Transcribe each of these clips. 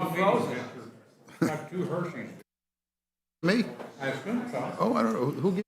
Frozen. Got two Hershey's. Me? I assume so. Oh, I don't know. Who gave?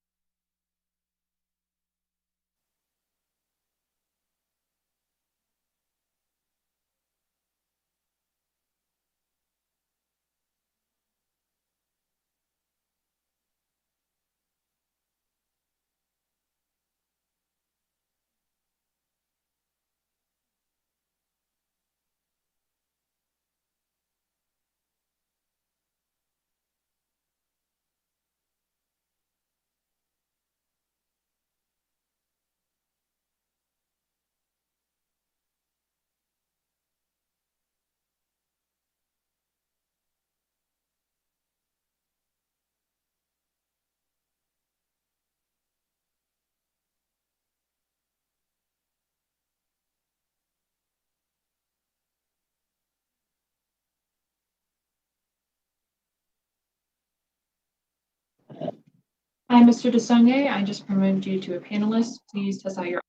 Hi, Mr. DeSange. I just promoted you to a panelist. Please test out your.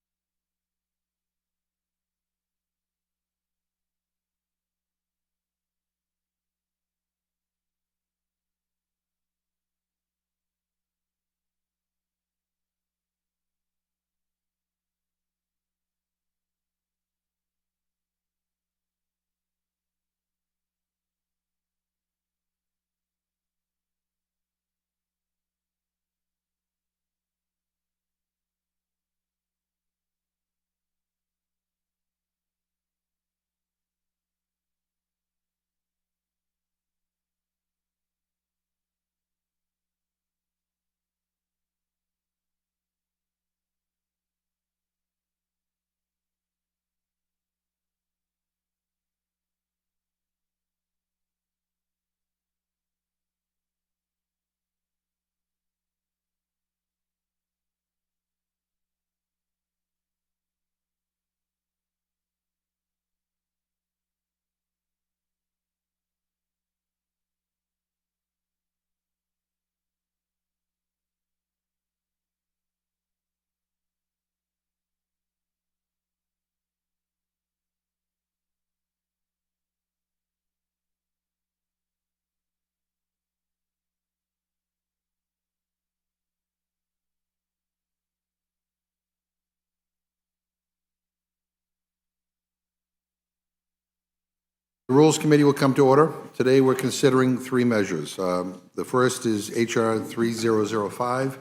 The Rules Committee will come to order. Today, we're considering three measures. The first is H.R. 3005.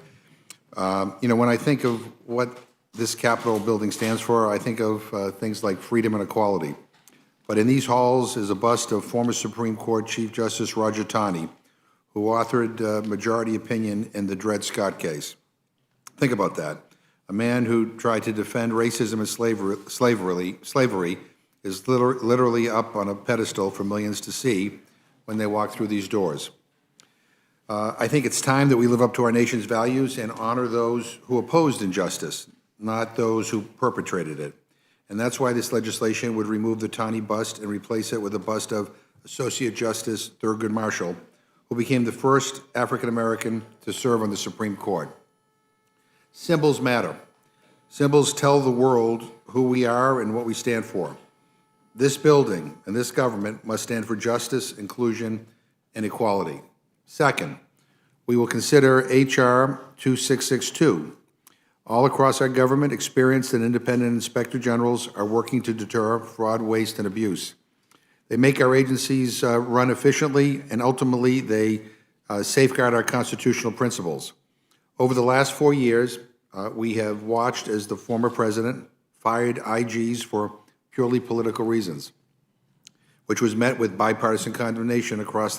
When I think of what this Capitol building stands for, I think of things like freedom and equality. But in these halls is a bust of former Supreme Court Chief Justice Roger Taney, who authored majority opinion in the Dred Scott case. Think about that. A man who tried to defend racism and slavery is literally up on a pedestal for millions to see when they walk through these doors. I think it's time that we live up to our nation's values and honor those who opposed injustice, not those who perpetrated it. And that's why this legislation would remove the Taney bust and replace it with a bust of Associate Justice Thurgood Marshall, who became the first African-American to serve on the Supreme Court. Symbols matter. Symbols tell the world who we are and what we stand for. This building and this government must stand for justice, inclusion, and equality. Second, we will consider H.R. 2662. All across our government, experienced and independent inspector generals are working to deter fraud, waste, and abuse. They make our agencies run efficiently, and ultimately they safeguard our constitutional principles. Over the last 4 years, we have watched as the former president fired IGs for purely political reasons, which was met with bipartisan condemnation across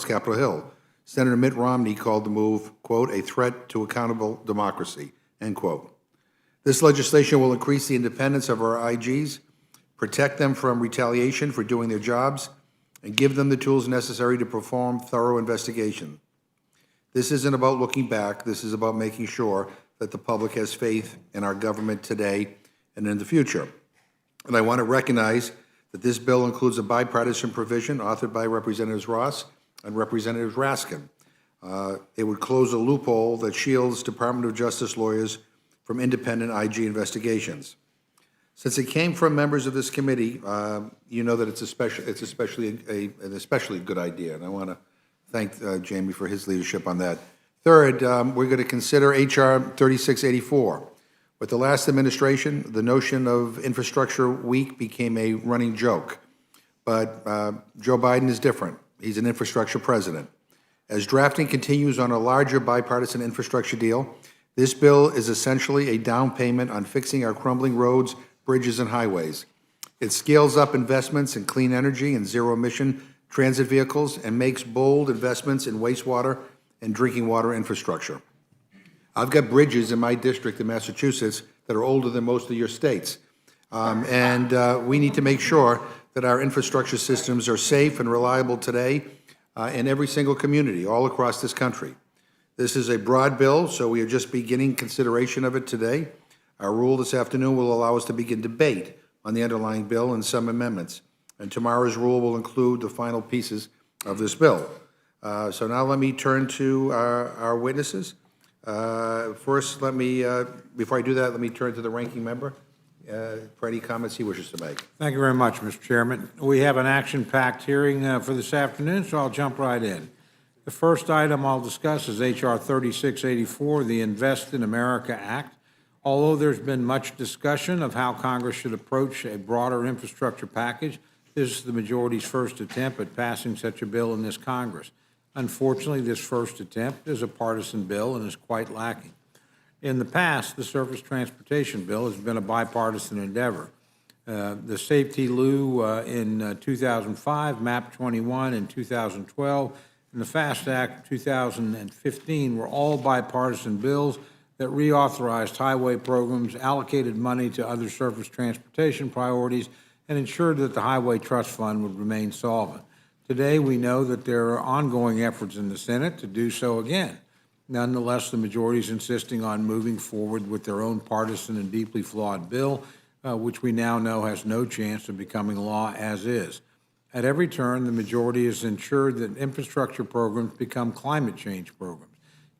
Capitol Hill. Senator Mitt Romney called the move, quote, a threat to accountable democracy, end quote. This legislation will increase the independence of our IGs, protect them from retaliation for doing their jobs, and give them the tools necessary to perform thorough investigation. This isn't about looking back. This is about making sure that the public has faith in our government today and in the future. And I want to recognize that this bill includes a bipartisan provision authored by Representatives Ross and Representative Raskin. It would close a loophole that shields Department of Justice lawyers from independent IG investigations. Since it came from members of this committee, you know that it's especially an especially good idea, and I want to thank Jamie for his leadership on that. Third, we're going to consider H.R. 3684. With the last administration, the notion of Infrastructure Week became a running joke. But Joe Biden is different. He's an infrastructure president. As drafting continues on a larger bipartisan infrastructure deal, this bill is essentially a down payment on fixing our crumbling roads, bridges, and highways. It scales up investments in clean energy and zero-emission transit vehicles and makes bold investments in wastewater and drinking water infrastructure. I've got bridges in my district in Massachusetts that are older than most of your states. We need to make sure that our infrastructure systems are safe and reliable today in every single community all across this country. This is a broad bill, so we are just beginning consideration of it today. Our rule this afternoon will allow us to begin debate on the underlying bill and some amendments. And tomorrow's rule will include the final pieces of this bill. So now let me turn to our witnesses. First, before I do that, let me turn to the ranking member for any comments he wishes to make. Thank you very much, Mr. Chairman. We have an action-packed hearing for this afternoon, so I'll jump right in. The first item I'll discuss is H.R. 3684, the Invest in America Act. Although there's been much discussion of how Congress should approach a broader infrastructure package, this is the majority's first attempt at passing such a bill in this Congress. Unfortunately, this first attempt is a partisan bill and is quite lacking. In the past, the Surface Transportation Bill has been a bipartisan endeavor. The Safety Lou in 2005, MAP 21 in 2012, and the FAST Act 2015 were all bipartisan bills that reauthorized highway programs, allocated money to other surface transportation priorities, and ensured that the Highway Trust Fund would remain solvent. Today, we know that there are ongoing efforts in the Senate to do so again. Nonetheless, the majority is insisting on moving forward with their own partisan and deeply flawed bill, which we now know has no chance of becoming law as is. At every turn, the majority has ensured that infrastructure programs become climate change programs.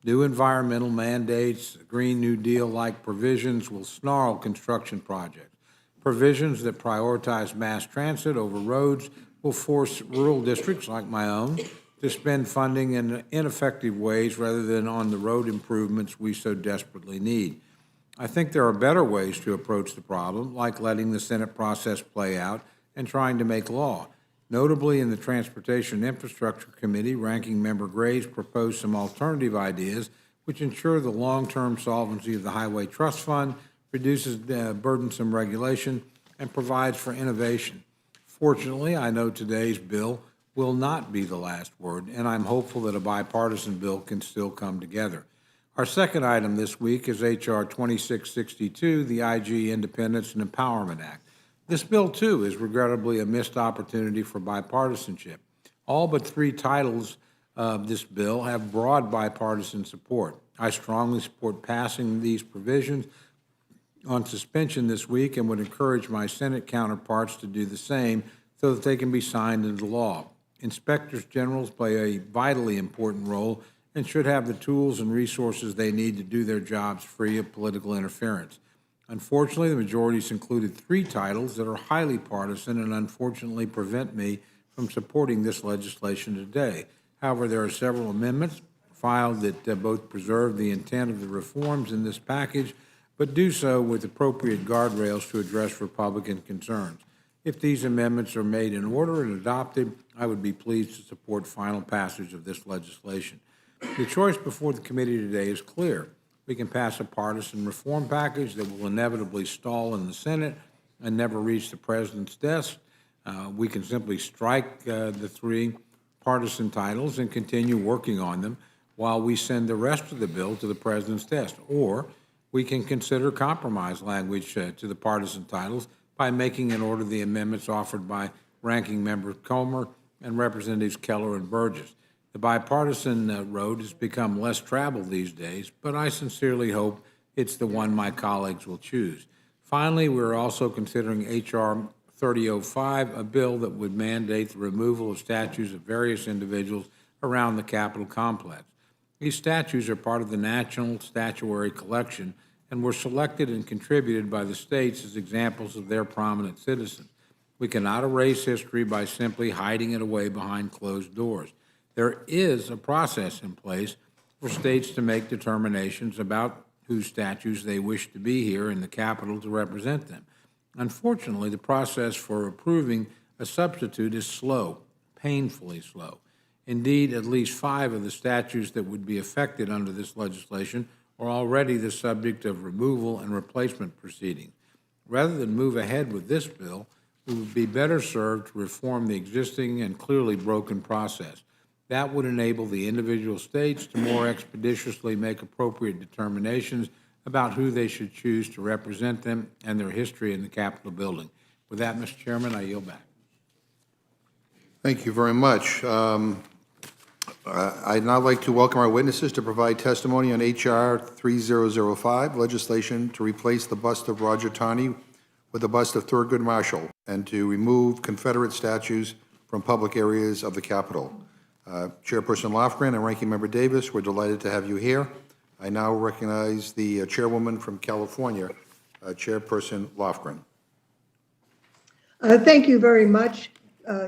New environmental mandates, Green New Deal-like provisions will snarl construction projects. Provisions that prioritize mass transit over roads will force rural districts like my own to spend funding in ineffective ways rather than on the road improvements we so desperately need. I think there are better ways to approach the problem, like letting the Senate process play out and trying to make law. Notably, in the Transportation Infrastructure Committee, Ranking Member Graves proposed some alternative ideas which ensure the long-term solvency of the Highway Trust Fund, reduces burdensome regulation, and provides for innovation. Fortunately, I know today's bill will not be the last word, and I'm hopeful that a bipartisan bill can still come together. Our second item this week is H.R. 2662, the IG Independence and Empowerment Act. This bill, too, is regrettably a missed opportunity for bipartisanship. All but three titles of this bill have broad bipartisan support. I strongly support passing these provisions on suspension this week and would encourage my Senate counterparts to do the same so that they can be signed into law. Inspectors generals play a vitally important role and should have the tools and resources they need to do their jobs free of political interference. Unfortunately, the majority has included three titles that are highly partisan and unfortunately prevent me from supporting this legislation today. However, there are several amendments filed that both preserve the intent of the reforms in this package, but do so with appropriate guardrails to address Republican concerns. If these amendments are made in order and adopted, I would be pleased to support final passage of this legislation. The choice before the committee today is clear. We can pass a partisan reform package that will inevitably stall in the Senate and never reach the president's desk. We can simply strike the three partisan titles and continue working on them while we send the rest of the bill to the president's desk. Or we can consider compromise language to the partisan titles by making in order the amendments offered by Ranking Member Comer and Representatives Keller and Burgess. The bipartisan road has become less traveled these days, but I sincerely hope it's the one my colleagues will choose. Finally, we're also considering H.R. 3005, a bill that would mandate the removal of statues of various individuals around the Capitol complex. These statues are part of the National Statuary Collection and were selected and contributed by the states as examples of their prominent citizens. We cannot erase history by simply hiding it away behind closed doors. There is a process in place for states to make determinations about whose statues they wish to be here in the Capitol to represent them. Unfortunately, the process for approving a substitute is slow, painfully slow. Indeed, at least 5 of the statues that would be affected under this legislation are already the subject of removal and replacement proceedings. Rather than move ahead with this bill, we would be better served to reform the existing and clearly broken process. That would enable the individual states to more expeditiously make appropriate determinations about who they should choose to represent them and their history in the Capitol building. With that, Mr. Chairman, I yield back. Thank you very much. I'd now like to welcome our witnesses to provide testimony on H.R. 3005, legislation to replace the bust of Roger Taney with the bust of Thurgood Marshall and to remove Confederate statues from public areas of the Capitol. Chairperson Lofgren and Ranking Member Davis, we're delighted to have you here. I now recognize the chairwoman from California, Chairperson Lofgren. Thank you very much,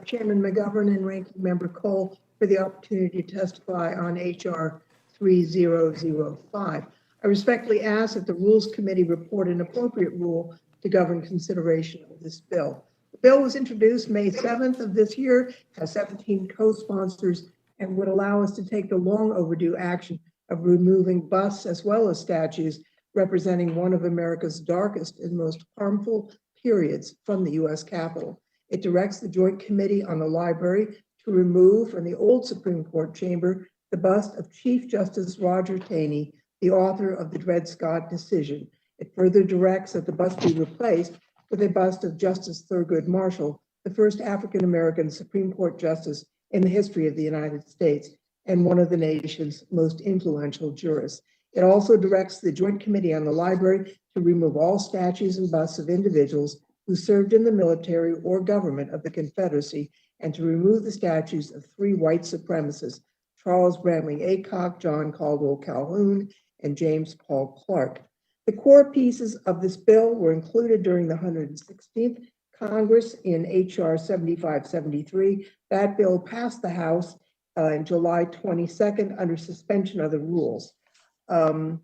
Chairman McGovern and Ranking Member Cole, for the opportunity to testify on H.R. 3005. I respectfully ask that the Rules Committee report an appropriate rule to govern consideration of this bill. The bill was introduced May 7th of this year, has 17 co-sponsors, and would allow us to take the long overdue action of removing busts as well as statues representing one of America's darkest and most harmful periods from the U.S. Capitol. It directs the Joint Committee on the Library to remove from the old Supreme Court chamber the bust of Chief Justice Roger Taney, the author of the Dred Scott decision. It further directs that the bust be replaced with a bust of Justice Thurgood Marshall, the first African-American Supreme Court justice in the history of the United States and one of the nation's most influential jurists. It also directs the Joint Committee on the Library to remove all statues and busts of individuals who served in the military or government of the Confederacy and to remove the statues of 3 white supremacists, Charles Brantley Aycock, John Caldwell Calhoun, and James Paul Clark. The core pieces of this bill were included during the 116th Congress in H.R. 7573. That bill passed the House in July 22nd under suspension of the rules. The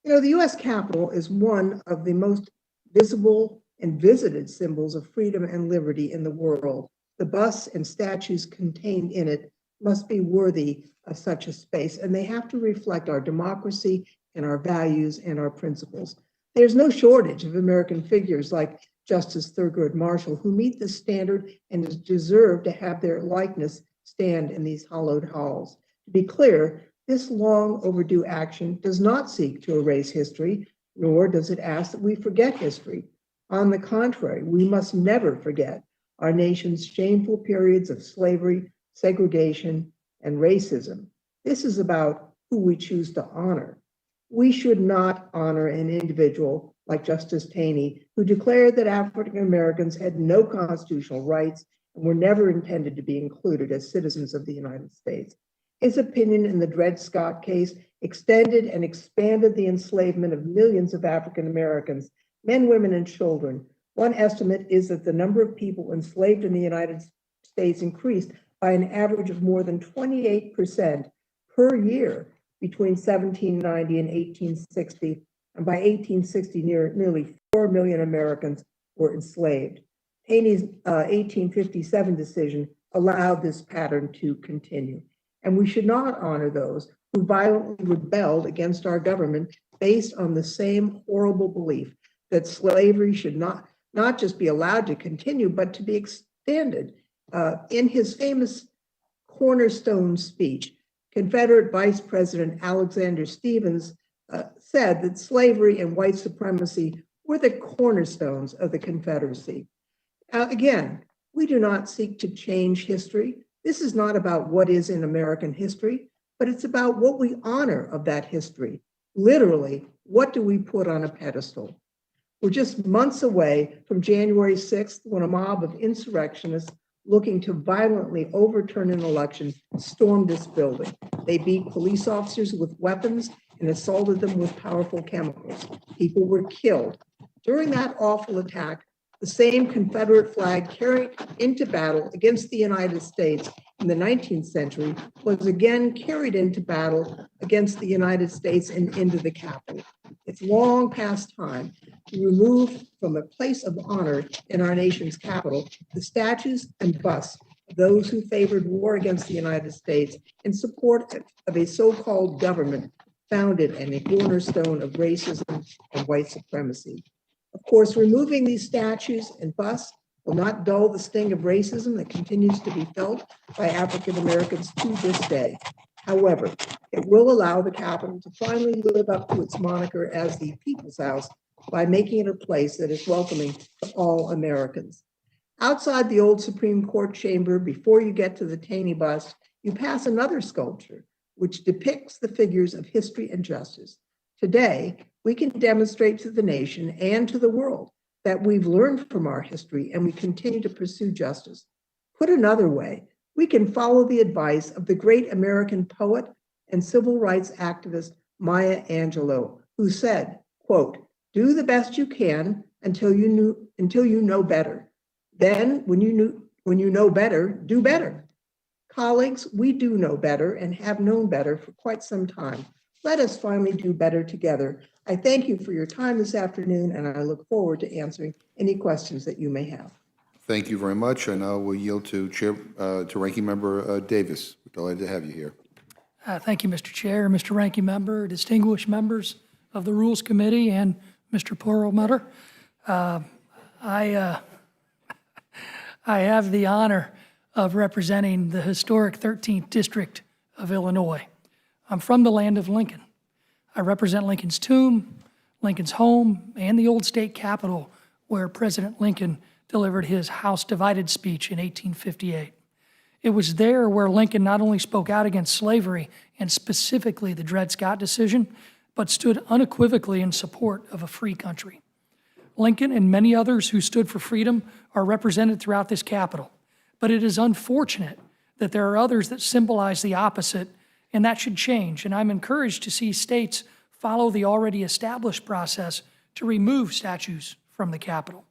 U.S. Capitol is one of the most visible and visited symbols of freedom and liberty in the world. The busts and statues contained in it must be worthy of such a space, and they have to reflect our democracy and our values and our principles. There's no shortage of American figures like Justice Thurgood Marshall who meet this standard and deserve to have their likeness stand in these hallowed halls. To be clear, this long overdue action does not seek to erase history, nor does it ask that we forget history. On the contrary, we must never forget our nation's shameful periods of slavery, segregation, and racism. This is about who we choose to honor. We should not honor an individual like Justice Taney, who declared that African Americans had no constitutional rights and were never intended to be included as citizens of the United States. His opinion in the Dred Scott case extended and expanded the enslavement of millions of African Americans, men, women, and children. One estimate is that the number of people enslaved in the United States increased by an average of more than 28% per year between 1790 and 1860, and by 1860, nearly 4 million Americans were enslaved. Taney's 1857 decision allowed this pattern to continue, and we should not honor those who violently rebelled against our government based on the same horrible belief that slavery should not just be allowed to continue, but to be extended. In his famous cornerstone speech, Confederate Vice President Alexander Stephens said that slavery and white supremacy were the cornerstones of the Confederacy. Again, we do not seek to change history. This is not about what is in American history, but it's about what we honor of that history. Literally, what do we put on a pedestal? We're just months away from January 6th, when a mob of insurrectionists looking to violently overturn an election stormed this building. They beat police officers with weapons and assaulted them with powerful chemicals. People were killed. During that awful attack, the same Confederate flag carried into battle against the United States in the 19th century was again carried into battle against the United States and into the Capitol. It's long past time to remove from a place of honor in our nation's capital the statues and busts of those who favored war against the United States in support of a so-called government founded on a cornerstone of racism and white supremacy. Of course, removing these statues and busts will not dull the sting of racism that continues to be felt by African Americans to this day. However, it will allow the Capitol to finally live up to its moniker as the People's House by making it a place that is welcoming to all Americans. Outside the old Supreme Court chamber, before you get to the Taney bust, you pass another sculpture which depicts the figures of history and justice. Today, we can demonstrate to the nation and to the world that we've learned from our history and we continue to pursue justice. Put another way, we can follow the advice of the great American poet and civil rights activist Maya Angelou, who said, quote, "Do the best you can until you know better. Then when you know better, do better." Colleagues, we do know better and have known better for quite some time. Let us finally do better together. I thank you for your time this afternoon, and I look forward to answering any questions that you may have. Thank you very much. I now will yield to Ranking Member Davis. We're delighted to have you here. Thank you, Mr. Chair, Mr. Ranking Member, distinguished members of the Rules Committee, and Mr. Perlmutter. I have the honor of representing the historic 13th District of Illinois. I'm from the land of Lincoln. I represent Lincoln's tomb, Lincoln's home, and the old state capitol where President Lincoln delivered his House Divided speech in 1858. It was there where Lincoln not only spoke out against slavery and specifically the Dred Scott decision, but stood unequivocally in support of a free country. Lincoln and many others who stood for freedom are represented throughout this capitol, but it is unfortunate that there are others that symbolize the opposite, and that should change. And I'm encouraged to see states follow the already established process to remove statues from the Capitol.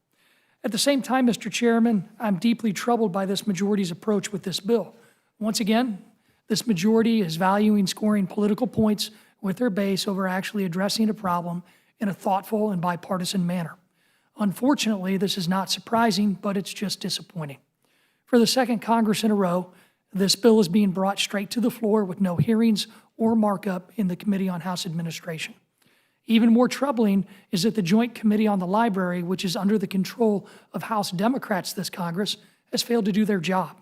At the same time, Mr. Chairman, I'm deeply troubled by this majority's approach with this bill. Once again, this majority is valuing scoring political points with their base over actually addressing a problem in a thoughtful and bipartisan manner. Unfortunately, this is not surprising, but it's just disappointing. For the second Congress in a row, this bill is being brought straight to the floor with no hearings or markup in the Committee on House Administration. Even more troubling is that the Joint Committee on the Library, which is under the control of House Democrats this Congress, has failed to do their job.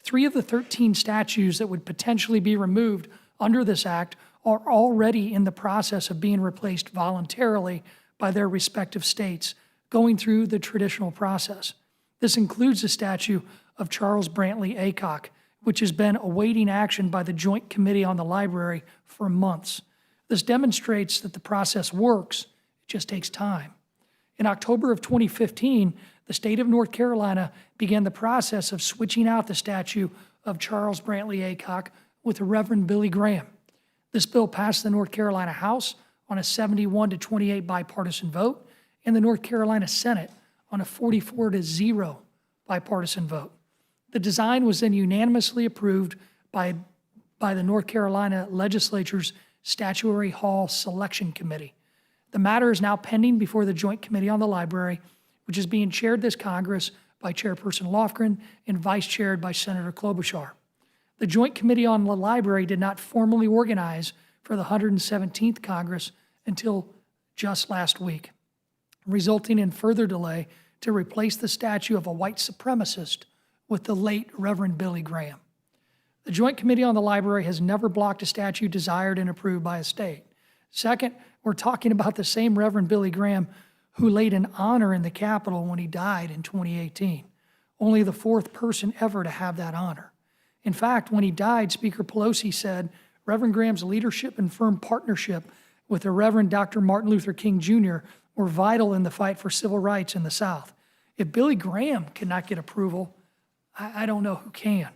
3 of the 13 statues that would potentially be removed under this act are already in the process of being replaced voluntarily by their respective states, going through the traditional process. This includes the statue of Charles Brantley Aycock, which has been awaiting action by the Joint Committee on the Library for months. This demonstrates that the process works, it just takes time. In October of 2015, the state of North Carolina began the process of switching out the statue of Charles Brantley Aycock with the Reverend Billy Graham. This bill passed the North Carolina House on a 71-28 bipartisan vote and the North Carolina Senate on a 44-0 bipartisan vote. The design was then unanimously approved by the North Carolina Legislature's Statuary Hall Selection Committee. The matter is now pending before the Joint Committee on the Library, which is being chaired this Congress by Chairperson Lofgren and vice-chaired by Senator Klobuchar. The Joint Committee on the Library did not formally organize for the 117th Congress until just last week, resulting in further delay to replace the statue of a white supremacist with the late Reverend Billy Graham. The Joint Committee on the Library has never blocked a statue desired and approved by a state. Second, we're talking about the same Reverend Billy Graham who laid an honor in the Capitol when he died in 2018, only the 4th person ever to have that honor. In fact, when he died, Speaker Pelosi said Reverend Graham's leadership and firm partnership with the Reverend Dr. Martin Luther King Jr. were vital in the fight for civil rights in the South. If Billy Graham cannot get approval, I don't know who can.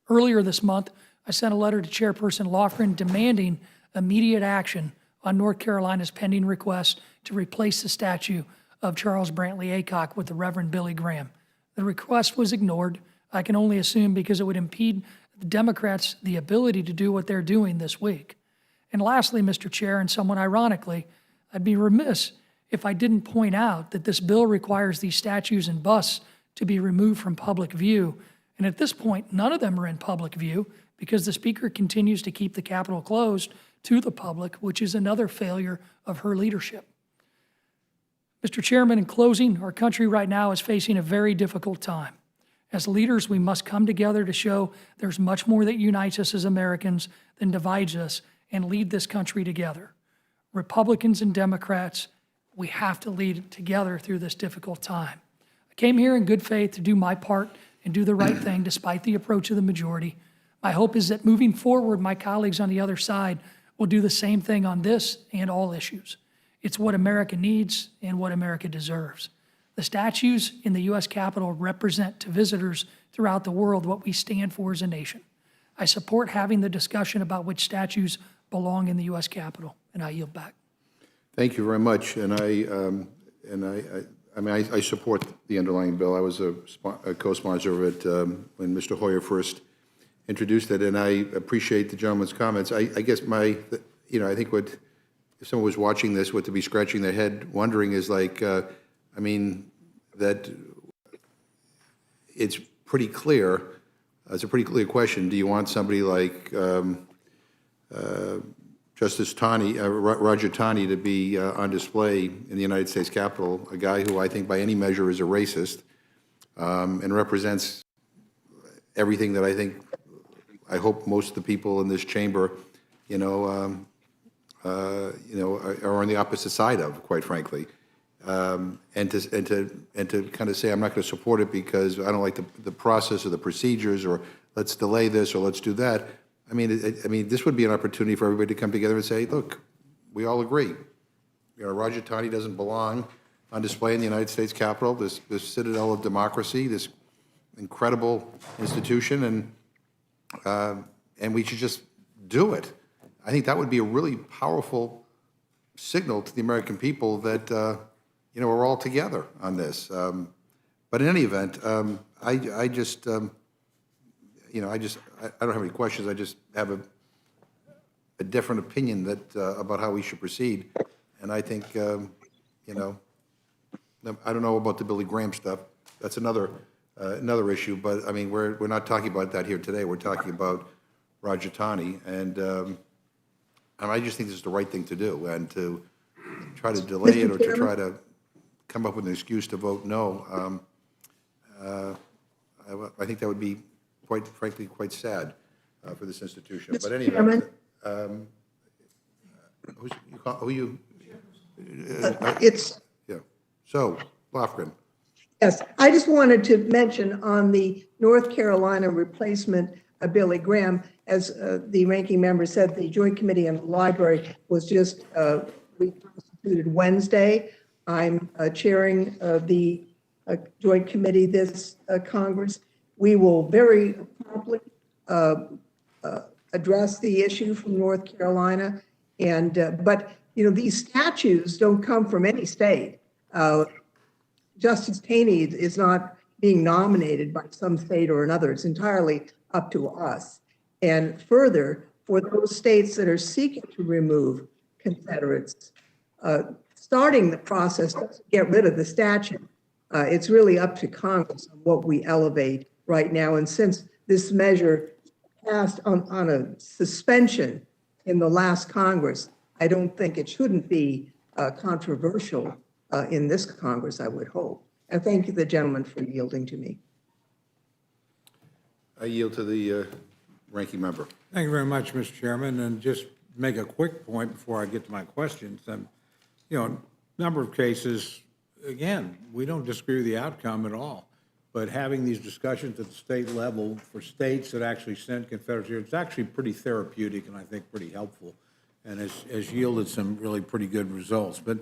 Earlier this month, I sent a letter to Chairperson Lofgren demanding immediate action on North Carolina's pending request to replace the statue of Charles Brantley Aycock with the Reverend Billy Graham. The request was ignored. I can only assume because it would impede the Democrats the ability to do what they're doing this week. And lastly, Mr. Chair, and somewhat ironically, I'd be remiss if I didn't point out that this bill requires these statues and busts to be removed from public view. And at this point, none of them are in public view because the Speaker continues to keep the Capitol closed to the public, which is another failure of her leadership. Mr. Chairman, in closing, our country right now is facing a very difficult time. As leaders, we must come together to show there's much more that unites us as Americans than divides us and lead this country together. Republicans and Democrats, we have to lead together through this difficult time. I came here in good faith to do my part and do the right thing despite the approach of the majority. My hope is that moving forward, my colleagues on the other side will do the same thing on this and all issues. It's what America needs and what America deserves. The statues in the U.S. Capitol represent to visitors throughout the world what we stand for as a nation. I support having the discussion about which statues belong in the U.S. Capitol, and I yield back. Thank you very much, and I support the underlying bill. I was a co-sponsor of it when Mr. Hoyer first introduced it, and I appreciate the gentleman's comments. I guess I think what, if someone was watching this, what to be scratching their head wondering is like, that it's pretty clear, it's a pretty clear question. Do you want somebody like Justice Taney, Roger Taney, to be on display in the United States Capitol, a guy who I think by any measure is a racist and represents everything that I hope most of the people in this chamber, are on the opposite side of, quite frankly. And to kind of say, I'm not going to support it because I don't like the process or the procedures, or let's delay this or let's do that. I mean, this would be an opportunity for everybody to come together and say, look, we all agree. Roger Taney doesn't belong on display in the United States Capitol, this citadel of democracy, this incredible institution, and we should just do it. I think that would be a really powerful signal to the American people that, we're all together on this. But in any event, I don't have any questions. I just have a different opinion about how we should proceed. And I think, I don't know about the Billy Graham stuff. That's another issue. But I mean, we're not talking about that here today. We're talking about Roger Taney, and I just think this is the right thing to do. And to try to delay it or to try to come up with an excuse to vote no, I think that would be, quite frankly, quite sad for this institution. But anyway, It's, yeah. So, Lofgren. yes, I just wanted to mention on the North Carolina replacement of Billy Graham, as the ranking member said, the Joint Committee on the Library was just reconstituted Wednesday. I'm chairing the Joint Committee this Congress. We will very promptly address the issue from North Carolina, but these statues don't come from any state. Justice Taney is not being nominated by some state or another. It's entirely up to us. And further, for those states that are seeking to remove Confederates, starting the process doesn't get rid of the statute. It's really up to Congress on what we elevate right now. And since this measure passed on a suspension in the last Congress, I don't think it shouldn't be controversial in this Congress, I would hope. And thank you, the gentleman, for yielding to me. I yield to the ranking member. Thank you very much, Mr. Chairman. And just make a quick point before I get to my questions. Number of cases, again, we don't disagree with the outcome at all. But having these discussions at the state level for states that actually sent Confederates here, it's actually pretty therapeutic and I think pretty helpful, and has yielded some really pretty good results. But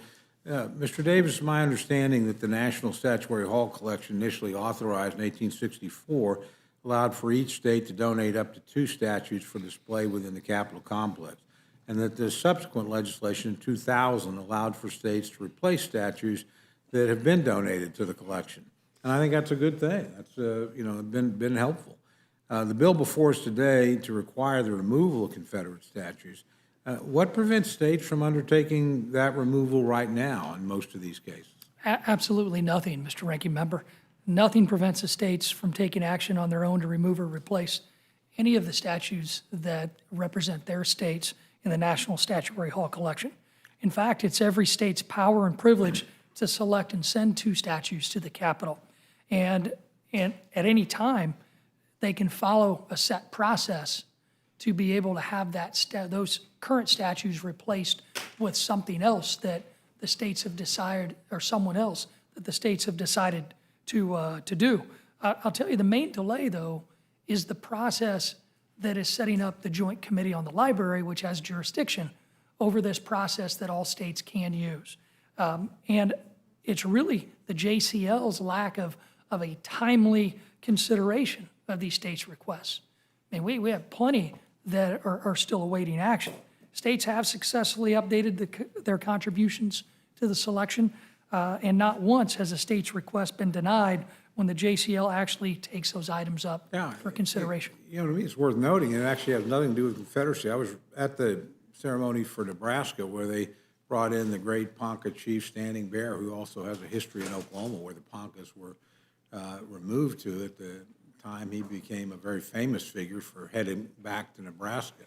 Mr. Davis, it's my understanding that the National Statuary Hall Collection, initially authorized in 1864, allowed for each state to donate up to 2 statues for display within the Capitol complex, and that the subsequent legislation in 2000 allowed for states to replace statues that have been donated to the collection. And I think that's a good thing. That's, been helpful. The bill before us today to require the removal of Confederate statues, what prevents states from undertaking that removal right now in most of these cases? Absolutely nothing, Mr. Ranking Member. Nothing prevents the states from taking action on their own to remove or replace any of the statues that represent their states in the National Statuary Hall collection. In fact, it's every state's power and privilege to select and send 2 statues to the Capitol. And at any time, they can follow a set process to be able to have those current statues replaced with something else that the states have decided, or someone else that the states have decided to do. I'll tell you, the main delay, though, is the process that is setting up the Joint Committee on the Library, which has jurisdiction over this process that all states can use. And it's really the JCL's lack of a timely consideration of these states' requests. I mean, we have plenty that are still awaiting action. States have successfully updated their contributions to the selection, and not once has a state's request been denied when the JCL actually takes those items up for consideration. To me, it's worth noting, and it actually has nothing to do with Confederacy. I was at the ceremony for Nebraska where they brought in the great Ponca chief Standing Bear, who also has a history in Oklahoma where the Poncas were removed to at the time he became a very famous figure for heading back to Nebraska.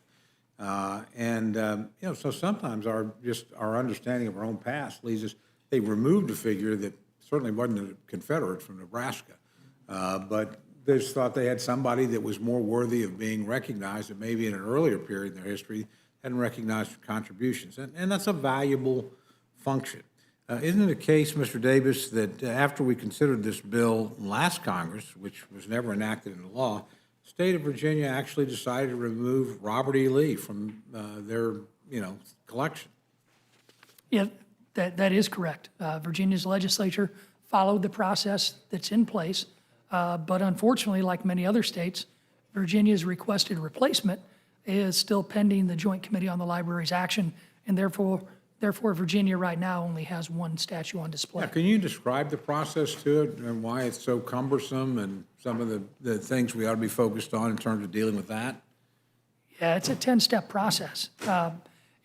So sometimes our understanding of our own past leads us, they removed a figure that certainly wasn't a Confederate from Nebraska, but they just thought they had somebody that was more worthy of being recognized that maybe in an earlier period in their history hadn't recognized for contributions. And that's a valuable function. Isn't it a case, Mr. Davis, that after we considered this bill in last Congress, which was never enacted into law, the state of Virginia actually decided to remove Robert E. Lee from their, collection? Yeah, that is correct. Virginia's legislature followed the process that's in place, but unfortunately, like many other states, Virginia's requested replacement is still pending the Joint Committee on the Library's action, and therefore Virginia right now only has 1 statue on display. Yeah, can you describe the process to it and why it's so cumbersome and some of the things we ought to be focused on in terms of dealing with that? Yeah, it's a 10-step process.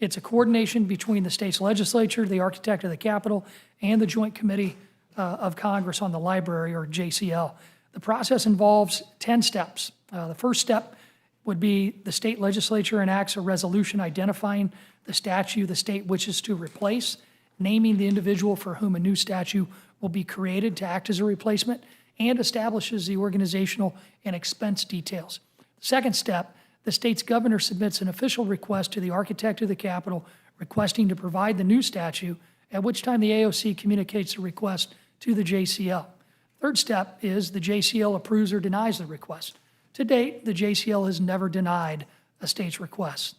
It's a coordination between the state's legislature, the architect of the Capitol, and the Joint Committee of Congress on the Library, or JCL. The process involves 10 steps. The first step would be the state legislature enacts a resolution identifying the statue the state wishes to replace, naming the individual for whom a new statue will be created to act as a replacement, and establishes the organizational and expense details. Second step, the state's governor submits an official request to the architect of the Capitol requesting to provide the new statue, at which time the AOC communicates the request to the JCL. Third step is the JCL approves or denies the request. To date, the JCL has never denied a state's request.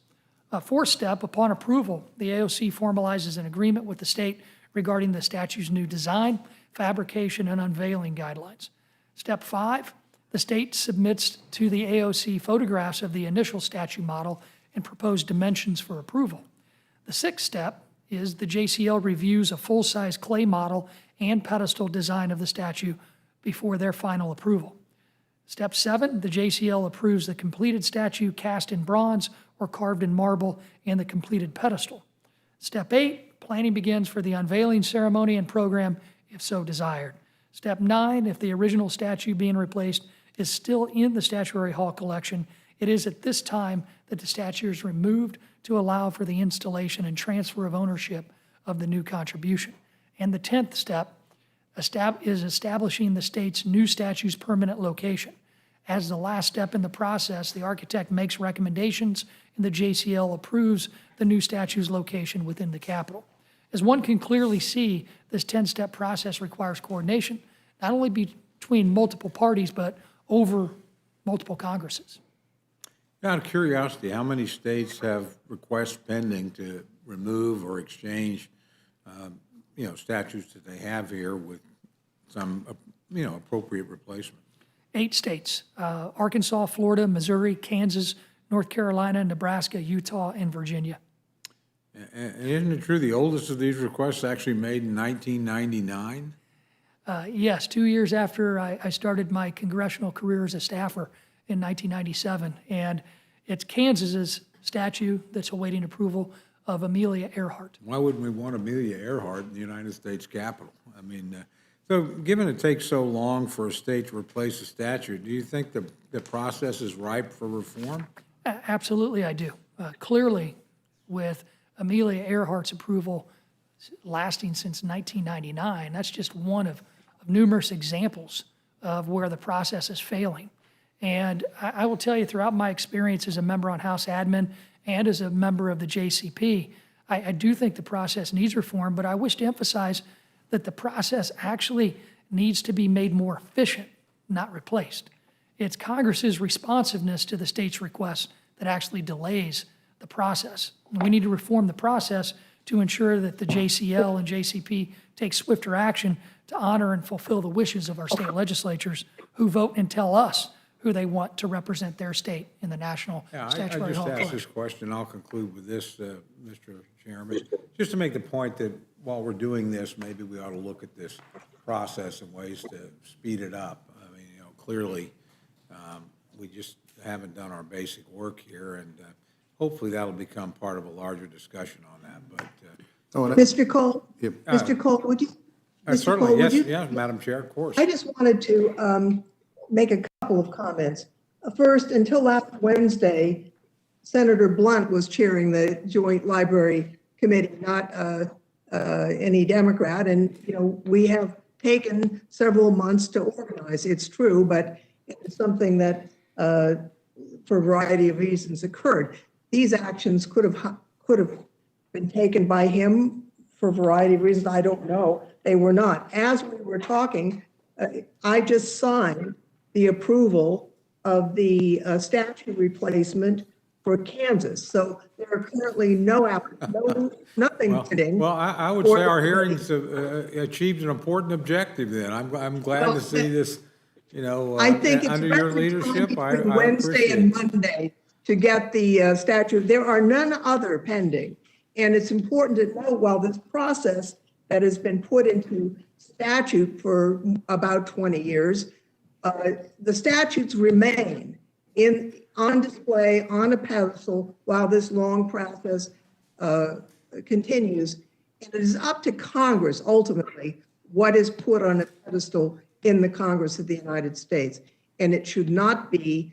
Fourth step, upon approval, the AOC formalizes an agreement with the state regarding the statue's new design, fabrication, and unveiling guidelines. Step 5, the state submits to the AOC photographs of the initial statue model and proposed dimensions for approval. The sixth step is the JCL reviews a full-size clay model and pedestal design of the statue before their final approval. Step 7, the JCL approves the completed statue cast in bronze or carved in marble and the completed pedestal. Step 8, planning begins for the unveiling ceremony and program if so desired. Step 9, if the original statue being replaced is still in the Statuary Hall collection, it is at this time that the statue is removed to allow for the installation and transfer of ownership of the new contribution. And the 10th step is establishing the state's new statue's permanent location. As the last step in the process, the architect makes recommendations and the JCL approves the new statue's location within the Capitol. As one can clearly see, this 10-step process requires coordination, not only between multiple parties, but over multiple Congresses. Out of curiosity, how many states have requests pending to remove or exchange, statues that they have here with some, appropriate replacement? 8 states, Arkansas, Florida, Missouri, Kansas, North Carolina, Nebraska, Utah, and Virginia. And isn't it true the oldest of these requests actually made in 1999? Yes, 2 years after I started my congressional career as a staffer in 1997. And it's Kansas's statute that's awaiting approval of Amelia Earhart. Why wouldn't we want Amelia Earhart in the United States Capitol? I mean, so given it takes so long for a state to replace a statute, do you think the process is ripe for reform? Absolutely, I do. Clearly, with Amelia Earhart's approval lasting since 1999, that's just one of numerous examples of where the process is failing. And I will tell you, throughout my experience as a member on House Admin and as a member of the JCP, I do think the process needs reform, but I wish to emphasize that the process actually needs to be made more efficient, not replaced. It's Congress's responsiveness to the state's requests that actually delays the process. And we need to reform the process to ensure that the JCL and JCP take swifter action to honor and fulfill the wishes of our state legislatures who vote and tell us who they want to represent their state in the National Yeah, I Statutory just Hall asked Collection. this question, I'll conclude with this, Mr. Chairman, just to make the point that while we're doing this, maybe we ought to look at this process and ways to speed it up. I mean, clearly, we just haven't done our basic work here, and hopefully that'll become part of a larger discussion on that, but. Mr. Cole, Yep. Mr. Cole, would you? Mr. Certainly, Cole, would yes, you- yeah, Madam Chair, of course. I just wanted to make a couple of comments. First, until last Wednesday, Senator Blunt was chairing the Joint Library Committee, not any Democrat. And, we have taken several months to organize. It's true, but it's something that, for a variety of reasons, occurred. These actions could have been taken by him for a variety of reasons. I don't know. They were not. As we were talking, I just signed the approval of the statute replacement for Kansas. So there are currently nothing pending. Well, I would say our hearings have achieved an important objective then. I'm glad to see this, I think it's under your record time leadership. I between Wednesday appreciate and it. Monday to get the statute. There are none other pending. And it's important to note, while this process that has been put into statute for about 20 years, the statutes remain on display on a pedestal while this long process continues. And it is up to Congress, ultimately, what is put on a pedestal in the Congress of the United States. And it should not be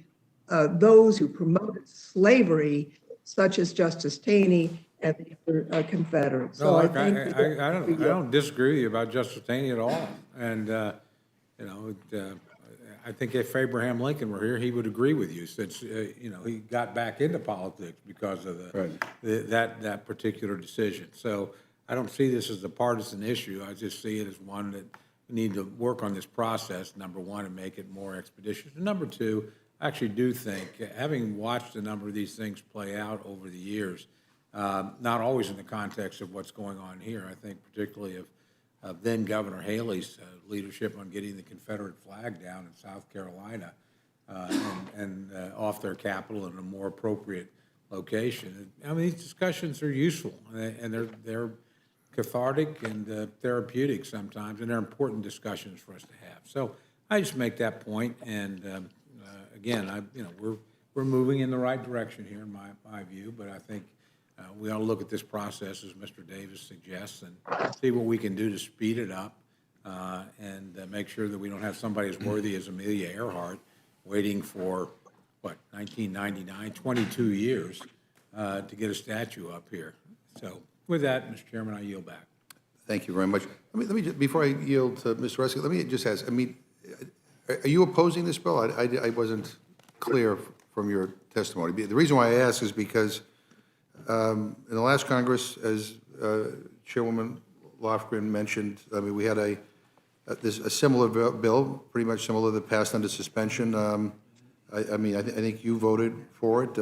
those who promoted slavery, such as Justice Taney and the other Confederates. No, look, I don't disagree with you about Justice Taney at all. And, I think if Abraham Lincoln were here, he would agree with you, since, he got back into politics because of that particular decision. So I don't see this as a partisan issue. I just see it as one that we need to work on this process, number one, and make it more expeditious. And number two, I actually do think, having watched a number of these things play out over the years, not always in the context of what's going on here, I think particularly of then Governor Haley's leadership on getting the Confederate flag down in South Carolina and off their capital in a more appropriate location. I mean, these discussions are useful, and they're cathartic and therapeutic sometimes, and they're important discussions for us to have. So I just make that point, and again, we're moving in the right direction here in my view, but I think we ought to look at this process, as Mr. Davis suggests, and see what we can do to speed it up and make sure that we don't have somebody as worthy as Amelia Earhart waiting for, 1999, 22 years to get a statue up here. So with that, Mr. Chairman, I yield back. Thank you very much. Let me just, before I yield to Mr. Russell, let me just ask, are you opposing this bill? I wasn't clear from your testimony. The reason why I ask is because in the last Congress, as Chairwoman Lofgren mentioned, we had a similar bill, pretty much similar, that passed under suspension. I think you voted for it.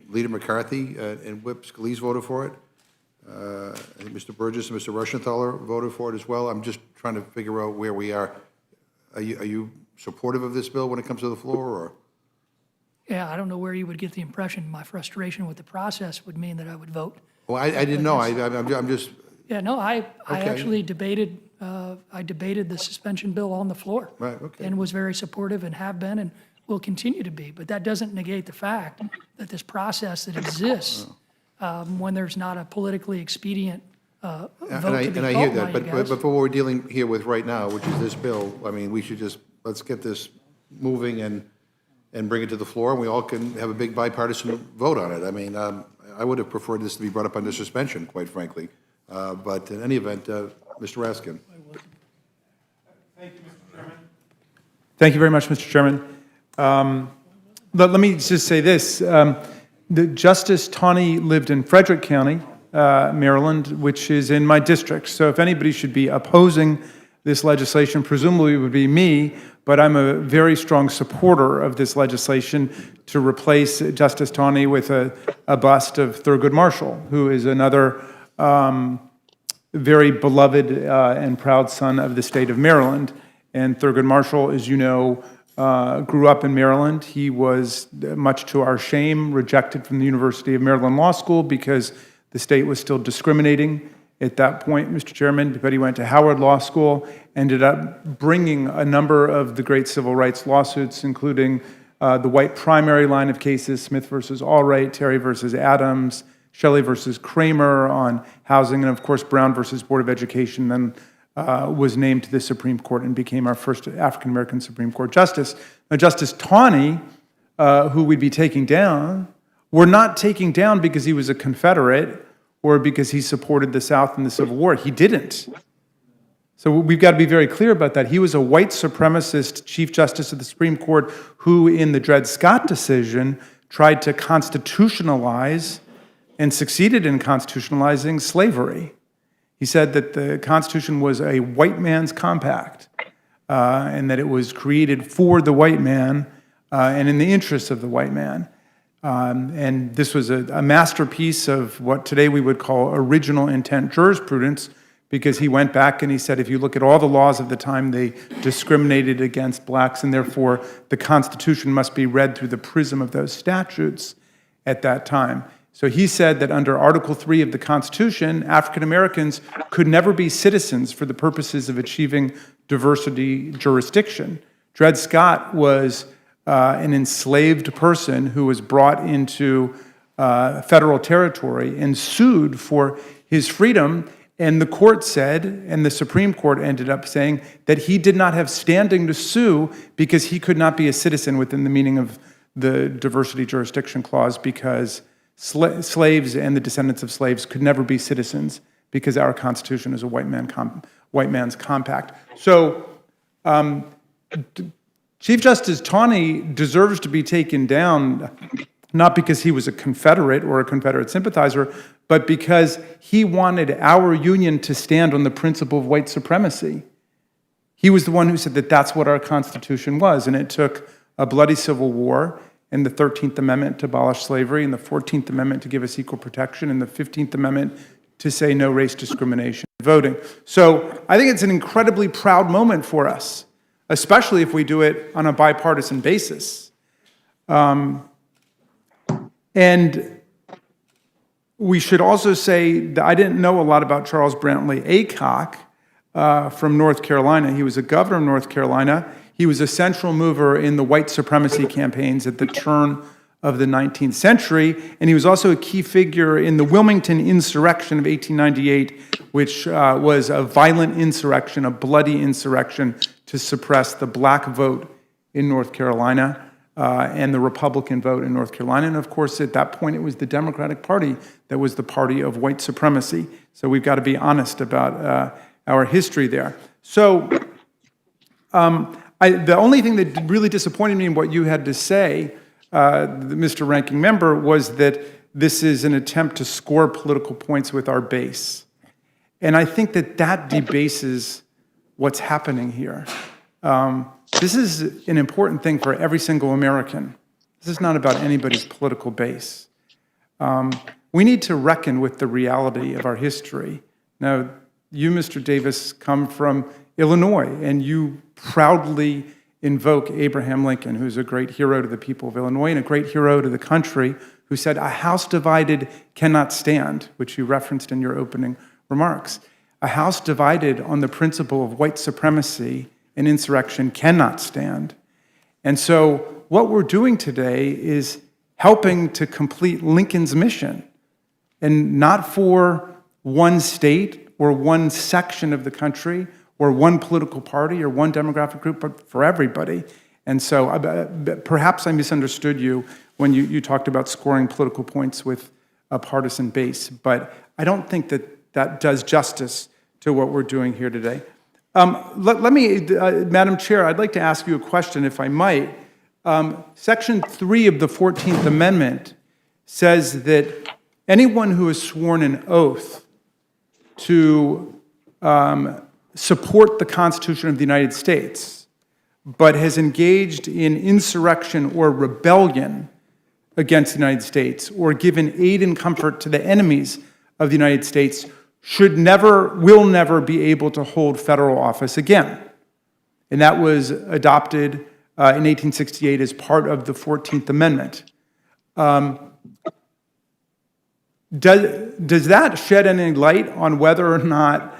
Leader McCarthy and Whip Scalise voted for it. I think Mr. Burgess and Mr. Rushenthaler voted for it as well. I'm just trying to figure out where we are. Are you supportive of this bill when it comes to the floor, or? Yeah, I don't know where you would get the impression my frustration with the process would mean that I would vote. Well, I didn't know. I'm just, Yeah, no, I Okay. actually debated, I debated the suspension bill on the floor. Right, okay. And was very supportive and have been and will continue to be. But that doesn't negate the fact that this process that exists, when there's not a politically expedient vote and to I be hear called by that, you but guys. for what we're dealing here with right now, which is this bill, I mean, we should just, let's get this moving and bring it to the floor, and we all can have a big bipartisan vote on it. I mean, I would have preferred this to be brought up under suspension, quite frankly. But in any event, Mr. Raskin. Thank you very much, Mr. Chairman. Let me just say this. Justice Tawney lived in Frederick County, Maryland, which is in my district. So if anybody should be opposing this legislation, presumably it would be me, but I'm a very strong supporter of this legislation to replace Justice Tawney with a bust of Thurgood Marshall, who is another very beloved and proud son of the state of Maryland. And Thurgood Marshall, as you know, grew up in Maryland. He was, much to our shame, rejected from the University of Maryland Law School because the state was still discriminating at that point, Mr. Chairman. But he went to Howard Law School, ended up bringing a number of the great civil rights lawsuits, including the white primary line of cases, Smith versus Allwright, Terry versus Adams, Shelley versus Kramer on housing, and of course Brown versus Board of Education, then was named to the Supreme Court and became our first African-American Supreme Court justice. Now, Justice Tawney, who we'd be taking down, we're not taking down because he was a Confederate or because he supported the South in the Civil War. He didn't. So we've got to be very clear about that. He was a white supremacist Chief Justice of the Supreme Court who, in the Dred Scott decision, tried to constitutionalize and succeeded in constitutionalizing slavery. He said that the Constitution was a white man's compact and that it was created for the white man and in the interests of the white man. And this was a masterpiece of what today we would call original intent jurisprudence, because he went back and he said, if you look at all the laws of the time, they discriminated against blacks, and therefore the Constitution must be read through the prism of those statutes at that time. So he said that under Article 3 of the Constitution, African Americans could never be citizens for the purposes of achieving diversity jurisdiction. Dred Scott was an enslaved person who was brought into federal territory and sued for his freedom. And the court said, and the Supreme Court ended up saying, that he did not have standing to sue because he could not be a citizen within the meaning of the diversity jurisdiction clause, because slaves and the descendants of slaves could never be citizens because our Constitution is a white man's compact. So Chief Justice Tawney deserves to be taken down, not because he was a Confederate or a Confederate sympathizer, but because he wanted our union to stand on the principle of white supremacy. He was the one who said that that's what our Constitution was, and it took a bloody civil war and the 13th Amendment to abolish slavery, and the 14th Amendment to give us equal protection, and the 15th Amendment to say no race discrimination in voting. So I think it's an incredibly proud moment for us, especially if we do it on a bipartisan basis. And we should also say that I didn't know a lot about Charles Brantley Aycock from North Carolina. He was a governor of North Carolina. He was a central mover in the white supremacy campaigns at the turn of the 19th century, and he was also a key figure in the Wilmington insurrection of 1898, which was a violent insurrection, a bloody insurrection to suppress the black vote in North Carolina and the Republican vote in North Carolina. And of course, at that point, it was the Democratic Party that was the party of white supremacy. So we've got to be honest about our history there. So the only thing that really disappointed me in what you had to say, Mr. Ranking Member, was that this is an attempt to score political points with our base. And I think that that debases what's happening here. This is an important thing for every single American. This is not about anybody's political base. We need to reckon with the reality of our history. Now, you, Mr. Davis, come from Illinois, and you proudly invoke Abraham Lincoln, who's a great hero to the people of Illinois and a great hero to the country, who said, "A house divided cannot stand," which you referenced in your opening remarks. A house divided on the principle of white supremacy and insurrection cannot stand. And so what we're doing today is helping to complete Lincoln's mission, and not for one state or one section of the country or one political party or one demographic group, but for everybody. And so perhaps I misunderstood you when you talked about scoring political points with a partisan base, but I don't think that does justice to what we're doing here today. Let me, Madam Chair, I'd like to ask you a question, if I might. Section 3 of the 14th Amendment says that anyone who has sworn an oath to support the Constitution of the United States, but has engaged in insurrection or rebellion against the United States, or given aid and comfort to the enemies of the United States, will never be able to hold federal office again. And that was adopted in 1868 as part of the 14th Amendment. Does that shed any light on whether or not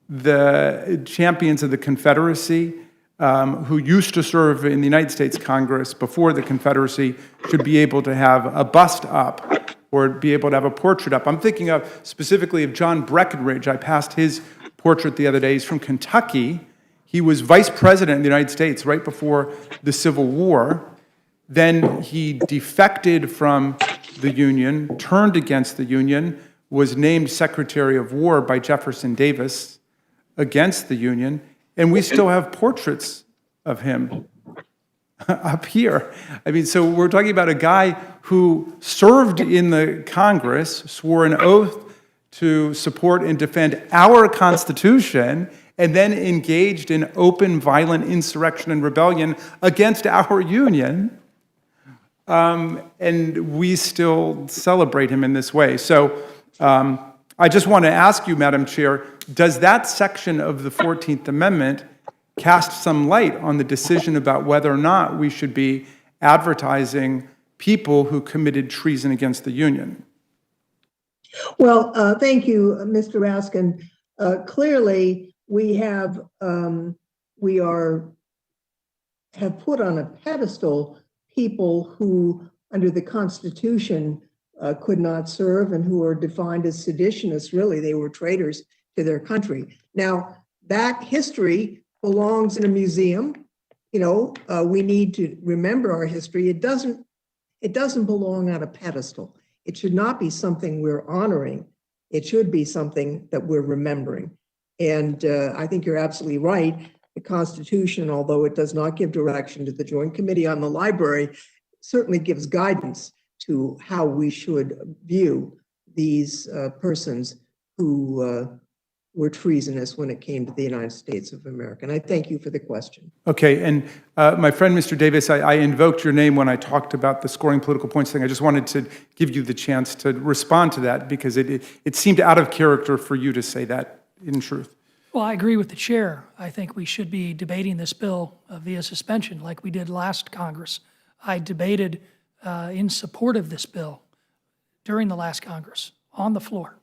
the champions of the Confederacy, who used to serve in the United States Congress before the Confederacy, should be able to have a bust up or be able to have a portrait up? I'm thinking specifically of John Breckinridge. I passed his portrait the other day. He's from Kentucky. He was vice president of the United States right before the Civil War. Then he defected from the Union, turned against the Union, was named Secretary of War by Jefferson Davis against the Union, and we still have portraits of him up here. I mean, so we're talking about a guy who served in the Congress, swore an oath to support and defend our Constitution, and then engaged in open, violent insurrection and rebellion against our Union. And we still celebrate him in this way. So I just want to ask you, Madam Chair, does that section of the 14th Amendment cast some light on the decision about whether or not we should be advertising people who committed treason against the Union? Well, thank you, Mr. Raskin. Clearly, we have put on a pedestal people who, under the Constitution, could not serve and who are defined as seditionists. Really, they were traitors to their country. Now, that history belongs in a museum. You know, we need to remember our history. It doesn't belong on a pedestal. It should not be something we're honoring. It should be something that we're remembering. And I think you're absolutely right. The Constitution, although it does not give direction to the Joint Committee on the Library, certainly gives guidance to how we should view these persons who were treasonous when it came to the United States of America. And I thank you for the question. Okay, and my friend, Mr. Davis, I invoked your name when I talked about the scoring political points thing. I just wanted to give you the chance to respond to that because it seemed out of character for you to say that in truth. Well, I agree with the chair. I think we should be debating this bill via suspension like we did last Congress. I debated in support of this bill during the last Congress on the floor.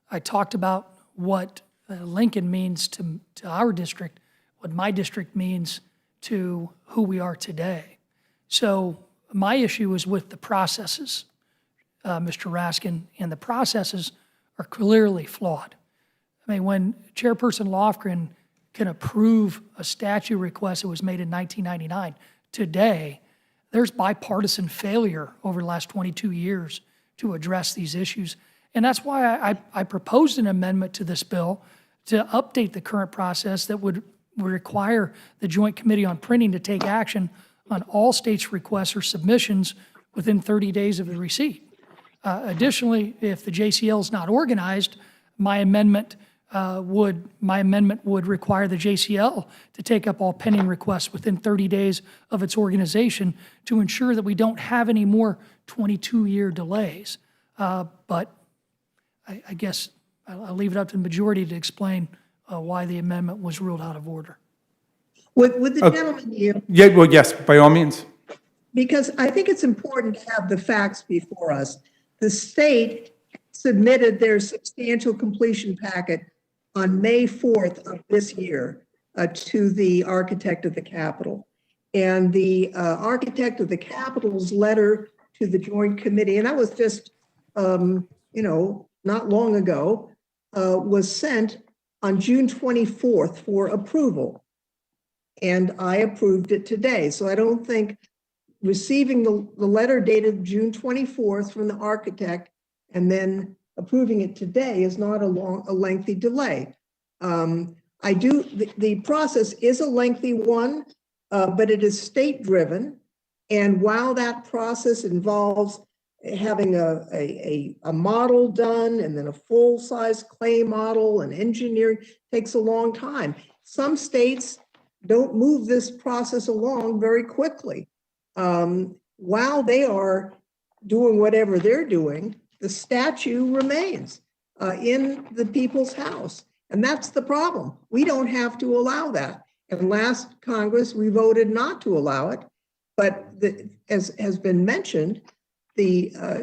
I talked about what Lincoln means to our district, what my district means to who we are today. So my issue is with the processes, Mr. Raskin, and the processes are clearly flawed. I mean, when Chairperson Lofgren can approve a statute request that was made in 1999, today, there's bipartisan failure over the last 22 years to address these issues. And that's why I proposed an amendment to this bill to update the current process that would require the Joint Committee on Printing to take action on all states' requests or submissions within 30 days of the receipt. Additionally, if the JCL is not organized, my amendment would require the JCL to take up all pending requests within 30 days of its organization to ensure that we don't have any more 22-year delays. But I guess I'll leave it up to the majority to explain why the amendment was ruled out of order. Would the gentleman yield? Yeah, well, yes, by all means. Because I think it's important to have the facts before us. The state submitted their substantial completion packet on May 4th of this year to the architect of the Capitol. And the architect of the Capitol's letter to the Joint Committee, and that was just, not long ago, was sent on June 24th for approval. And I approved it today. So I don't think receiving the letter dated June 24th from the architect and then approving it today is not a lengthy delay. The process is a lengthy one, but it is state-driven. And while that process involves having a model done and then a full-size clay model and engineering, takes a long time. Some states don't move this process along very quickly. While they are doing whatever they're doing, the statue remains in the people's house. And that's the problem. We don't have to allow that. And last Congress, we voted not to allow it. But as has been mentioned,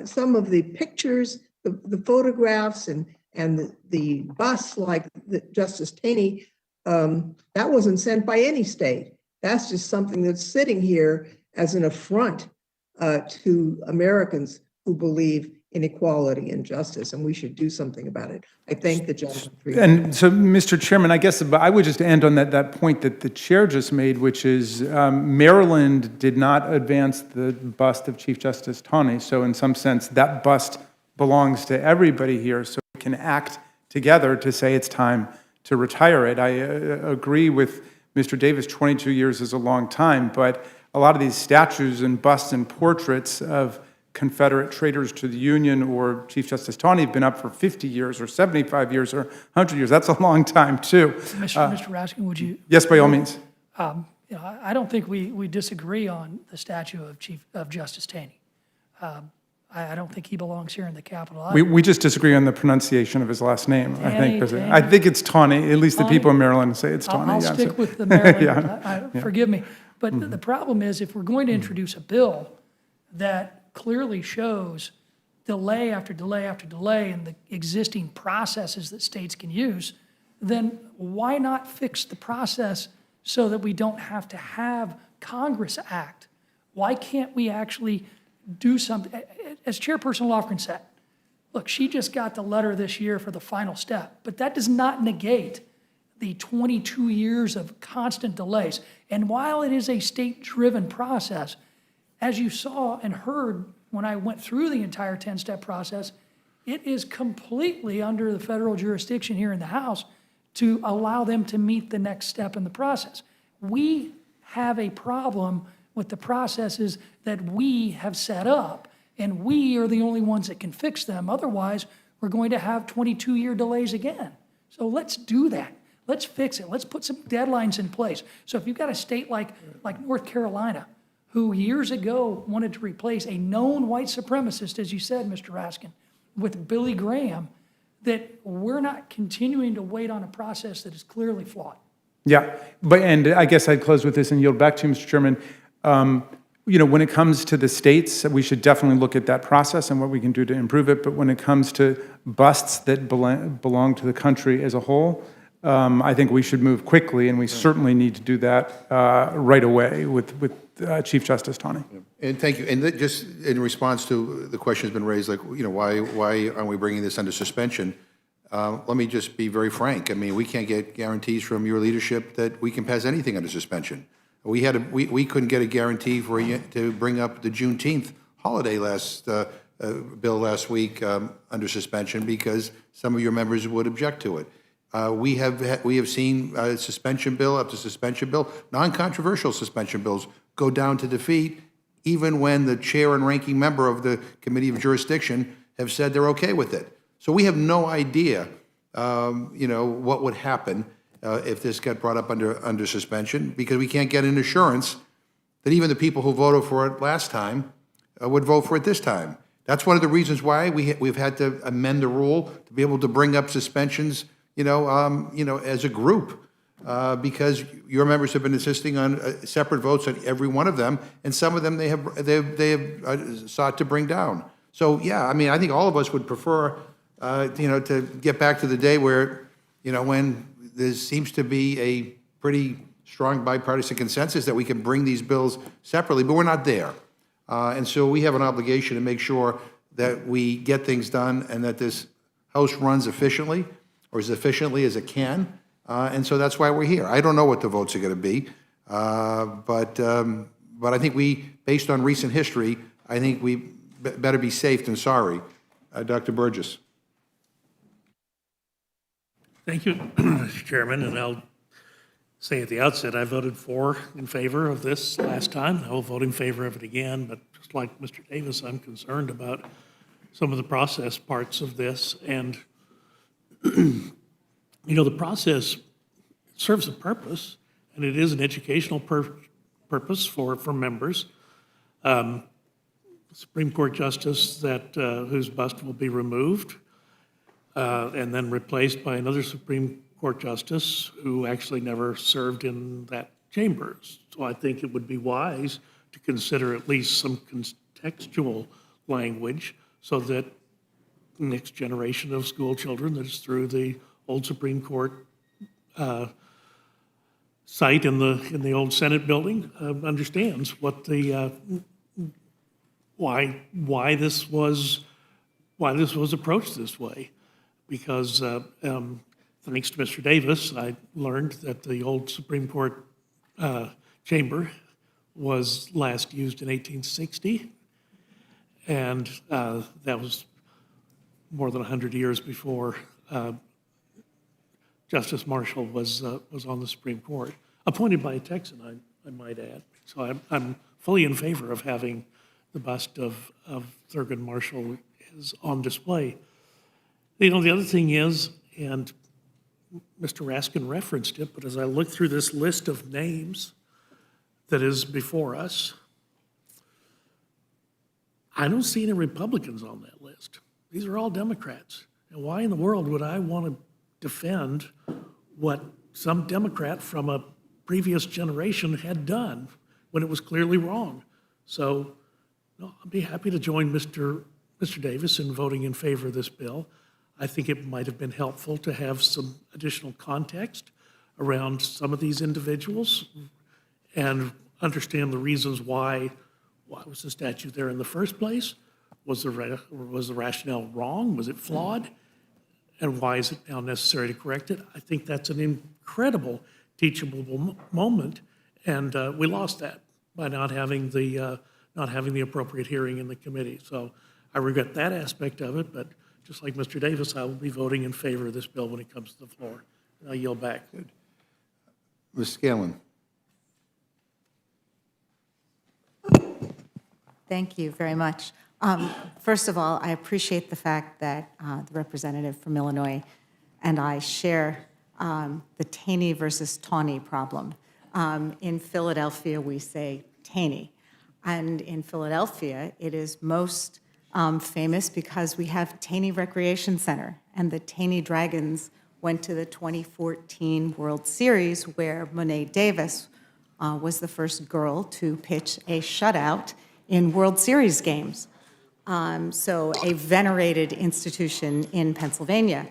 some of the pictures, the photographs and the bus like Justice Taney, that wasn't sent by any state. That's just something that's sitting here as an affront to Americans who believe in equality and justice, and we should do something about it. I thank the gentleman for your And so, Mr. Chairman, I guess I would just end on that point that the chair just made, which is Maryland did not advance the bust of Chief Justice Taney. So in some sense, that bust belongs to everybody here. So we can act together to say it's time to retire it. I agree with Mr. Davis, 22 years is a long time, but a lot of these statues and busts and portraits of Confederate traitors to the Union or Chief Justice Taney have been up for 50 years or 75 years or 100 years. That's a long time, too. Mr. Raskin, would you? Yes, by all means. I don't think we disagree on the statue of Justice Taney. I don't think he belongs here in the Capitol. We just disagree on the pronunciation of his last name, I think. 'Cause Taney. I think it's Taney. At least the people in Maryland say it's Taney. I'll yeah, stick so- with the Maryland, Yeah. forgive me. But the problem is, if we're going to introduce a bill that clearly shows delay after delay after delay in the existing processes that states can use, then why not fix the process so that we don't have to have Congress act? Why can't we actually do something? As Chairperson Lofgren said, look, she just got the letter this year for the final step, but that does not negate the 22 years of constant delays. And while it is a state-driven process, as you saw and heard when I went through the entire 10-step process, it is completely under the federal jurisdiction here in the House to allow them to meet the next step in the process. We have a problem with the processes that we have set up, and we are the only ones that can fix them. Otherwise, we're going to have 22-year delays again. So let's do that. Let's fix it. Let's put some deadlines in place. So if you've got a state like North Carolina, who years ago wanted to replace a known white supremacist, as you said, Mr. Raskin, with Billy Graham, that we're not continuing to wait on a process that is clearly flawed. Yeah, and I guess I'd close with this and yield back to you, Mr. Chairman. When it comes to the states, we should definitely look at that process and what we can do to improve it. But when it comes to busts that belong to the country as a whole, I think we should move quickly, and we certainly need to do that right away with Chief Justice Taney. And thank you. And just in response to the question that's been raised, why aren't we bringing this under suspension? Let me just be very frank. I mean, we can't get guarantees from your leadership that we can pass anything under suspension. We couldn't get a guarantee to bring up the Juneteenth holiday bill last week under suspension because some of your members would object to it. We have seen suspension bill up to suspension bill, non-controversial suspension bills go down to defeat, even when the chair and ranking member of the Committee of Jurisdiction have said they're okay with it. So we have no idea, what would happen if this got brought up under suspension, because we can't get an assurance that even the people who voted for it last time would vote for it this time. That's one of the reasons why we've had to amend the rule to be able to bring up suspensions, as a group. because your members have been insisting on separate votes on every one of them, and some of them they have sought to bring down. So, yeah, I mean, I think all of us would prefer, to get back to the day where, when there seems to be a pretty strong bipartisan consensus that we can bring these bills separately, but we're not there. And so we have an obligation to make sure that we get things done and that this House runs efficiently, or as efficiently as it can. And so that's why we're here. I don't know what the votes are going to be, but I think based on recent history, I think we better be safe than sorry. Dr. Burgess. Thank you, Mr. Chairman, and I'll say at the outset, I voted in favor of this last time. I will vote in favor of it again, but just like Mr. Davis, I'm concerned about some of the process parts of this. And, the process serves a purpose, and it is an educational purpose for members. Supreme Court Justice whose bust will be removed and then replaced by another Supreme Court Justice who actually never served in that chamber. So I think it would be wise to consider at least some contextual language so that the next generation of school children that is through the old Supreme Court site in the old Senate building understands what why this was approached this way. Because thanks to Mr. Davis, I learned that the old Supreme Court chamber was last used in 1860, and that was more than 100 years before Justice Marshall was on the Supreme Court, appointed by a Texan, I might add. So I'm fully in favor of having the bust of Thurgood Marshall is on display. The other thing is, and Mr. Raskin referenced it, but as I look through this list of names that is before us, I don't see any Republicans on that list. These are all Democrats. And why in the world would I want to defend what some Democrat from a previous generation had done when it was clearly wrong? So I'll be happy to join Mr. Davis in voting in favor of this bill. I think it might have been helpful to have some additional context around some of these individuals and understand the reasons why was the statute there in the first place? Was the rationale wrong? Was it flawed? And why is it now necessary to correct it? I think that's an incredible teachable moment, and we lost that by not having the appropriate hearing in the committee. So I regret that aspect of it, but just like Mr. Davis, I will be voting in favor of this bill when it comes to the floor. And I'll yield back. Good. Ms. Scanlon. Thank you very much. First of all, I appreciate the fact that the representative from Illinois and I share the Taney versus Tawney problem. In Philadelphia, we say Taney. And in Philadelphia, it is most famous because we have Taney Recreation Center, and the Taney Dragons went to the 2014 World Series where Monet Davis was the first girl to pitch a shutout in World Series games. So a venerated institution in Pennsylvania.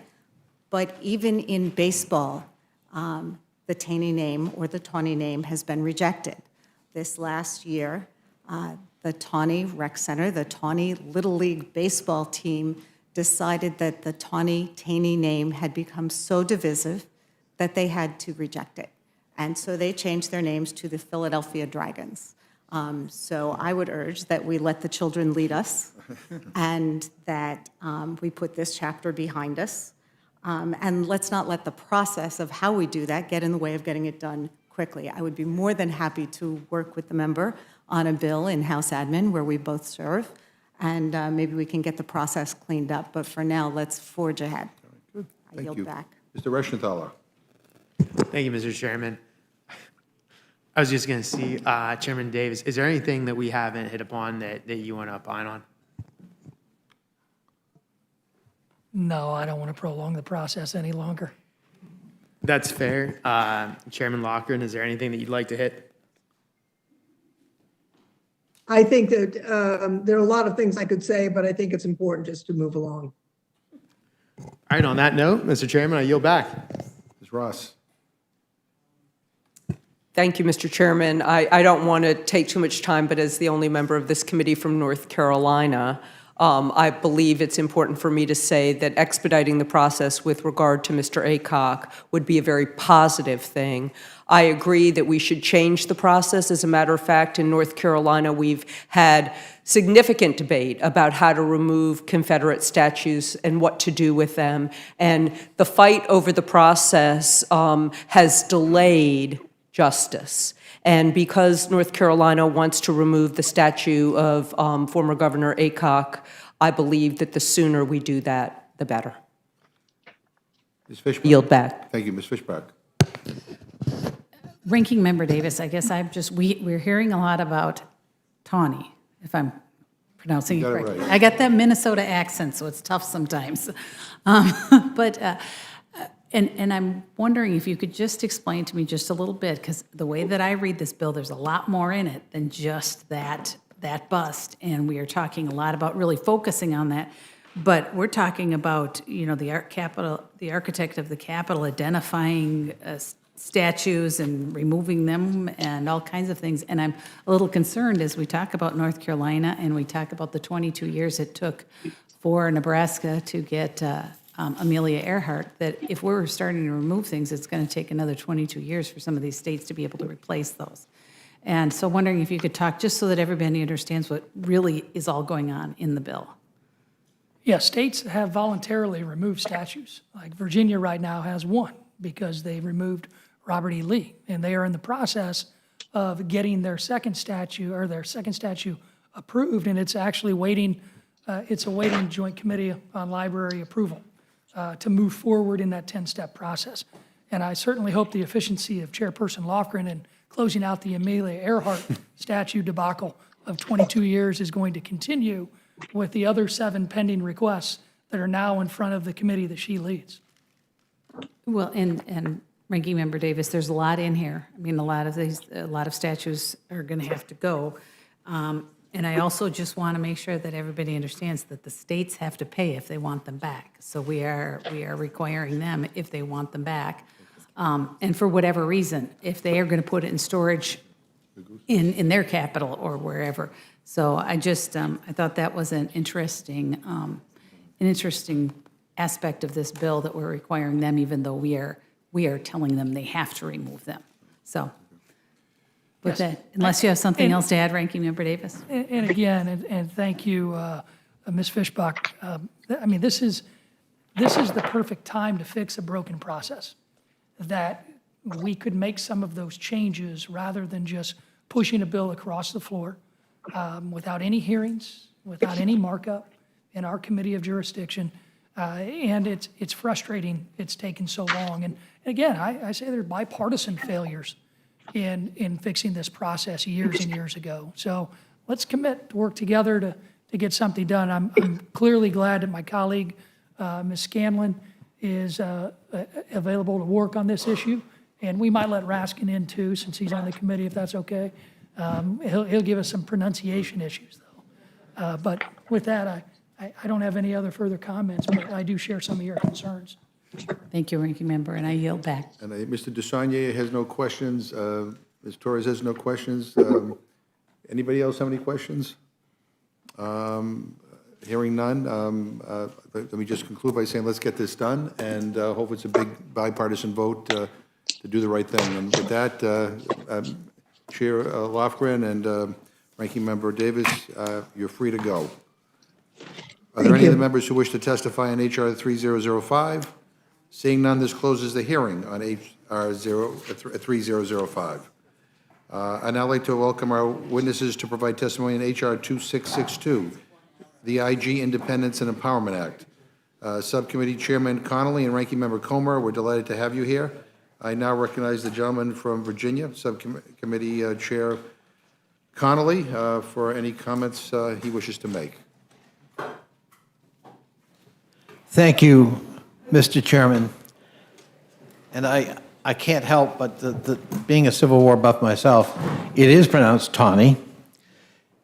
But even in baseball, the Taney name or the Tawney name has been rejected. This last year, the Tawney Rec Center, the Tawney Little League baseball team, decided that the Taney name had become so divisive that they had to reject it. And so they changed their names to the Philadelphia Dragons. So I would urge that we let the children lead us and that we put this chapter behind us. And let's not let the process of how we do that get in the way of getting it done quickly. I would be more than happy to work with the member on a bill in House Admin where we both serve, and maybe we can get the process cleaned up. But for now, let's forge ahead. Good. I Thank yield you. back. Mr. Reschenthaler. Thank you, Mr. Chairman. I was just going to see, Chairman Davis, is there anything that we haven't hit upon that you want to opine on? No, I don't want to prolong the process any longer. That's fair. Chairman Lochran, is there anything that you'd like to hit? I think that there are a lot of things I could say, but I think it's important just to move along. All right, on that note, Mr. Chairman, I yield back. Ms. Ross? Thank you, Mr. Chairman. I don't want to take too much time, but as the only member of this committee from North Carolina, I believe it's important for me to say that expediting the process with regard to Mr. Aycock would be a very positive thing. I agree that we should change the process. As a matter of fact, in North Carolina, we've had significant debate about how to remove Confederate statues and what to do with them. And the fight over the process has delayed justice. And because North Carolina wants to remove the statue of former Governor Aycock, I believe that the sooner we do that, the better. Ms. Fishbach? Yield back. Thank you, Ms. Fishbach. Ranking Member Davis, I guess we're hearing a lot about Tawny, if I'm pronouncing it You got it correctly. right. I got that Minnesota accent, so it's tough sometimes. And I'm wondering if you could just explain to me just a little bit, because the way that I read this bill, there's a lot more in it than just that bust. And we are talking a lot about really focusing on that. But we're talking about, the architect of the Capitol identifying statues and removing them and all kinds of things. And I'm a little concerned as we talk about North Carolina and we talk about the 22 years it took for Nebraska to get Amelia Earhart, that if we're starting to remove things, it's going to take another 22 years for some of these states to be able to replace those. And so wondering if you could talk, just so that everybody understands what really is all going on in the bill. Yeah, states have voluntarily removed statues. Like Virginia right now has one because they removed Robert E. Lee. And they are in the process of getting their second statue approved. And it's actually waiting, it's awaiting Joint Committee on Library approval to move forward in that 10-step process. And I certainly hope the efficiency of Chairperson Lochran in closing out the Amelia Earhart statue debacle of 22 years is going to continue with the other 7 pending requests that are now in front of the committee that she leads. Well, and Ranking Member Davis, there's a lot in here. I mean, a lot of statues are going to have to go. And I also just want to make sure that everybody understands that the states have to pay if they want them back. So we are requiring them if they want them back. And for whatever reason, if they are going to put it in storage in their capital or wherever. So I just, I thought that was an interesting aspect of this bill, that we're requiring them even though we are telling them they have to remove them. So with that, unless you have something else to add, Ranking Member Davis. And again, and thank you, Ms. Fishbach. I mean, this is the perfect time to fix a broken process, that we could make some of those changes rather than just pushing a bill across the floor without any hearings, without any markup in our committee of jurisdiction. And it's frustrating it's taken so long. And again, I say there are bipartisan failures in fixing this process years and years ago. So let's commit to work together to get something done. I'm clearly glad that my colleague, Ms. Scanlon, is available to work on this issue. And we might let Raskin in too, since he's on the committee, if that's okay. He'll give us some pronunciation issues though. But with that, I don't have any other further comments, but I do share some of your concerns. Thank you, Ranking Member, and I yield back. And Mr. Desagne has no questions. Ms. Torres has no questions. Anybody else have any questions? Hearing none, let me just conclude by saying let's get this done, and hope it's a big bipartisan vote to do the right thing. And with that, Chair Lofgren and Ranking Member Davis, you're free to go. Are there any of the members who wish to testify on H.R. 3005? Seeing none, this closes the hearing on H.R. 3005. I'd now like to welcome our witnesses to provide testimony on H.R. 2662, the IG Independence and Empowerment Act. Subcommittee Chairman Connolly and Ranking Member Comer, we're delighted to have you here. I now recognize the gentleman from Virginia, Subcommittee Chair Connolly, for any comments he wishes to make. Thank you, Mr. Chairman. and I can't help but being a Civil War buff myself, it is pronounced Tawney.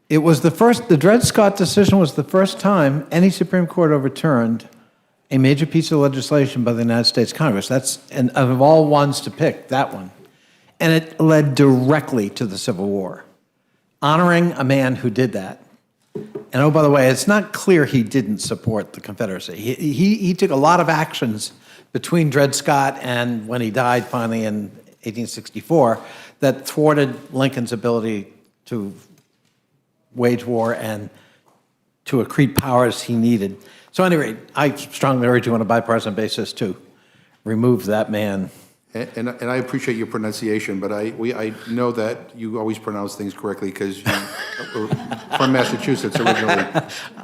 It was the Dred Scott decision was the first time any Supreme Court overturned a major piece of legislation by the United States Congress. And of all ones to pick, that one. And it led directly to the Civil War, honoring a man who did that. And oh, by the way, it's not clear he didn't support the Confederacy. He took a lot of actions between Dred Scott and when he died finally in 1864 that thwarted Lincoln's ability to wage war and to accrete powers he needed. So at any rate, I strongly urge you on a bipartisan basis to remove that man. And I appreciate your pronunciation, but I know that you always pronounce things correctly because you're from Massachusetts originally.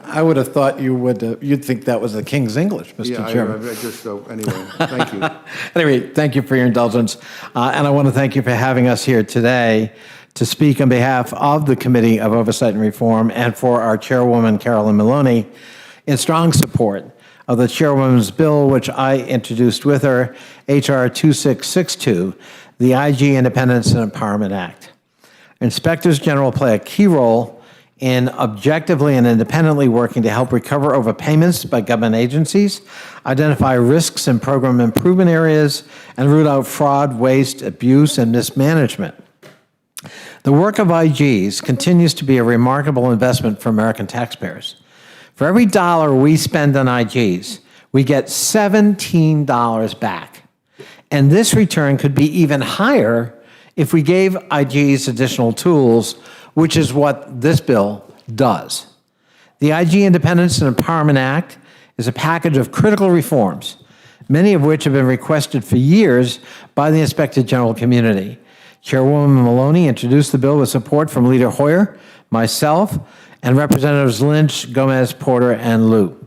I would have thought you'd think that was the King's English, Mr. Chairman. I just, so anyway, thank you. Anyway, thank you for your indulgence. And I want to thank you for having us here today to speak on behalf of the Committee of Oversight and Reform and for our chairwoman, Carolyn Maloney, in strong support of the chairwoman's bill, which I introduced with her, H.R. 2662, the IG Independence and Empowerment Act. Inspectors General play a key role in objectively and independently working to help recover overpayments by government agencies, identify risks in program improvement areas, and root out fraud, waste, abuse, and mismanagement. The work of IGs continues to be a remarkable investment for American taxpayers. For every dollar we spend on IGs, we get $17 back. And this return could be even higher if we gave IGs additional tools, which is what this bill does. The IG Independence and Empowerment Act is a package of critical reforms, many of which have been requested for years by the Inspector General community. Chairwoman Maloney introduced the bill with support from Leader Hoyer, myself, and Representatives Lynch, Gomez, Porter, and Liu.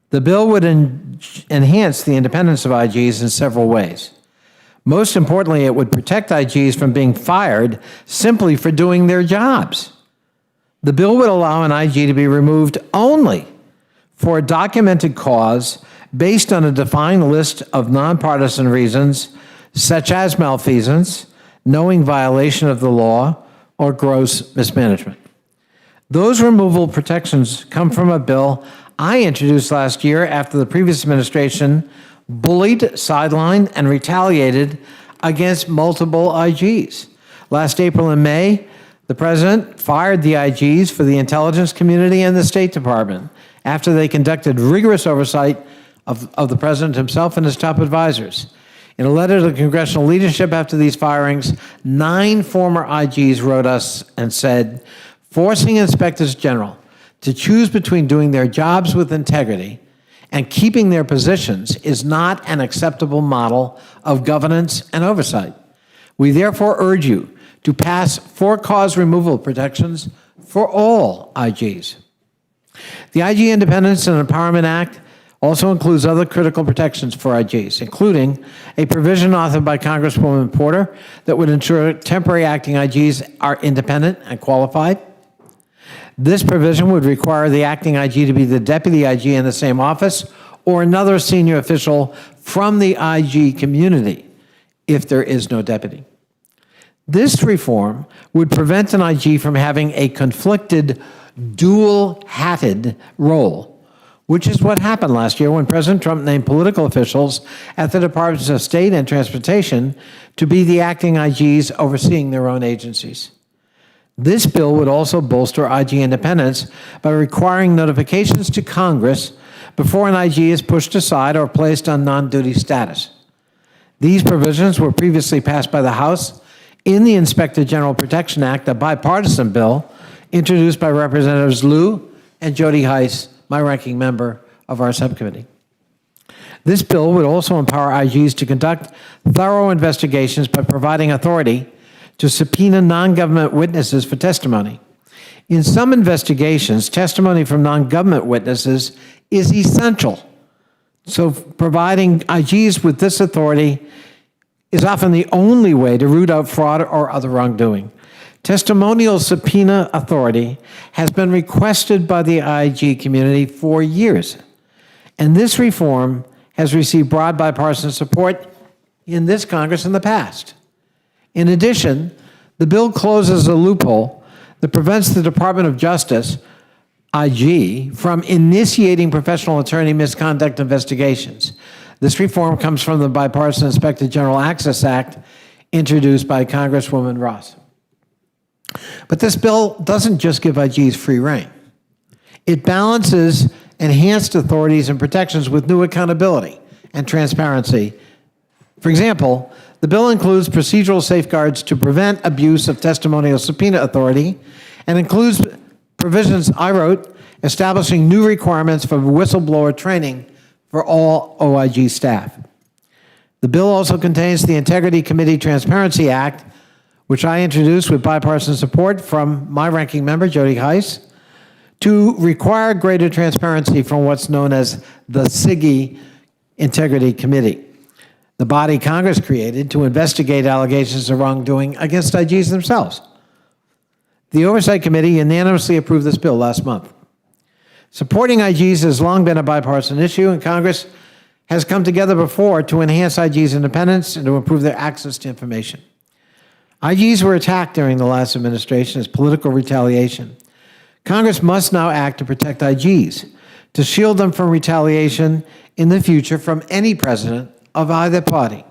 The bill would enhance the independence of IGs in several ways. Most importantly, it would protect IGs from being fired simply for doing their jobs. The bill would allow an IG to be removed only for a documented cause based on a defined list of nonpartisan reasons, such as malfeasance, knowing violation of the law, or gross mismanagement. Those removal protections come from a bill I introduced last year after the previous administration bullied, sidelined, and retaliated against multiple IGs. Last April and May, the president fired the IGs for the intelligence community and the State Department after they conducted rigorous oversight of the president himself and his top advisors. In a letter to the congressional leadership after these firings, 9 former IGs wrote us and said, forcing inspectors general to choose between doing their jobs with integrity and keeping their positions is not an acceptable model of governance and oversight. We therefore urge you to pass for-cause removal protections for all IGs. The IG Independence and Empowerment Act also includes other critical protections for IGs, including a provision authored by Congresswoman Porter that would ensure temporary acting IGs are independent and qualified. This provision would require the acting IG to be the deputy IG in the same office or another senior official from the IG community if there is no deputy. This reform would prevent an IG from having a conflicted, dual-hatted role, which is what happened last year when President Trump named political officials at the Departments of State and Transportation to be the acting IGs overseeing their own agencies. This bill would also bolster IG independence by requiring notifications to Congress before an IG is pushed aside or placed on non-duty status. These provisions were previously passed by the House in the Inspector General Protection Act, a bipartisan bill introduced by Representatives Liu and Jody Heiss, my ranking member of our subcommittee. This bill would also empower IGs to conduct thorough investigations by providing authority to subpoena non-government witnesses for testimony. In some investigations, testimony from non-government witnesses is essential. So providing IGs with this authority is often the only way to root out fraud or other wrongdoing. Testimonial subpoena authority has been requested by the IG community for years, and this reform has received broad bipartisan support in this Congress in the past. In addition, the bill closes a loophole that prevents the Department of Justice, IG, from initiating professional attorney misconduct investigations. This reform comes from the Bipartisan Inspector General Access Act introduced by Congresswoman Ross. But this bill doesn't just give IGs free rein. It balances enhanced authorities and protections with new accountability and transparency. For example, the bill includes procedural safeguards to prevent abuse of testimonial subpoena authority and includes provisions I wrote establishing new requirements for whistleblower training for all OIG staff. The bill also contains the Integrity Committee Transparency Act, which I introduced with bipartisan support from my ranking member, Jody Heiss, to require greater transparency from what's known as the SIGI Integrity Committee, the body Congress created to investigate allegations of wrongdoing against IGs themselves. The Oversight Committee unanimously approved this bill last month. Supporting IGs has long been a bipartisan issue, and Congress has come together before to enhance IGs' independence and to improve their access to information. IGs were attacked during the last administration as political retaliation. Congress must now act to protect IGs, to shield them from retaliation in the future from any president of either party,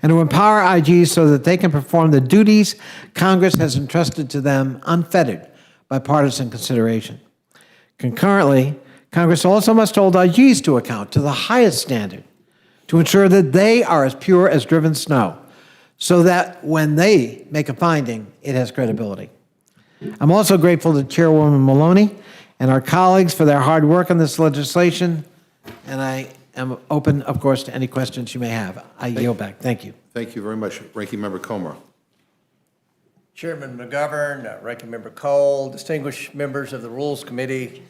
and to empower IGs so that they can perform the duties Congress has entrusted to them unfettered by partisan consideration. Concurrently, Congress also must hold IGs to account to the highest standard to ensure that they are as pure as driven snow, so that when they make a finding, it has credibility. I'm also grateful to Chairwoman Maloney and our colleagues for their hard work on this legislation, and I am open, of course, to any questions you may have. I yield back. Thank you. Thank you very much, Ranking Member Comer. Chairman McGovern, Ranking Member Cole, distinguished members of the Rules Committee,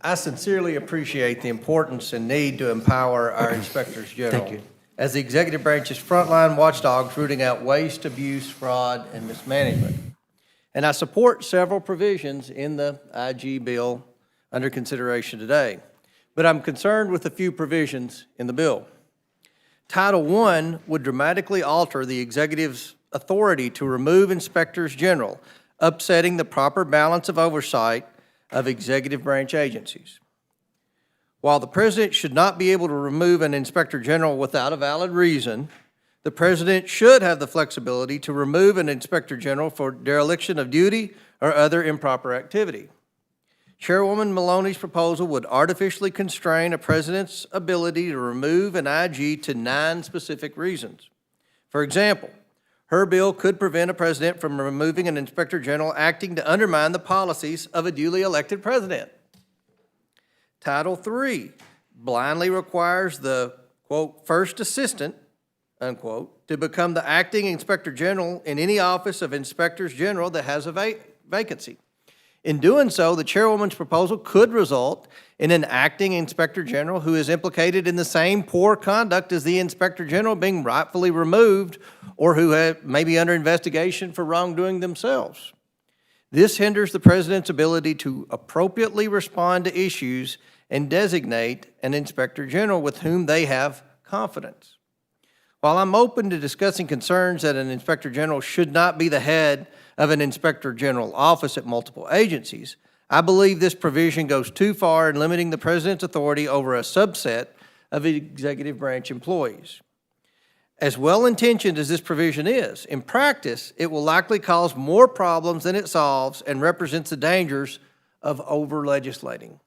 I sincerely appreciate the importance and need to empower our inspectors general. Thank you. As the executive branch's frontline watchdogs rooting out waste, abuse, fraud, and mismanagement. And I support several provisions in the IG bill under consideration today. But I'm concerned with a few provisions in the bill. Title I would dramatically alter the executive's authority to remove inspectors general, upsetting the proper balance of oversight of executive branch agencies. While the president should not be able to remove an inspector general without a valid reason, the president should have the flexibility to remove an inspector general for dereliction of duty or other improper activity. Chairwoman Maloney's proposal would artificially constrain a president's ability to remove an IG to 9 specific reasons. For example, her bill could prevent a president from removing an inspector general acting to undermine the policies of a duly elected president. Title III blindly requires the, quote, first assistant, unquote, to become the acting inspector general in any office of inspectors general that has a vacancy. In doing so, the chairwoman's proposal could result in an acting inspector general who is implicated in the same poor conduct as the inspector general being rightfully removed or who may be under investigation for wrongdoing themselves. This hinders the president's ability to appropriately respond to issues and designate an inspector general with whom they have confidence. While I'm open to discussing concerns that an inspector general should not be the head of an inspector general office at multiple agencies, I believe this provision goes too far in limiting the president's authority over a subset of executive branch employees. As well-intentioned as this provision is, in practice, it will likely cause more problems than it solves and represents the dangers of over-legislating.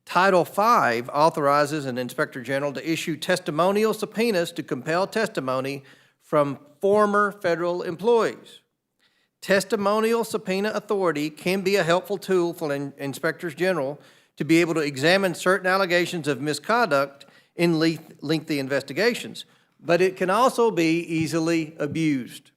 Title V authorizes an inspector general to issue testimonial subpoenas to compel testimony from former federal employees. Testimonial subpoena authority can be a helpful tool for inspectors general to be able to examine certain allegations of misconduct in lengthy investigations, but it can also be easily abused.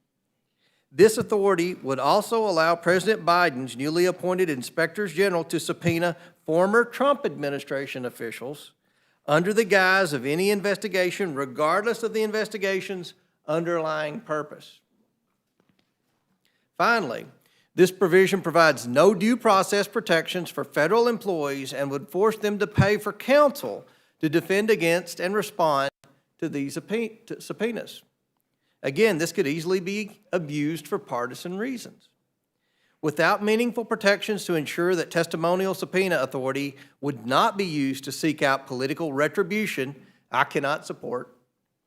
This authority would also allow President Biden's newly appointed inspectors general to subpoena former Trump administration officials under the guise of any investigation, regardless of the investigation's underlying purpose. Finally, this provision provides no due process protections for federal employees and would force them to pay for counsel to defend against and respond to these subpoenas. Again, this could easily be abused for partisan reasons. Without meaningful protections to ensure that testimonial subpoena authority would not be used to seek out political retribution, I cannot support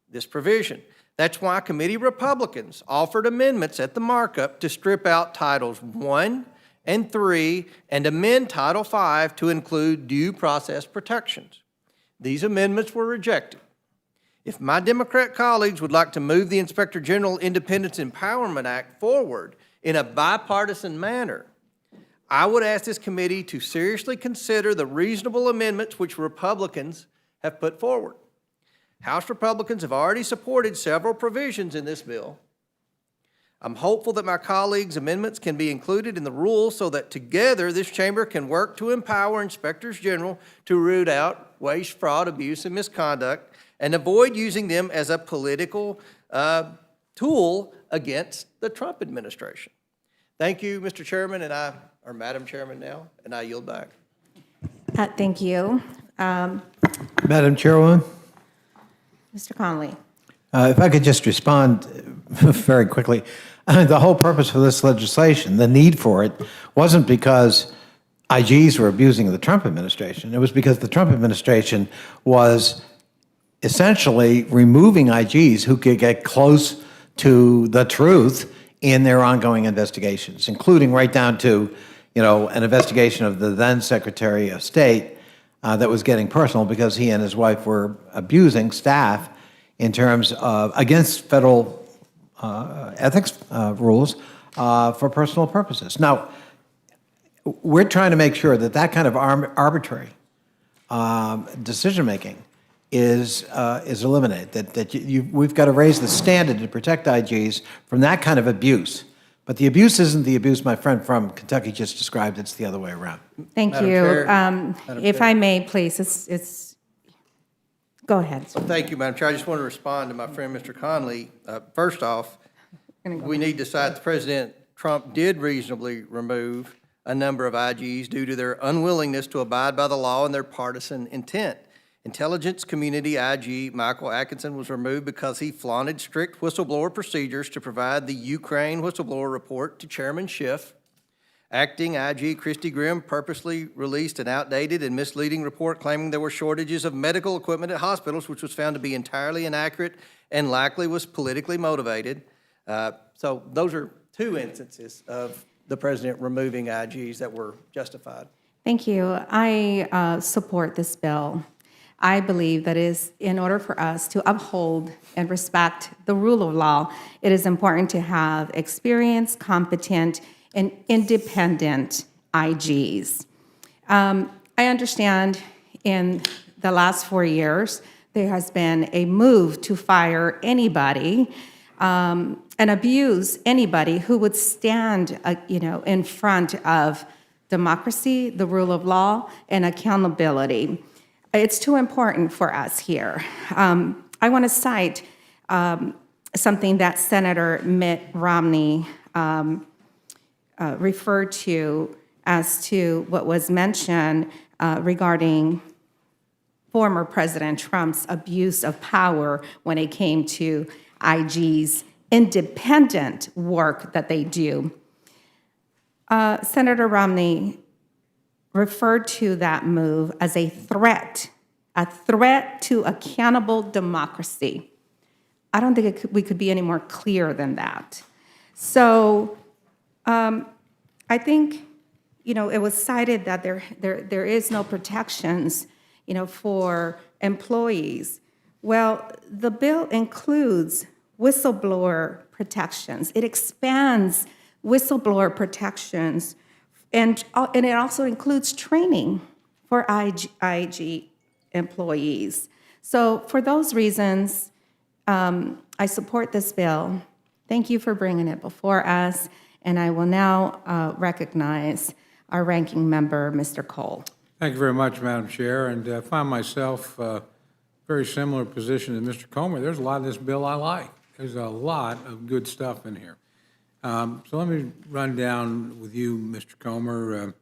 this provision. That's why committee Republicans offered amendments at the markup to strip out Titles 1 and 3 and amend Title 5 to include due process protections. These amendments were rejected. If my Democrat colleagues would like to move the Inspector General Independence Empowerment Act forward in a bipartisan manner, I would ask this committee to seriously consider the reasonable amendments which Republicans have put forward. House Republicans have already supported several provisions in this bill. I'm hopeful that my colleagues' amendments can be included in the rules so that together this chamber can work to empower inspectors general to root out waste, fraud, abuse, and misconduct and avoid using them as a political tool against the Trump administration. Thank you, Mr. Chairman, or Madam Chairman now, and I yield back. Thank you. Madam Chairwoman? Mr. Conley. If I could just respond very quickly. The whole purpose for this legislation, the need for it, wasn't because IGs were abusing the Trump administration. It was because the Trump administration was essentially removing IGs who could get close to the truth in their ongoing investigations, including right down to, an investigation of the then Secretary of State that was getting personal because he and his wife were abusing staff in terms of, against federal ethics rules for personal purposes. Now, we're trying to make sure that that kind of arbitrary decision-making is eliminated, we've got to raise the standard to protect IGs from that kind of abuse. But the abuse isn't the abuse my friend from Kentucky just described, it's the other way around. Thank Madam you. Chair. Madam If Chair. I may, please, go ahead. Thank you, Madam Chair. I just want to respond to my friend, Mr. Conley. First off, we need to decide that President Trump did reasonably remove a number of IGs due to their unwillingness to abide by the law and their partisan intent. Intelligence community IG Michael Atkinson was removed because he flaunted strict whistleblower procedures to provide the Ukraine whistleblower report to Chairman Schiff. Acting IG Christy Grimm purposely released an outdated and misleading report claiming there were shortages of medical equipment at hospitals, which was found to be entirely inaccurate and likely was politically motivated. So those are two instances of the president removing IGs that were justified. Thank you. I support this bill. I believe that is in order for us to uphold and respect the rule of law, it is important to have experienced, competent, and independent IGs. I understand in the last 4 years, there has been a move to fire anybody and abuse anybody who would stand, in front of democracy, the rule of law, and accountability. It's too important for us here. I want to cite something that Senator Mitt Romney referred to as to what was mentioned regarding former President Trump's abuse of power when it came to IG's independent work that they do. Senator Romney referred to that move as a threat to accountable democracy. I don't think we could be any more clear than that. So I think, it was cited that there is no protections, for employees. Well, the bill includes whistleblower protections. It expands whistleblower protections, and it also includes training for IG employees. So for those reasons, I support this bill. Thank you for bringing it before us, and I will now recognize our ranking member, Mr. Cole. Thank you very much, Madam Chair, and I find myself very similar position to Mr. Comer. There's a lot of this bill I like. There's a lot of good stuff in here. So let me run down with you, Mr. Comer, a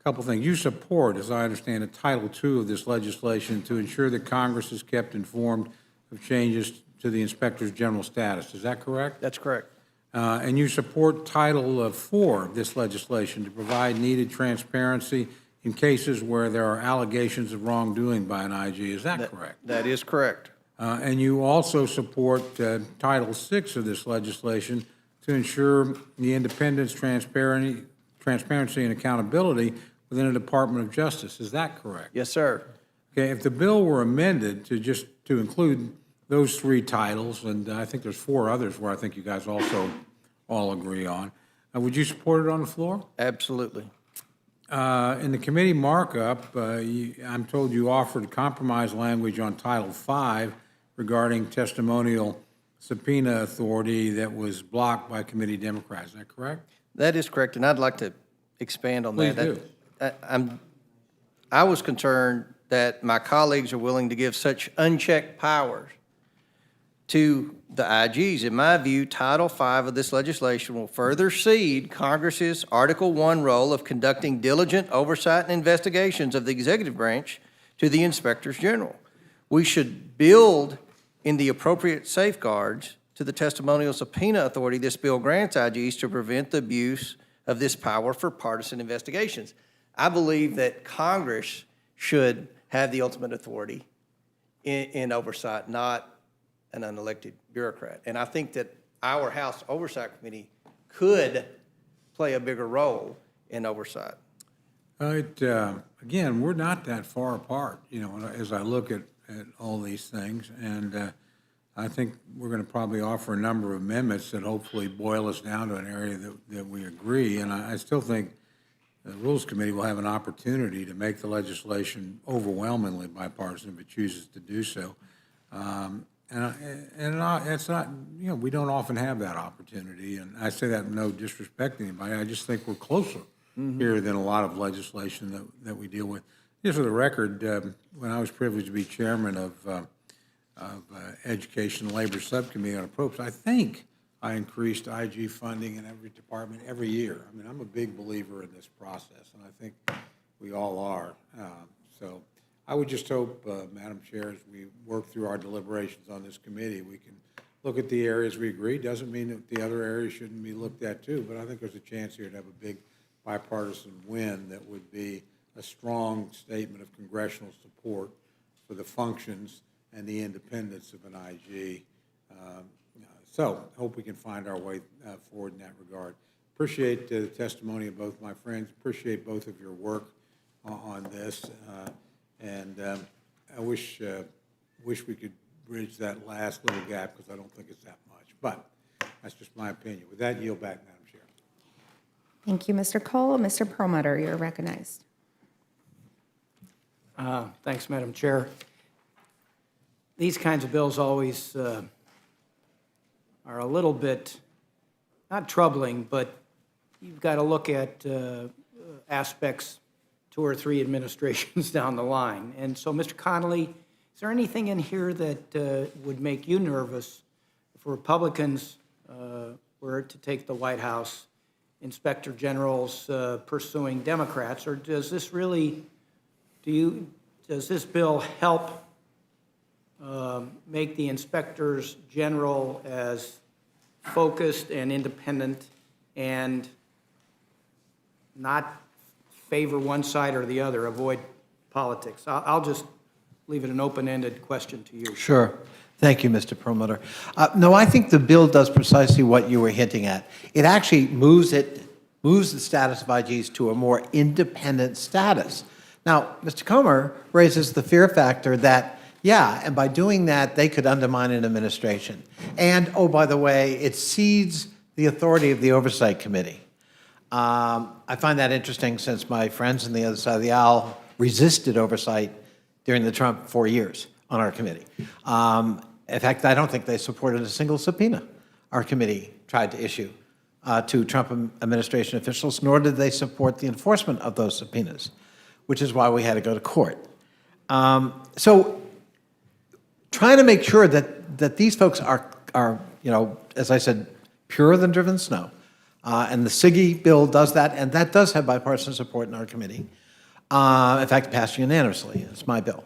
couple things. You support, as I understand it, Title II of this legislation to ensure that Congress is kept informed of changes to the Inspector's General status. Is that correct? That's correct. And you support Title IV of this legislation to provide needed transparency in cases where there are allegations of wrongdoing by an IG. Is that correct? That is correct. And you also support Title VI of this legislation to ensure the independence, transparency, and accountability within the Department of Justice. Is that correct? Yes, sir. Okay, if the bill were amended to include those three titles, and I think there's four others where I think you guys also all agree on, would you support it on the floor? Absolutely. In the committee markup, I'm told you offered compromise language on Title V regarding testimonial subpoena authority that was blocked by committee Democrats. Is that correct? That is correct, and I'd like to expand on that. Please do. I was concerned that my colleagues are willing to give such unchecked powers to the IGs. In my view, Title V of this legislation will further cede Congress's Article I role of conducting diligent oversight and investigations of the executive branch to the inspectors general. We should build in the appropriate safeguards to the testimonial subpoena authority this bill grants IGs to prevent the abuse of this power for partisan investigations. I believe that Congress should have the ultimate authority in oversight, not an unelected bureaucrat. And I think that our House Oversight Committee could play a bigger role in oversight. Again, we're not that far apart, as I look at all these things. And I think we're going to probably offer a number of amendments that hopefully boil us down to an area that we agree. And I still think the Rules Committee will have an opportunity to make the legislation overwhelmingly bipartisan if it chooses to do so. It's not, we don't often have that opportunity, and I say that with no disrespect to anybody. I just think we're closer here than a lot of legislation that we deal with. Just for the record, when I was privileged to be chairman of Education and Labor Subcommittee on Appropriations, I think I increased IG funding in every department every year. I mean, I'm a big believer in this process, and I think we all are. So I would just hope, Madam Chair, as we work through our deliberations on this committee, we can look at the areas we agree. Doesn't mean that the other areas shouldn't be looked at too, but I think there's a chance here to have a big bipartisan win that would be a strong statement of congressional support for the functions and the independence of an IG. So hope we can find our way forward in that regard. Appreciate the testimony of both my friends. Appreciate both of your work on this. And I wish we could bridge that last little gap because I don't think it's that much. But that's just my opinion. With that, yield back, Madam Chair. Thank you, Mr. Cole. Mr. Perlmutter, you're recognized. Thanks, Madam Chair. These kinds of bills always are a little bit, not troubling, but you've got to look at aspects 2 or 3 administrations down the line. And so, Mr. Connolly, is there anything in here that would make you nervous if Republicans were to take the White House, inspector generals pursuing Democrats, or does this really, does this bill help make the inspectors general as focused and independent and not favor one side or the other, avoid politics? I'll just leave it an open-ended question to you. Sure. Thank you, Mr. Perlmutter. No, I think the bill does precisely what you were hinting at. It actually moves the status of IGs to a more independent status. Now, Mr. Comer raises the fear factor that, yeah, and by doing that, they could undermine an administration. And, oh, by the way, it cedes the authority of the Oversight Committee. I find that interesting since my friends on the other side of the aisle resisted oversight during the Trump 4 years on our committee. In fact, I don't think they supported a single subpoena our committee tried to issue to Trump administration officials, nor did they support the enforcement of those subpoenas, which is why we had to go to court. So trying to make sure that these folks are, as I said, purer than driven snow. And the SIGI bill does that, and that does have bipartisan support in our committee. In fact, it passed unanimously. It's my bill.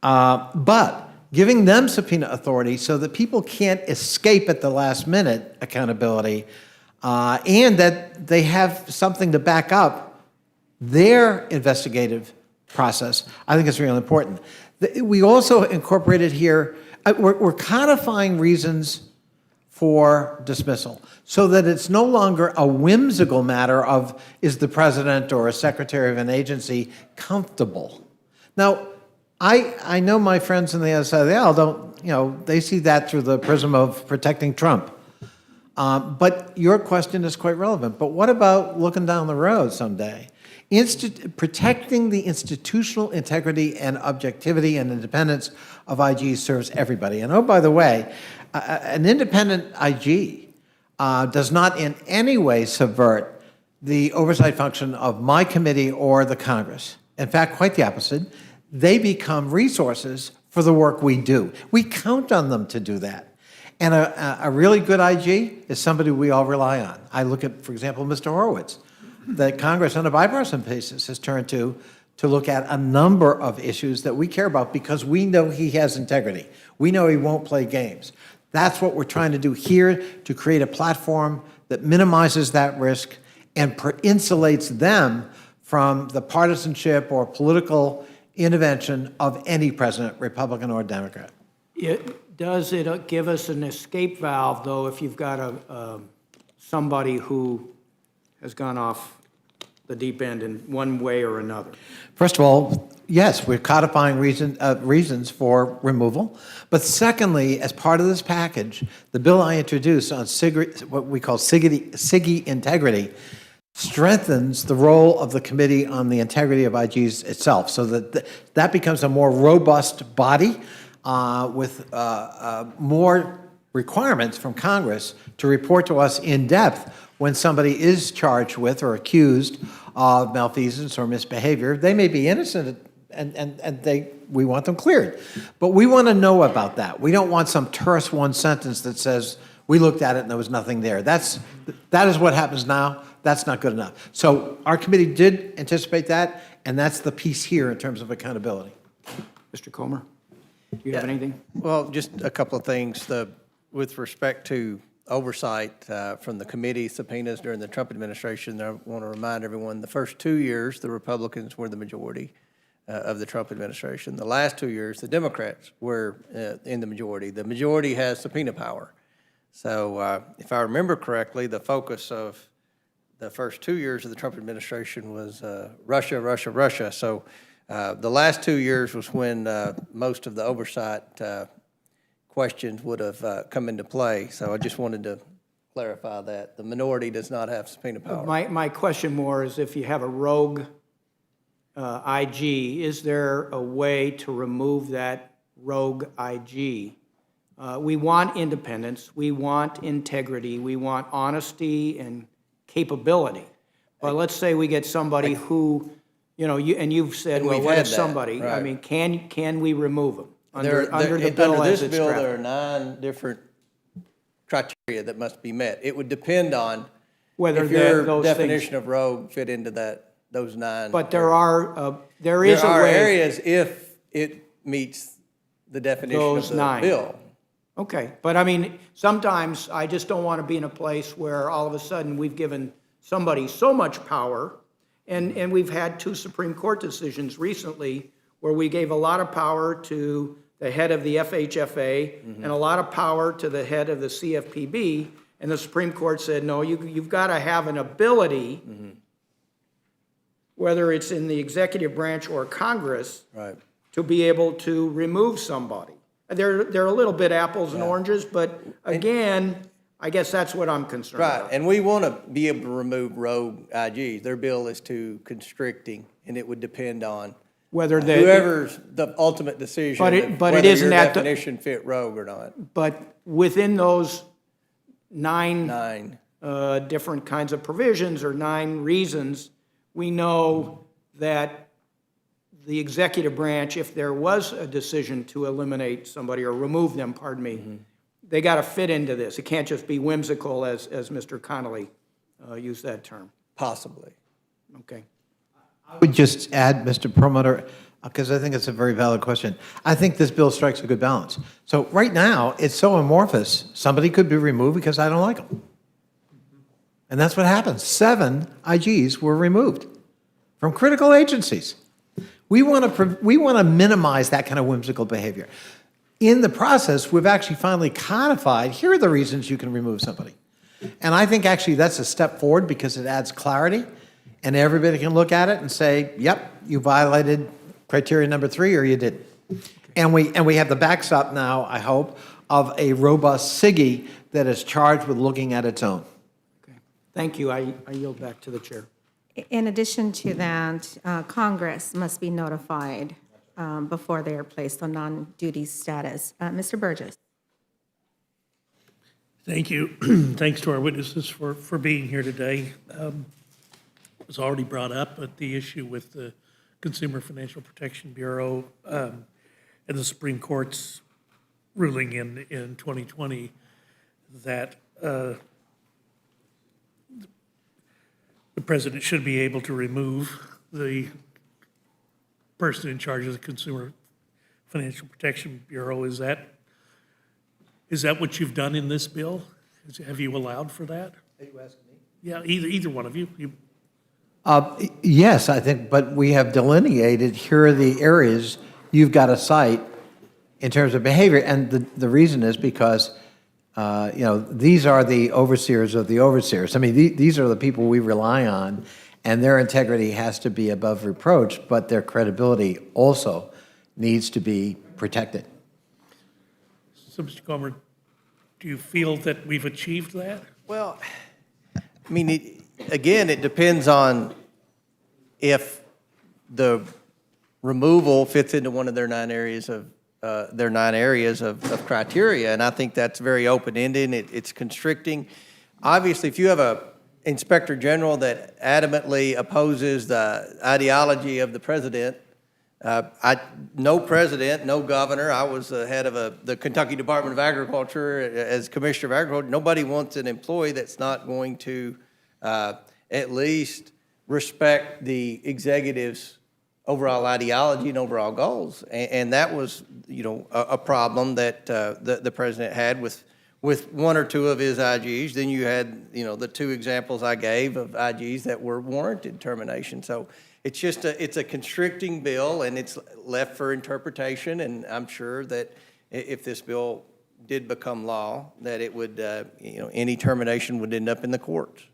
But giving them subpoena authority so that people can't escape at the last minute accountability, and that they have something to back up their investigative process, I think is really important. We also incorporated here, we're codifying reasons for dismissal so that it's no longer a whimsical matter of is the president or a secretary of an agency comfortable. Now, I know my friends on the other side of the aisle don't, they see that through the prism of protecting Trump. But your question is quite relevant. But what about looking down the road someday? Protecting the institutional integrity and objectivity and independence of IG serves everybody. And oh, by the way, an independent IG does not in any way subvert the oversight function of my committee or the Congress. In fact, quite the opposite. They become resources for the work we do. We count on them to do that. And a really good IG is somebody we all rely on. I look at, for example, Mr. Horowitz, that Congress on a bipartisan basis has turned to look at a number of issues that we care about because we know he has integrity. We know he won't play games. That's what we're trying to do here, to create a platform that minimizes that risk and insulates them from the partisanship or political intervention of any president, Republican or Democrat. Does it give us an escape valve, though, if you've got somebody who has gone off the deep end in one way or another? First of all, yes, we're codifying reasons for removal. But secondly, as part of this package, the bill I introduced on what we call SIGI integrity strengthens the role of the Committee on the Integrity of IGs itself, so that that becomes a more robust body with more requirements from Congress to report to us in depth when somebody is charged with or accused of malfeasance or misbehavior. They may be innocent and we want them cleared. But we want to know about that. We don't want some terse one sentence that says, we looked at it and there was nothing there. That is what happens now. That's not good enough. So our committee did anticipate that, and that's the piece here in terms of accountability. Mr. Comer, do you have anything? Well, just a couple of things. With respect to oversight from the committee subpoenas during the Trump administration, I want to remind everyone the first 2 years, the Republicans were the majority of the Trump administration. The last 2 years, the Democrats were in the majority. The majority has subpoena power. So if I remember correctly, the focus of the first 2 years of the Trump administration was Russia, Russia, Russia. So the last 2 years was when most of the oversight questions would have come into play. So I just wanted to clarify that. The minority does not have subpoena power. My question more is if you have a rogue IG, is there a way to remove that rogue IG? We want independence, we want integrity, we want honesty and capability. But let's say we get somebody who, you've said, well, what if somebody? Right. I mean, can we remove them under the Under bill as this it's bill, drafted? there are 9 different criteria that must be met. It would depend on Whether if your those definition things, of rogue fit into those 9. but there is There a are way. areas if it meets the definition of Those the 9. bill. Okay, but I mean, sometimes I just don't want to be in a place where all of a sudden we've given somebody so much power, and we've had 2 Supreme Court decisions recently where we gave a lot of power to the head of the FHFA and a lot of power to the head of the CFPB, and the Supreme Court said, no, you've got to have an ability, whether it's in the executive branch or Congress, Right. to be able to remove somebody. They're a little bit apples and oranges, but again, I guess that's what I'm concerned Right, about. and we want to be able to remove rogue IGs. Their bill is to constricting, and it would depend on Whether whoever's the ultimate decision But it- of but it whether isn't your at the- definition fit rogue or not. But within those 9 9. different kinds of provisions or 9 reasons, we know that the executive branch, if there was a decision to eliminate somebody or remove them, pardon me, they got to fit into this. It can't just be whimsical, as Mr. Connolly used that term. Possibly. Okay. I would just add, Mr. Perlmutter, because I think it's a very valid question. I think this bill strikes a good balance. So right now, it's so amorphous, somebody could be removed because I don't like them. And that's what happened. 7 IGs were removed from critical agencies. We want to minimize that kind of whimsical behavior. In the process, we've actually finally codified, here are the reasons you can remove somebody. And I think actually that's a step forward because it adds clarity, and everybody can look at it and say, yep, you violated criteria number 3 or you didn't. And we have the backstop now, I hope, of a robust SIGI that is charged with looking at its own. Thank you. I yield back to the chair. In addition to that, Congress must be notified before they are placed on non-duty status. Mr. Burgess. Thank you. Thanks to our witnesses for being here today. It was already brought up, but the issue with the Consumer Financial Protection Bureau and the Supreme Court's ruling in 2020 that the president should be able to remove the person in charge of the Consumer Financial Protection Bureau. Is that what you've done in this bill? Have you allowed for that? Are you asking me? Yeah, either one of you. Yes, I think, but we have delineated, here are the areas you've got to cite in terms of behavior. And the reason is because, these are the overseers of the overseers. I mean, these are the people we rely on, and their integrity has to be above reproach, but their credibility also needs to be protected. So, Mr. Comer, do you feel that we've achieved that? Well, I mean, again, it depends on if the removal fits into one of their 9 areas of criteria, and I think that's very open-ended. It's constricting. Obviously, if you have a inspector general that adamantly opposes the ideology of the president, no president, no governor. I was the head of the Kentucky Department of Agriculture as Commissioner of Agriculture. Nobody wants an employee that's not going to at least respect the executive's overall ideology and overall goals. And that was, a problem that the president had with 1 or 2 of his IGs. Then you had, the 2 examples I gave of IGs that were warranted termination. So it's just it's a constricting bill, and it's left for interpretation. And I'm sure that if this bill did become law, that it would, any termination would end up in the courts.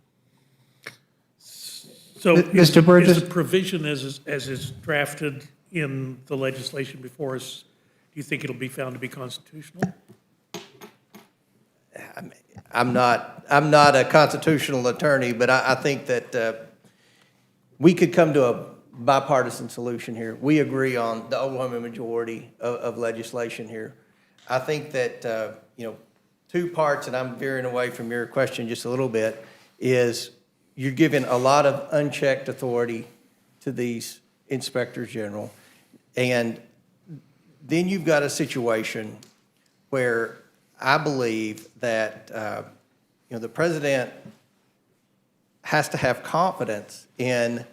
So Mr. Burgess? Is the provision as is drafted in the legislation before us, do you think it'll be found to be constitutional? I'm not a constitutional attorney, but I think that we could come to a bipartisan solution here. We agree on the overwhelming majority of legislation here. I think that, 2 parts, and I'm veering away from your question just a little bit, is you're giving a lot of unchecked authority to these inspectors general. And then you've got a situation where I believe that, the president has to have confidence in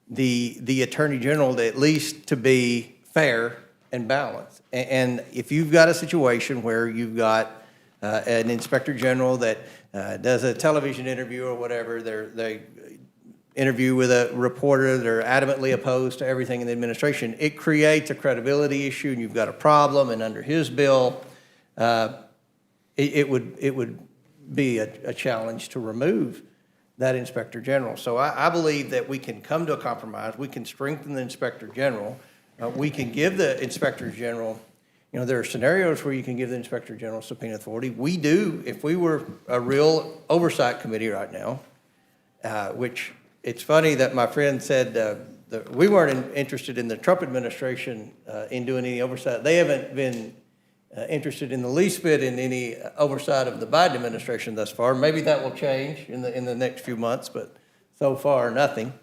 the attorney general, at least to be fair and balanced. And if you've got a situation where you've got an inspector general that does a television interview or whatever, they interview with a reporter, they're adamantly opposed to everything in the administration, it creates a credibility issue, and you've got a problem. And under his bill, it would be a challenge to remove that inspector general. So I believe that we can come to a compromise. We can strengthen the inspector general. We can give the inspector general, there are scenarios where you can give the inspector general subpoena authority. We do, if we were a real oversight committee right now, which it's funny that my friend said that we weren't interested in the Trump administration in doing any oversight. They haven't been interested in the least bit in any oversight of the Biden administration thus far. Maybe that will change in the next few months, but so far, nothing.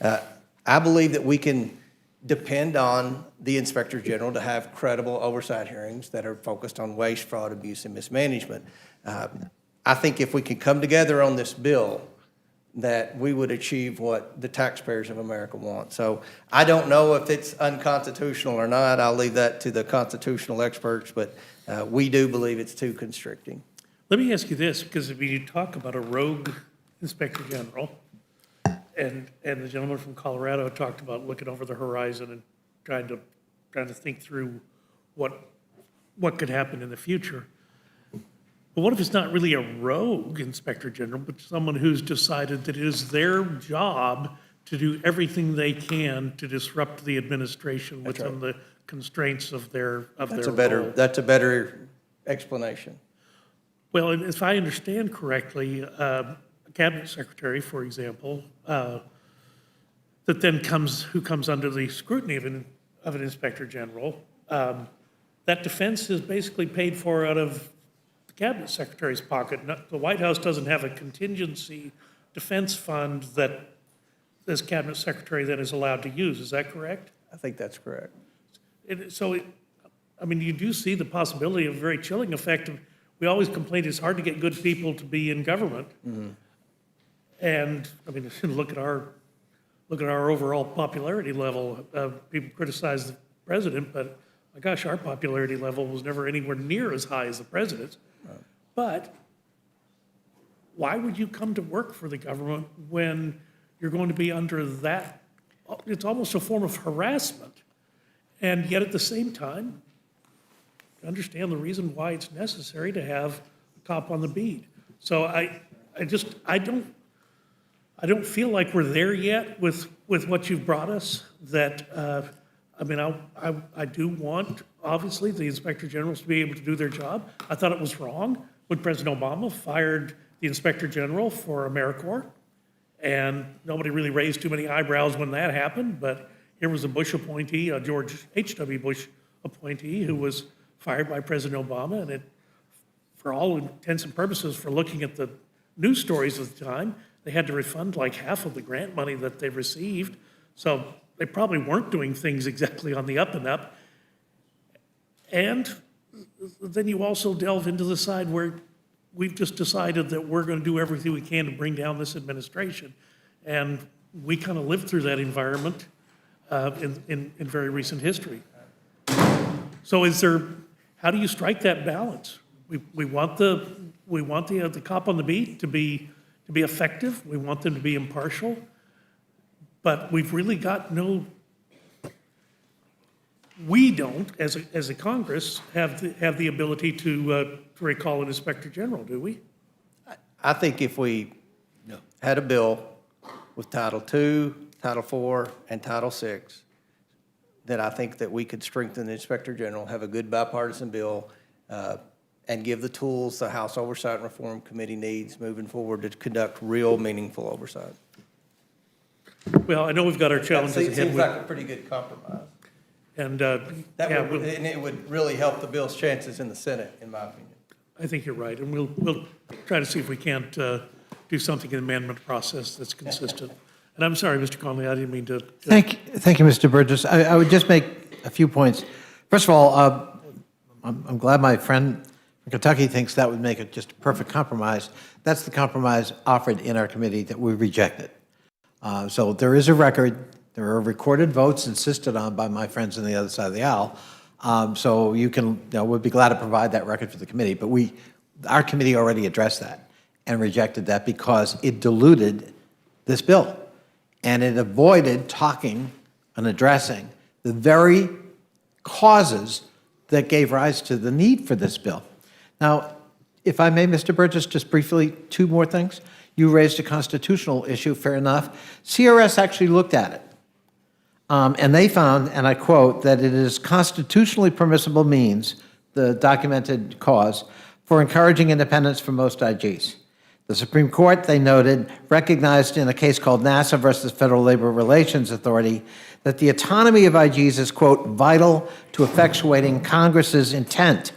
I believe that we can depend on the inspector general to have credible oversight hearings that are focused on waste, fraud, abuse, and mismanagement. I think if we can come together on this bill, that we would achieve what the taxpayers of America want. So I don't know if it's unconstitutional or not. I'll leave that to the constitutional experts, but we do believe it's too constricting. Let me ask you this, because if you talk about a rogue inspector general, and the gentleman from Colorado talked about looking over the horizon and trying to think through what could happen in the future. But what if it's not really a rogue inspector general, but someone who's decided that it is their job to do everything they can to disrupt the administration within the constraints of their role? That's a better explanation. Well, and if I understand correctly, a cabinet secretary, for example, who comes under the scrutiny of an inspector general, that defense is basically paid for out of the cabinet secretary's pocket. The White House doesn't have a contingency defense fund that this cabinet secretary then is allowed to use. Is that correct? I think that's correct. I mean, you do see the possibility of a very chilling effect of, we always complain it's hard to get good people to be in government. Mm-hmm. And, I mean, look at our overall popularity level. People criticize the president, but my gosh, our popularity level was never anywhere near as high as the president's. Right. But why would you come to work for the government when you're going to be under that? It's almost a form of harassment. And yet at the same time, understand the reason why it's necessary to have a cop on the beat. So I don't feel like we're there yet with what you've brought us. That I mean, I do want, obviously, the inspector generals to be able to do their job. I thought it was wrong when President Obama fired the inspector general for AmeriCorps, and nobody really raised too many eyebrows when that happened. But here was a Bush appointee, a George H.W. Bush appointee, who was fired by President Obama, and for all intents and purposes, for looking at the news stories of the time, they had to refund like half of the grant money that they received. So they probably weren't doing things exactly on the up and up. And then you also delve into the side where we've just decided that we're going to do everything we can to bring down this administration. And we kind of lived through that environment in very recent history. So how do you strike that balance? We want the cop on the beat to be effective. We want them to be impartial. But we've really got we don't, as a Congress, have the ability to recall an inspector general, do we? I think if we had a bill with Title II, Title IV, and Title VI, then I think that we could strengthen the inspector general, have a good bipartisan bill, and give the tools the House Oversight and Reform Committee needs moving forward to conduct real meaningful oversight. Well, I know we've got our challenges ahead. It seems like a pretty good compromise. And and it would really help the bill's chances in the Senate, in my opinion. I think you're right, and we'll try to see if we can't do something in the amendment process that's consistent. And I'm sorry, Mr. Conley, I didn't mean to. Thank you, Mr. Burgess. I would just make a few points. First of all, I'm glad my friend from Kentucky thinks that would make it just a perfect compromise. That's the compromise offered in our committee that we rejected. So there is a record. There are recorded votes insisted on by my friends on the other side of the aisle. So we'd be glad to provide that record for the committee. But our committee already addressed that and rejected that because it diluted this bill. And it avoided talking and addressing the very causes that gave rise to the need for this bill. Now, if I may, Mr. Burgess, just briefly, two more things. You raised a constitutional issue, fair enough. CRS actually looked at it. And they found, and I quote, that it is constitutionally permissible means, the documented cause, for encouraging independence for most IGs. The Supreme Court, they noted, recognized in a case called NASA versus Federal Labor Relations Authority that the autonomy of IGs is, quote, vital to effectuating Congress's intent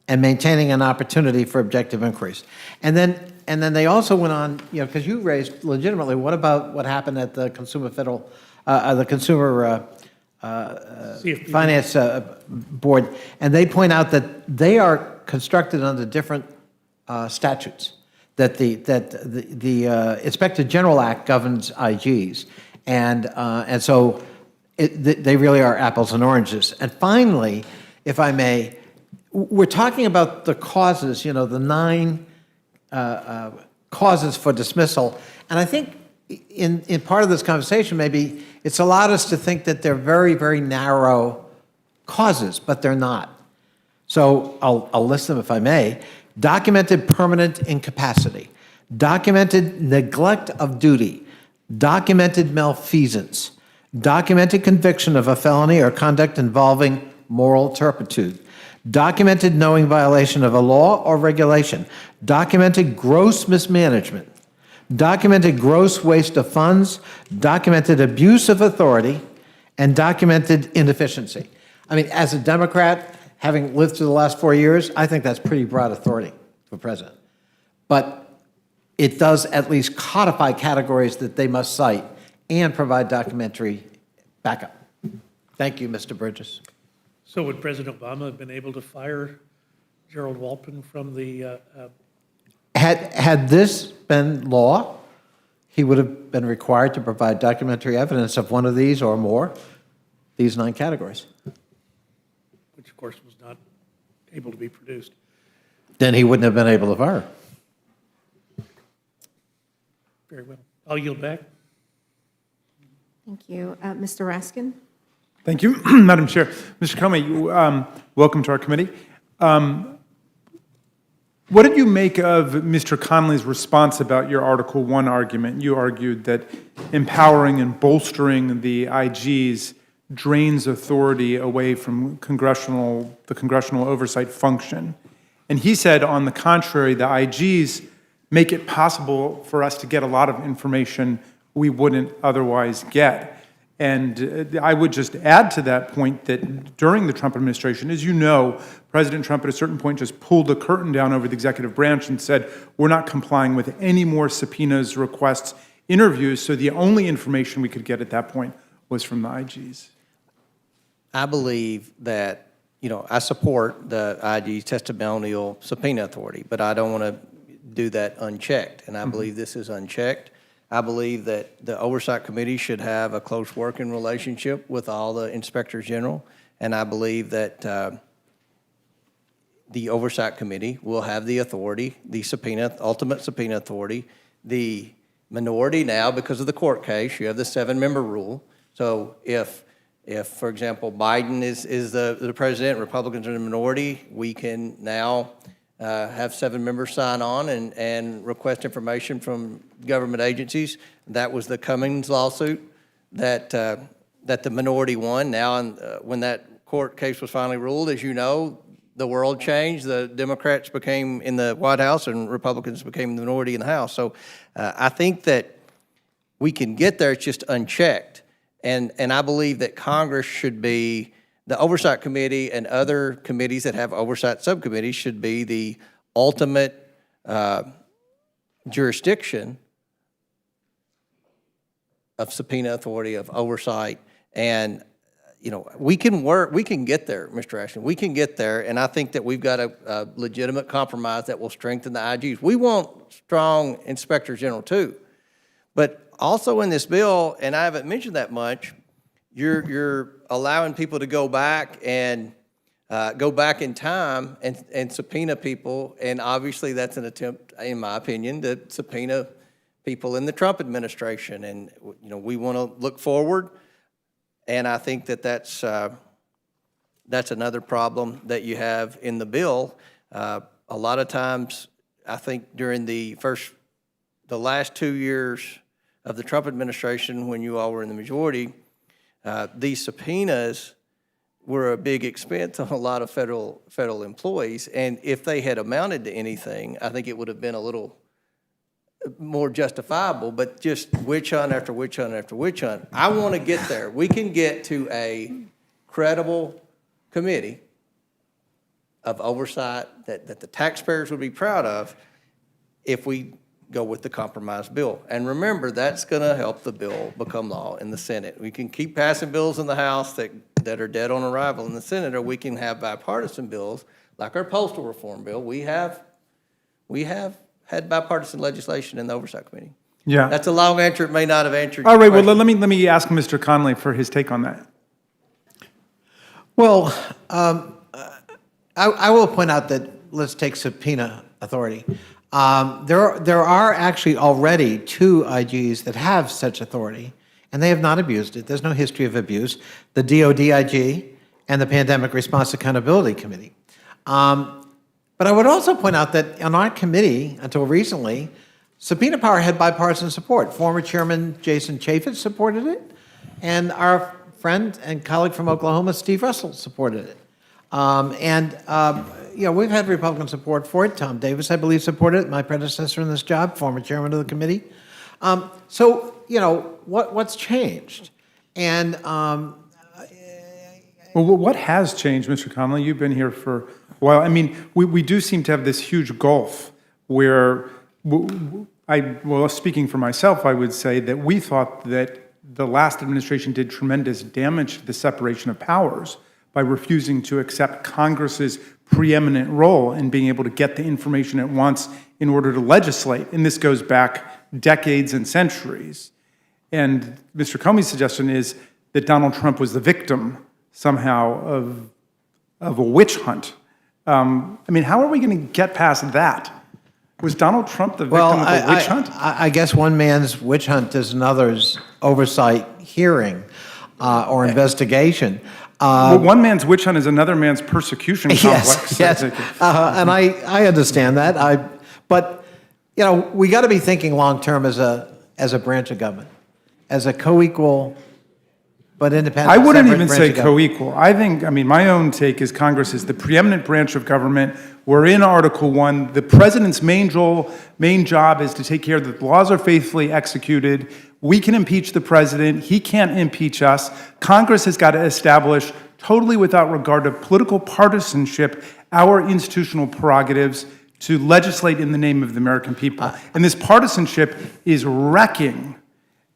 and maintaining an opportunity for objective inquiries. And then they also went on, because you raised legitimately, what about what happened at the Consumer Finance Board? And they point out that they are constructed under different statutes. that the Inspector General Act governs IGs, and so they really are apples and oranges. And finally, if I may, we're talking about the causes, the 9 causes for dismissal, and I think in part of this conversation, maybe it's allowed us to think that they're very, very narrow causes, but they're not. So I'll list them if I may. Documented permanent incapacity, documented neglect of duty, documented malfeasance, documented conviction of a felony or conduct involving moral turpitude, documented knowing violation of a law or regulation, documented gross mismanagement, documented gross waste of funds, documented abuse of authority, and documented inefficiency. I mean, as a Democrat, having lived through the last 4 years, I think that's pretty broad authority for president. But it does at least codify categories that they must cite and provide documentary backup. Thank you, Mr. Burgess. So would President Obama have been able to fire Gerald Walton from the, Had this been law, he would have been required to provide documentary evidence of one of these or more, these 9 categories. which of course was not able to be produced? Then he wouldn't have been able to fire. Very well. I'll yield back. Thank you. Mr. Raskin? Thank you, Madam Chair. Mr. Comey, welcome to our committee. What did you make of Mr. Connolly's response about your Article 1 argument? You argued that empowering and bolstering the IGs drains authority away from the congressional oversight function. And he said, on the contrary, the IGs make it possible for us to get a lot of information we wouldn't otherwise get. And I would just add to that point that during the Trump administration, as you know, President Trump at a certain point just pulled the curtain down over the executive branch and said, we're not complying with any more subpoenas, requests, interviews. So the only information we could get at that point was from the IGs. I believe that, I support the IG testimonial subpoena authority, but I don't want to do that unchecked. And I believe this is unchecked. I believe that the Oversight Committee should have a close working relationship with all the inspectors general, and I believe that the Oversight Committee will have the authority, the ultimate subpoena authority. The minority now, because of the court case, you have the 7-member rule. So if, for example, Biden is the president, Republicans are the minority, we can now have 7 members sign on and request information from government agencies. That was the Cummings lawsuit that the minority won. Now, when that court case was finally ruled, as you know, the world changed. The Democrats became in the White House and Republicans became the minority in the House. So I think that we can get there, it's just unchecked. And I believe that Congress should be, the Oversight Committee and other committees that have oversight subcommittees should be the ultimate jurisdiction of subpoena authority, of oversight. And, we can get there, Mr. Ashton. We can get there, and I think that we've got a legitimate compromise that will strengthen the IGs. We want strong inspectors general too. But also in this bill, and I haven't mentioned that much, you're allowing people to go back and go back in time and subpoena people, and obviously that's an attempt, in my opinion, to subpoena people in the Trump administration. And we want to look forward, and I think that that's another problem that you have in the bill. A lot of times, I think during the last 2 years of the Trump administration, when you all were in the majority, these subpoenas were a big expense on a lot of federal employees, and if they had amounted to anything, I think it would have been a little more justifiable, but just witch hunt after witch hunt after witch hunt. I want to get there. We can get to a credible committee of oversight that the taxpayers would be proud of if we go with the compromise bill. And remember, that's going to help the bill become law in the Senate. We can keep passing bills in the House that are dead on arrival in the Senate, or we can have bipartisan bills like our postal reform bill. We have had bipartisan legislation in the Oversight Committee. Yeah. That's a long answer. It may not have answered All your right, well, question. let me ask Mr. Connolly for his take on that. Well, I will point out that, let's take subpoena authority. There are actually already 2 IGs that have such authority, and they have not abused it. There's no history of abuse. The DOD IG and the Pandemic Response Accountability Committee. But I would also point out that on our committee, until recently, subpoena power had bipartisan support. Former Chairman Jason Chaffetz supported it, and our friend and colleague from Oklahoma, Steve Russell, supported it. We've had Republican support for it. Tom Davis, I believe, supported it, my predecessor in this job, former chairman of the committee. What's changed? And Well, what has changed, Mr. Connolly? You've been here for a while. I mean, we do seem to have this huge gulf where, speaking for myself, I would say that we thought that the last administration did tremendous damage to the separation of powers by refusing to accept Congress's preeminent role in being able to get the information it wants in order to legislate. And this goes back decades and centuries. And Mr. Comey's suggestion is that Donald Trump was the victim somehow of a witch hunt. How are we going to get past that? Was Donald Trump the victim of a witch hunt? I guess one man's witch hunt is another's oversight hearing or investigation. One man's witch hunt is another man's persecution complex. Yes, and I understand that. But we got to be thinking long term as a branch of government, as a co-equal but independent. I wouldn't separate even branch say of government. co-equal. My own take is Congress is the preeminent branch of government. We're in Article 1. The president's main job is to take care that the laws are faithfully executed. We can impeach the president. He can't impeach us. Congress has got to establish, totally without regard to political partisanship, our institutional prerogatives to legislate in the name of the American people. And this partisanship is wrecking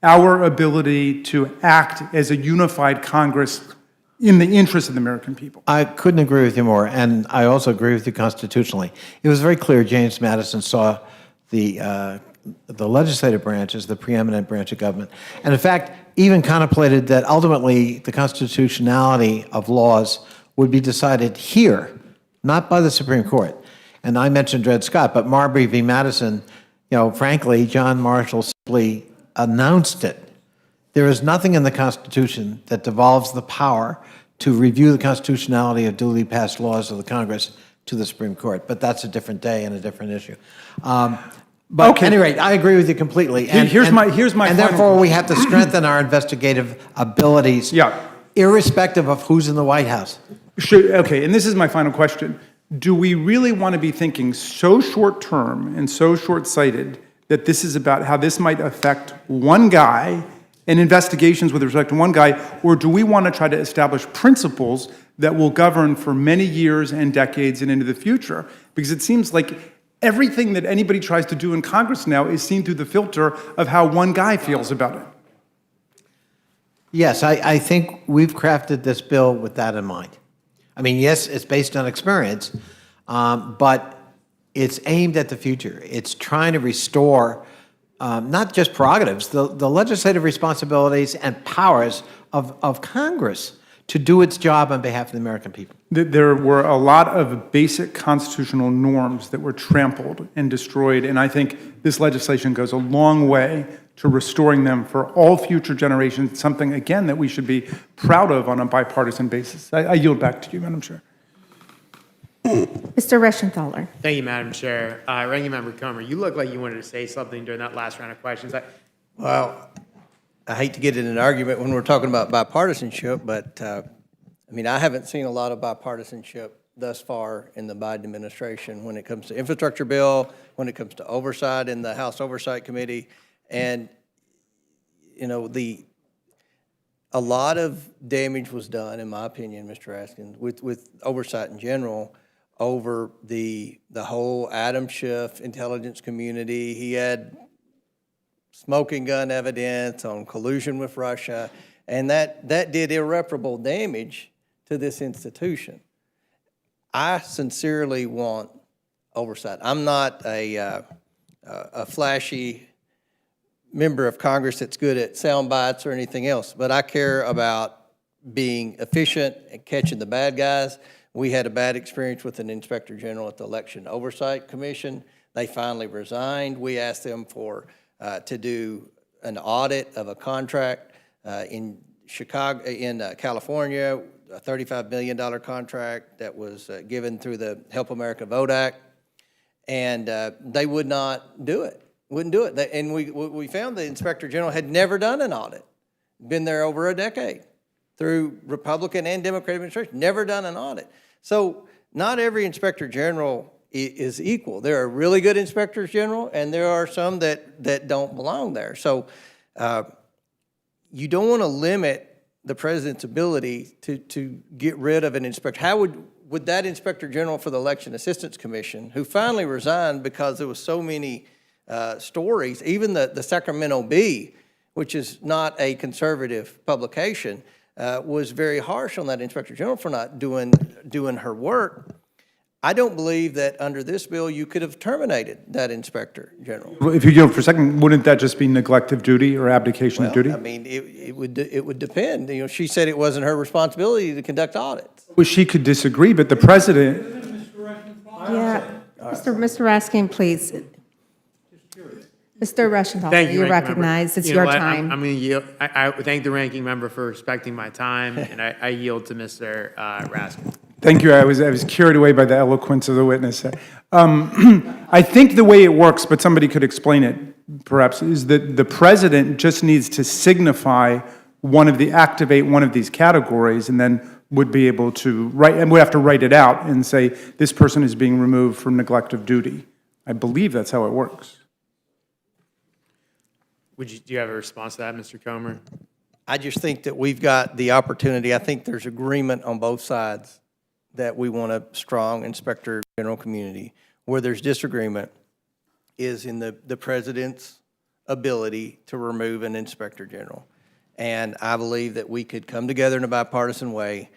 our ability to act as a unified Congress in the interest of the American people. I couldn't agree with you more, and I also agree with you constitutionally. It was very clear James Madison saw the legislative branch as the preeminent branch of government, and in fact, even contemplated that ultimately the constitutionality of laws would be decided here, not by the Supreme Court. And I mentioned Dred Scott, but Marbury v. Madison, frankly, John Marshall simply announced it. There is nothing in the Constitution that devolves the power to review the constitutionality of duly passed laws of the Congress to the Supreme Court. But that's a different day and a different issue. But at any rate, I agree with you completely. And here's my And final therefore, we have to strengthen our investigative abilities, irrespective of who's in the White House. Okay, and this is my final question. Do we really want to be thinking so short-term and so short-sighted that this is about how this might affect one guy and investigations with respect to one guy, or do we want to try to establish principles that will govern for many years and decades and into the future? Because it seems like everything that anybody tries to do in Congress now is seen through the filter of how one guy feels about it. Yes, I think we've crafted this bill with that in mind. Yes, it's based on experience, but it's aimed at the future. It's trying to restore not just prerogatives, the legislative responsibilities and powers of Congress to do its job on behalf of the American people. There were a lot of basic constitutional norms that were trampled and destroyed, and I think this legislation goes a long way to restoring them for all future generations, something, again, that we should be proud of on a bipartisan basis. I yield back to you, Madam Chair. Mr. Reschenthaler. Thank you, Madam Chair. Ranking Member Comer, you look like you wanted to say something during that last round of questions. Well, I hate to get in an argument when we're talking about bipartisanship, but I haven't seen a lot of bipartisanship thus far in the Biden administration when it comes to infrastructure bill, when it comes to oversight in the House Oversight Committee, and a lot of damage was done, in my opinion, Mr. Raskin, with oversight in general over the whole Adam Schiff intelligence community. He had smoking gun evidence on collusion with Russia, and that did irreparable damage to this institution. I sincerely want oversight. I'm not a a flashy member of Congress that's good at sound bites or anything else, but I care about being efficient and catching the bad guys. We had a bad experience with an inspector general at the Election Oversight Commission. They finally resigned. We asked them to do an audit of a contract in Chicago, in California, a $35 million contract that was given through the Help America Vote Act, and they would not do it. Wouldn't do it. And we found the inspector general had never done an audit. Been there over a decade through Republican and Democratic administration, never done an audit. So not every inspector general is equal. There are really good inspectors general, and there are some that don't belong there. So you don't want to limit the president's ability to get rid of an inspector. How would that inspector general for the Election Assistance Commission, who finally resigned because there was so many stories, even the Sacramento Bee, which is not a conservative publication, was very harsh on that inspector general for not doing her work. I don't believe that under this bill you could have terminated that inspector general. Well, if you yield for a second, wouldn't that just be neglect of duty or abdication of duty? I mean, it would depend. You know, she said it wasn't her responsibility to conduct audits. Well, she could disagree, but the president, Yeah, Mr. Raskin, please. Mr. Rushenthaler, Thank you, you're Ranking Member. recognized. It's You know your what? time. I'm going to yield. I thank the ranking member for respecting my time, and I yield to Mr. Raskin. thank you, I was carried away by the eloquence of the witness. I think the way it works, but somebody could explain it perhaps, is that the president just needs to signify activate one of these categories, and then would be able to write, and we have to write it out and say, this person is being removed from neglect of duty. I believe that's how it works. Do you have a response to that, Mr. Comer? I just think that we've got the opportunity. I think there's agreement on both sides that we want a strong inspector general community. Where there's disagreement is in the president's ability to remove an inspector general. And I believe that we could come together in a bipartisan way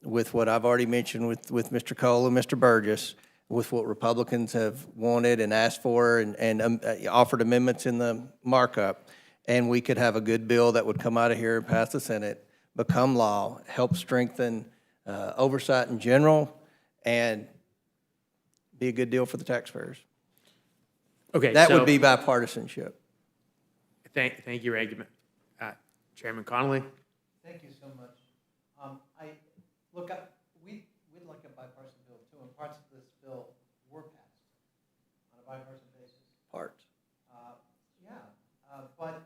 with what I've already mentioned with Mr. Cole and Mr. Burgess, with what Republicans have wanted and asked for and offered amendments in the markup, and we could have a good bill that would come out of here and pass the Senate, become law, help strengthen oversight in general, and be a good deal for the taxpayers. Okay, That so- would be bipartisanship. Thank you, Ranking Chairman Connolly. Thank you so much. We'd like a bipartisan bill too, and parts of this bill were passed on a bipartisan basis. Parts. But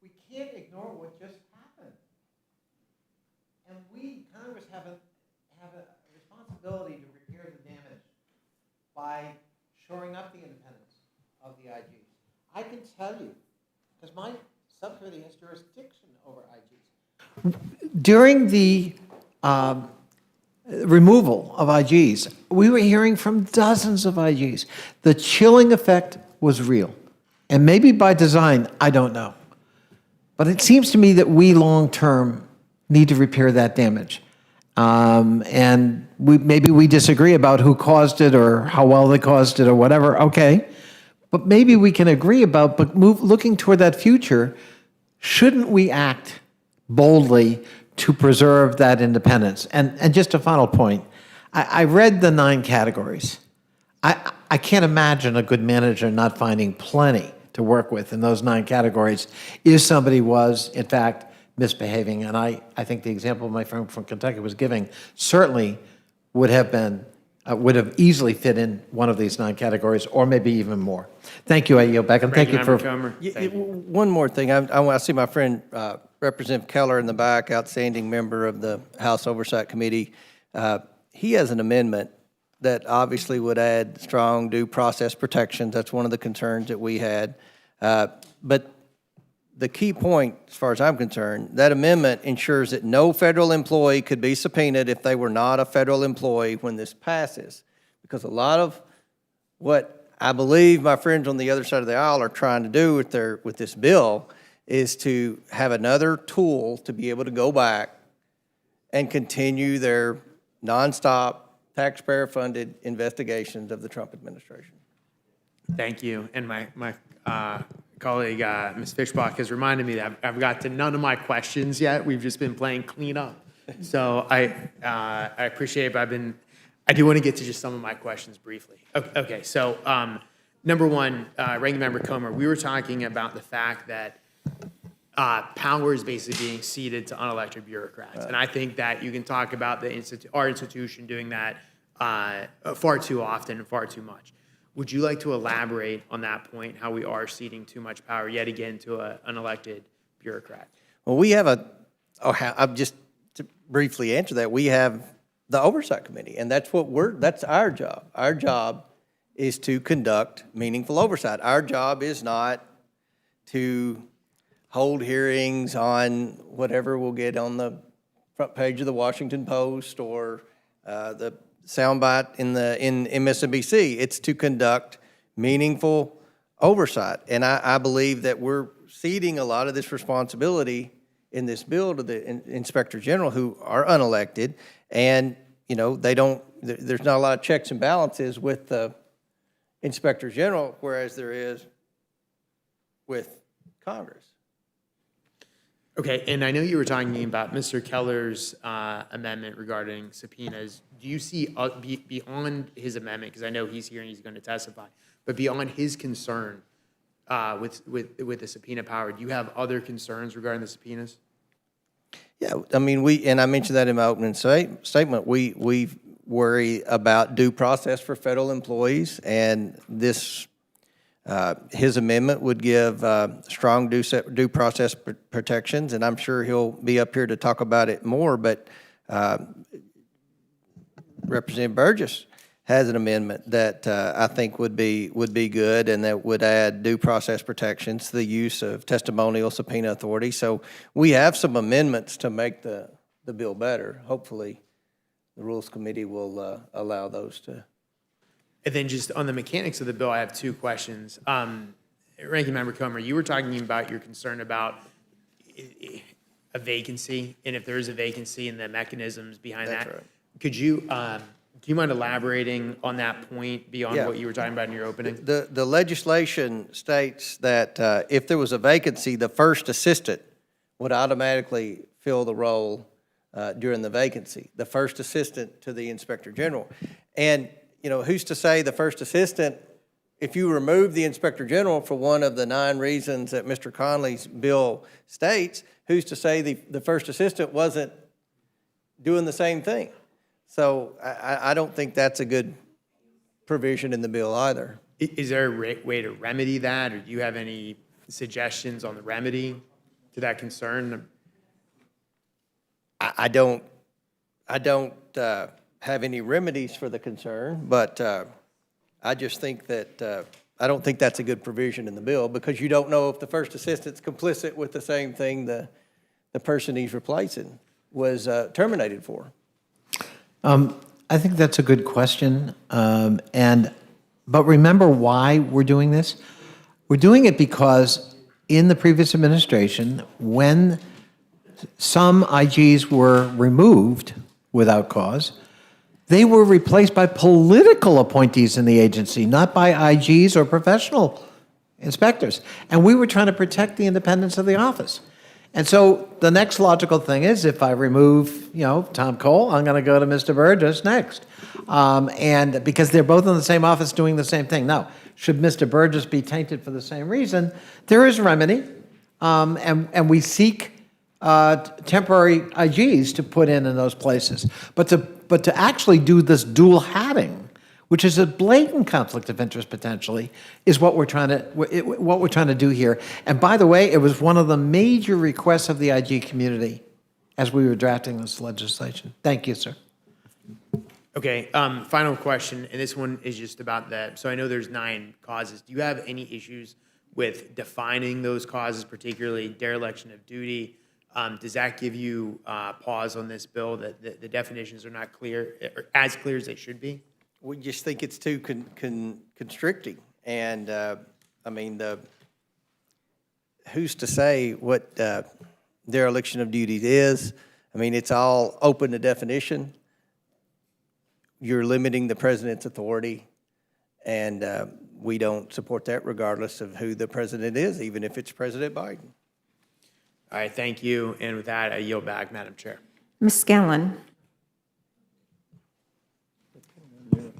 we can't ignore what just happened. And we, Congress, have a responsibility to repair the damage by shoring up the independence of the IGs. I can tell you, because my subcommittee has jurisdiction over IGs. During the removal of IGs, we were hearing from dozens of IGs. The chilling effect was real. And maybe by design, I don't know. But it seems to me that we long-term need to repair that damage. And maybe we disagree about who caused it or how well they caused it or whatever, okay. But maybe we can agree about, looking toward that future, shouldn't we act boldly to preserve that independence? And just a final point, I read the 9 categories. I can't imagine a good manager not finding plenty to work with in those 9 categories if somebody was, in fact, misbehaving. And I think the example my friend from Kentucky was giving certainly would have easily fit in one of these 9 categories, or maybe even more. Thank you, I yield back, and thank you for... One more thing. I see my friend Representative Keller in the back, outstanding member of the House Oversight Committee. He has an amendment that obviously would add strong due process protections. That's one of the concerns that we had. But the key point, as far as I'm concerned, that amendment ensures that no federal employee could be subpoenaed if they were not a federal employee when this passes. Because a lot of what I believe my friends on the other side of the aisle are trying to do with this bill is to have another tool to be able to go back and continue their nonstop taxpayer-funded investigations of the Trump administration. Thank you. And my colleague, Ms. Fishbach, has reminded me that I've got to none of my questions yet. We've just been playing cleanup. So I appreciate it, but I do want to get to just some of my questions briefly. Okay, so number one, Ranking Member Comer, we were talking about the fact that power is basically being ceded to unelected bureaucrats. And I think that you can talk about our institution doing that far too often and far too much. Would you like to elaborate on that point, how we are ceding too much power yet again to an unelected bureaucrat? Well, we have just to briefly answer that, we have the Oversight Committee, and that's our job. Our job is to conduct meaningful oversight. Our job is not to hold hearings on whatever we'll get on the front page of the Washington Post or the soundbite in MSNBC. It's to conduct meaningful oversight. And I believe that we're ceding a lot of this responsibility in this bill to the Inspector General, who are unelected, and there's not a lot of checks and balances with the Inspector General, whereas there is with Congress. Okay, and I know you were talking about Mr. Keller's amendment regarding subpoenas. Do you see beyond his amendment, because I know he's here and he's going to testify, but beyond his concern with the subpoena power, do you have other concerns regarding the subpoenas? Yeah, I mean, and I mentioned that in my opening statement, we worry about due process for federal employees, and his amendment would give strong due process protections, and I'm sure he'll be up here to talk about it more, but Representative Burgess has an amendment that I think would be good, and that would add due process protections to the use of testimonial subpoena authority. So we have some amendments to make the bill better. Hopefully, the Rules Committee will allow those to. And then just on the mechanics of the bill, I have two questions. Ranking Member Comer, you were talking about your concern about a vacancy, and if there is a vacancy and the mechanisms behind That's that. right. Could you, do you mind elaborating on that point beyond Yeah. what you were talking about in your opening? The legislation states that if there was a vacancy, the first assistant would automatically fill the role during the vacancy, the first assistant to the Inspector General. And, who's to say the first assistant, if you remove the Inspector General for one of the 9 reasons that Mr. Conley's bill states, who's to say the first assistant wasn't doing the same thing? So I don't think that's a good provision in the bill either. Is there a way to remedy that, or do you have any suggestions on the remedy to that concern? I don't have any remedies for the concern, but I just think that I don't think that's a good provision in the bill, because you don't know if the first assistant's complicit with the same thing the person he's replacing was terminated for. I think that's a good question. But remember why we're doing this? We're doing it because in the previous administration, when some IGs were removed without cause, they were replaced by political appointees in the agency, not by IGs or professional inspectors. And we were trying to protect the independence of the office. And so the next logical thing is, if I remove, Tom Cole, I'm going to go to Mr. Burgess next. And because they're both in the same office doing the same thing. Now, should Mr. Burgess be tainted for the same reason? There is remedy, and we seek temporary IGs to put in those places. But to actually do this dual hatting, which is a blatant conflict of interest potentially, is what we're trying to do here. And by the way, it was one of the major requests of the IG community as we were drafting this legislation. Thank you, sir. Okay, final question, and this one is just about that. So I know there's 9 causes. Do you have any issues with defining those causes, particularly dereliction of duty? Does that give you pause on this bill, that the definitions are not clear, or as clear as they should be? We just think it's too constricting. And, who's to say what dereliction of duty is? I mean, it's all open to definition. you're limiting the president's authority, and we don't support that regardless of who the president is, even if it's President Biden. All right, thank you. And with that, I yield back, Madam Chair. Ms. Scanlon.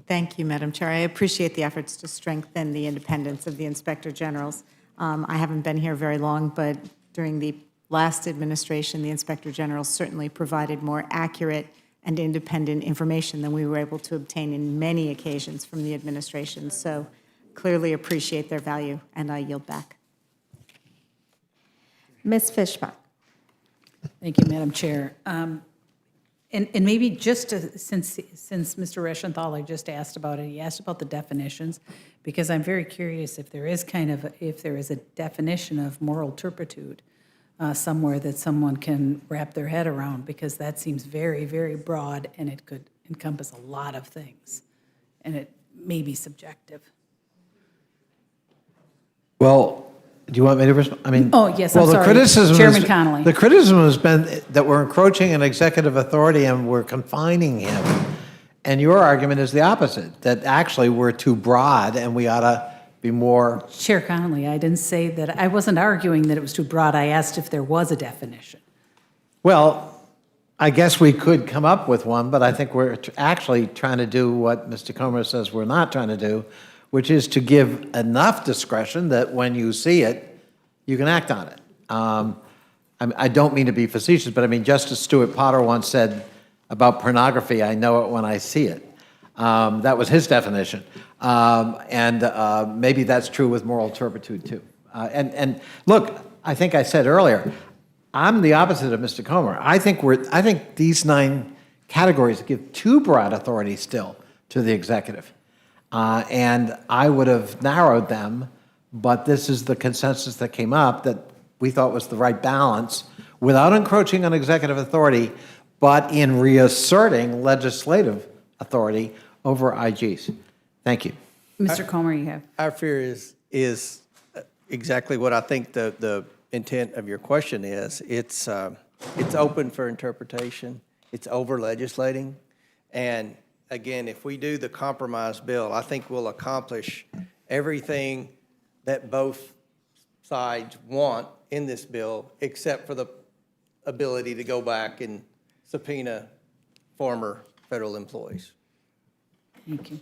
Thank you, Madam Chair. I appreciate the efforts to strengthen the independence of the Inspector Generals. I haven't been here very long, but during the last administration, the Inspector General certainly provided more accurate and independent information than we were able to obtain in many occasions from the administration. So clearly appreciate their value, and I yield back. Ms. Fishbach. Thank you, Madam Chair. And maybe just since Mr. Reschenthaler just asked about it, he asked about the definitions, because I'm very curious if there is a definition of moral turpitude somewhere that someone can wrap their head around, because that seems very, very broad, and it could encompass a lot of things, and it may be subjective. Well, do you want me to respond? I mean, Oh, yes, well, I'm the sorry. criticism Chairman is- Connolly. The criticism has been that we're encroaching on executive authority and we're confining him. And your argument is the opposite, that actually we're too broad and we ought to be more. Chair Connolly, I didn't say that. I wasn't arguing that it was too broad. I asked if there was a definition. Well, I guess we could come up with one, but I think we're actually trying to do what Mr. Comer says we're not trying to do, which is to give enough discretion that when you see it, you can act on it. I don't mean to be facetious, but I mean, Justice Stewart Potter once said about pornography, I know it when I see it. That was his definition. And maybe that's true with moral turpitude too. And look, I think I said earlier, I'm the opposite of Mr. Comer. I think these 9 categories give too broad authority still to the executive. And I would have narrowed them, but this is the consensus that came up that we thought was the right balance without encroaching on executive authority, but in reasserting legislative authority over IGs. Thank you. Mr. Comer, you have. Our fear is exactly what I think the intent of your question is. It's open for interpretation. It's over legislating. And again, if we do the compromise bill, I think we'll accomplish everything that both sides want in this bill, except for the ability to go back and subpoena former federal employees. Thank you.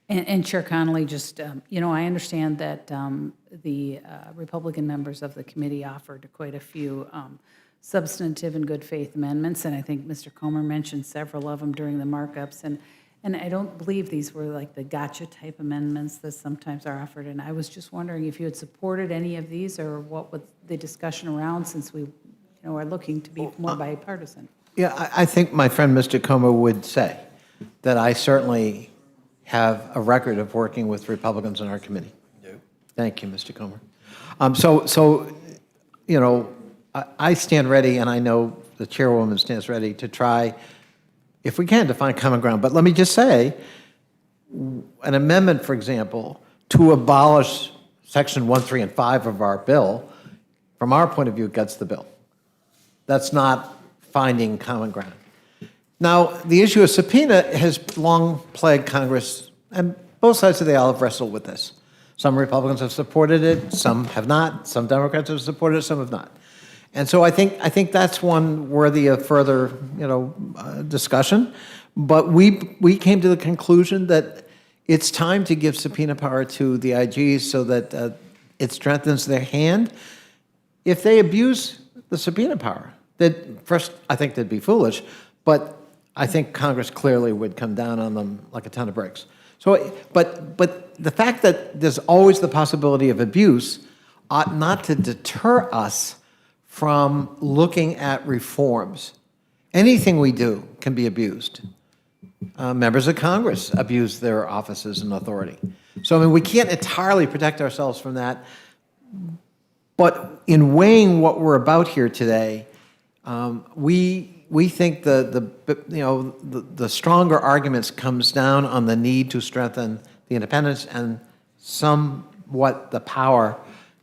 And Chair Connolly, just, I understand that the Republican members of the committee offered quite a few substantive and good faith amendments, and I think Mr. Comer mentioned several of them during the markups, and I don't believe these were like the gotcha type amendments that sometimes are offered, and I was just wondering if you had supported any of these, or what was the discussion around, since we are looking to be more bipartisan. Yeah, I think my friend Mr. Comer would say that I certainly have a record of working with Republicans in our committee. Thank you, Mr. Comer. I stand ready, and I know the chairwoman stands ready to try, if we can, to find common ground. But let me just say, an amendment, for example, to abolish Section 1, 3, and 5 of our bill, from our point of view, gets the bill. That's not finding common ground. Now, the issue of subpoena has long plagued Congress, and both sides of the aisle have wrestled with this. Some Republicans have supported it, some have not. Some Democrats have supported it, some have not. And so I think that's one worthy of further, discussion. But we came to the conclusion that it's time to give subpoena power to the IGs so that it strengthens their hand. If they abuse the subpoena power, that first I think they'd be foolish, but I think Congress clearly would come down on them like a ton of bricks. So, but the fact that there's always the possibility of abuse ought not to deter us from looking at reforms. Anything we do can be abused. Members of Congress abuse their offices and authority. So, I mean, we can't entirely protect ourselves from that. But in weighing what we're about here today, we think the stronger arguments comes down on the need to strengthen the independence and somewhat the power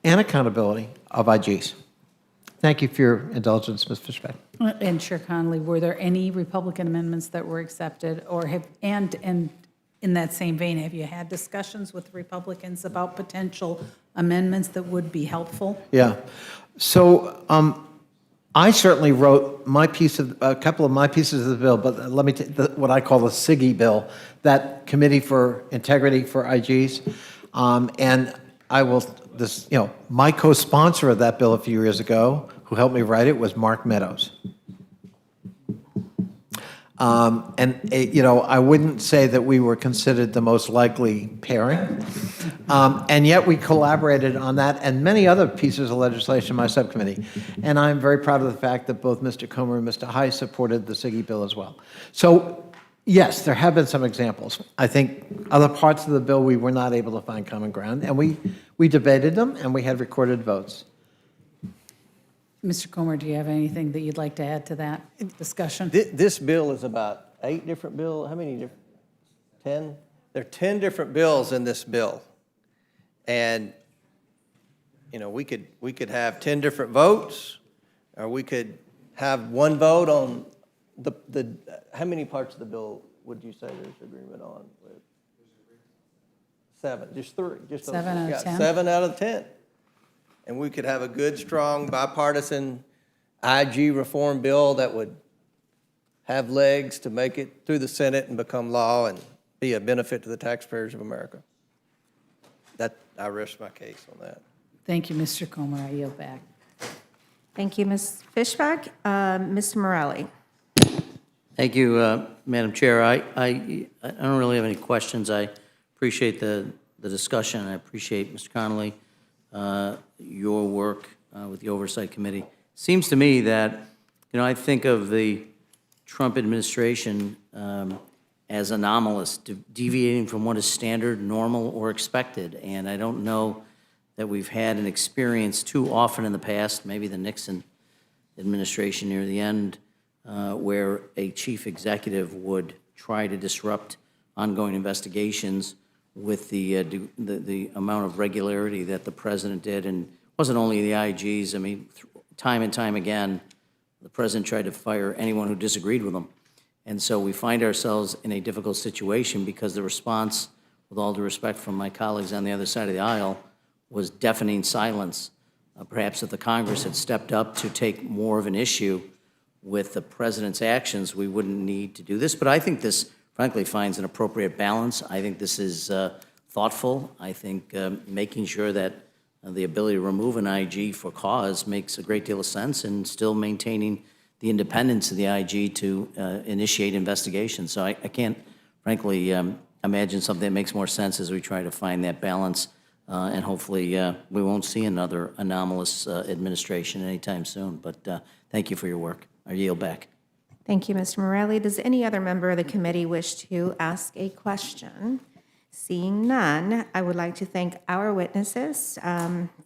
and accountability of IGs. Thank you for your indulgence, Ms. Fishbeck. And Chair Conley, were there any Republican amendments that were accepted or and in that same vein, have you had discussions with Republicans about potential amendments that would be helpful? Yeah. So I certainly wrote a couple of my pieces of the bill, but let me take what I call the SIGI bill, that Committee for Integrity for IGs. And I will, my co-sponsor of that bill a few years ago, who helped me write it, was Mark Meadows. I wouldn't say that we were considered the most likely pairing. And yet we collaborated on that and many other pieces of legislation in my subcommittee. And I'm very proud of the fact that both Mr. Comer and Mr. Heiss supported the SIGI bill as well. So yes, there have been some examples. I think other parts of the bill we were not able to find common ground, and we debated them and we had recorded votes. Mr. Comer, do you have anything that you'd like to add to that discussion? This bill is about 8 different bills. How many different? 10? There are 10 different bills in this bill. And, we could have 10 different votes, or we could have one vote on the how many parts of the bill would you say there's agreement on? 7, just 3. Just 7 out of 10? 7 out of 10. And we could have a good, strong, bipartisan IG reform bill that would have legs to make it through the Senate and become law and be a benefit to the taxpayers of America. I rest my case on that. Thank you, Mr. Comer. I yield back. Thank you, Ms. Fishbeck. Mr. Morelli. Thank you, Madam Chair. I don't really have any questions. I appreciate the discussion. I appreciate, Mr. Connolly, your work with the Oversight Committee. Seems to me that, I think of the Trump administration as anomalous, deviating from what is standard, normal, or expected. And I don't know that we've had an experience too often in the past, maybe the Nixon administration near the end, where a chief executive would try to disrupt ongoing investigations with the amount of regularity that the president did. And it wasn't only the IGs. I mean, time and time again, the president tried to fire anyone who disagreed with him. And so we find ourselves in a difficult situation because the response, with all due respect from my colleagues on the other side of the aisle, was deafening silence. Perhaps if the Congress had stepped up to take more of an issue with the president's actions, we wouldn't need to do this. But I think this, frankly, finds an appropriate balance. I think this is thoughtful. I think making sure that the ability to remove an IG for cause makes a great deal of sense, and still maintaining the independence of the IG to initiate investigations. So I can't, frankly, imagine something that makes more sense as we try to find that balance. And hopefully we won't see another anomalous administration anytime soon. But thank you for your work. I yield back. Thank you, Mr. Morelli. Does any other member of the committee wish to ask a question? Seeing none, I would like to thank our witnesses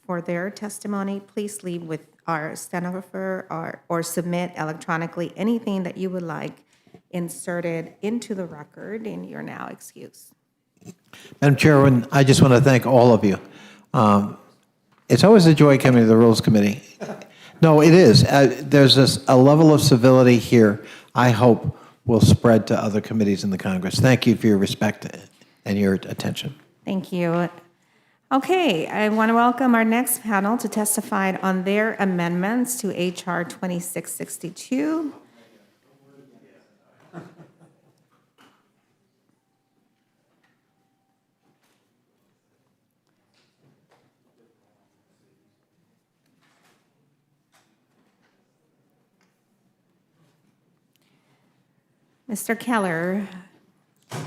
for their testimony. Please leave with our stenographer or submit electronically anything that you would like inserted into the record, and you're now excused. Madam Chairman, I just want to thank all of you. It's always a joy coming to the Rules Committee. No, it is. There's a level of civility here I hope will spread to other committees in the Congress. Thank you for your respect and your attention. Thank you. Okay, I want to welcome our next panel to testify on their amendments to H.R. 2662. Mr. Keller. Thank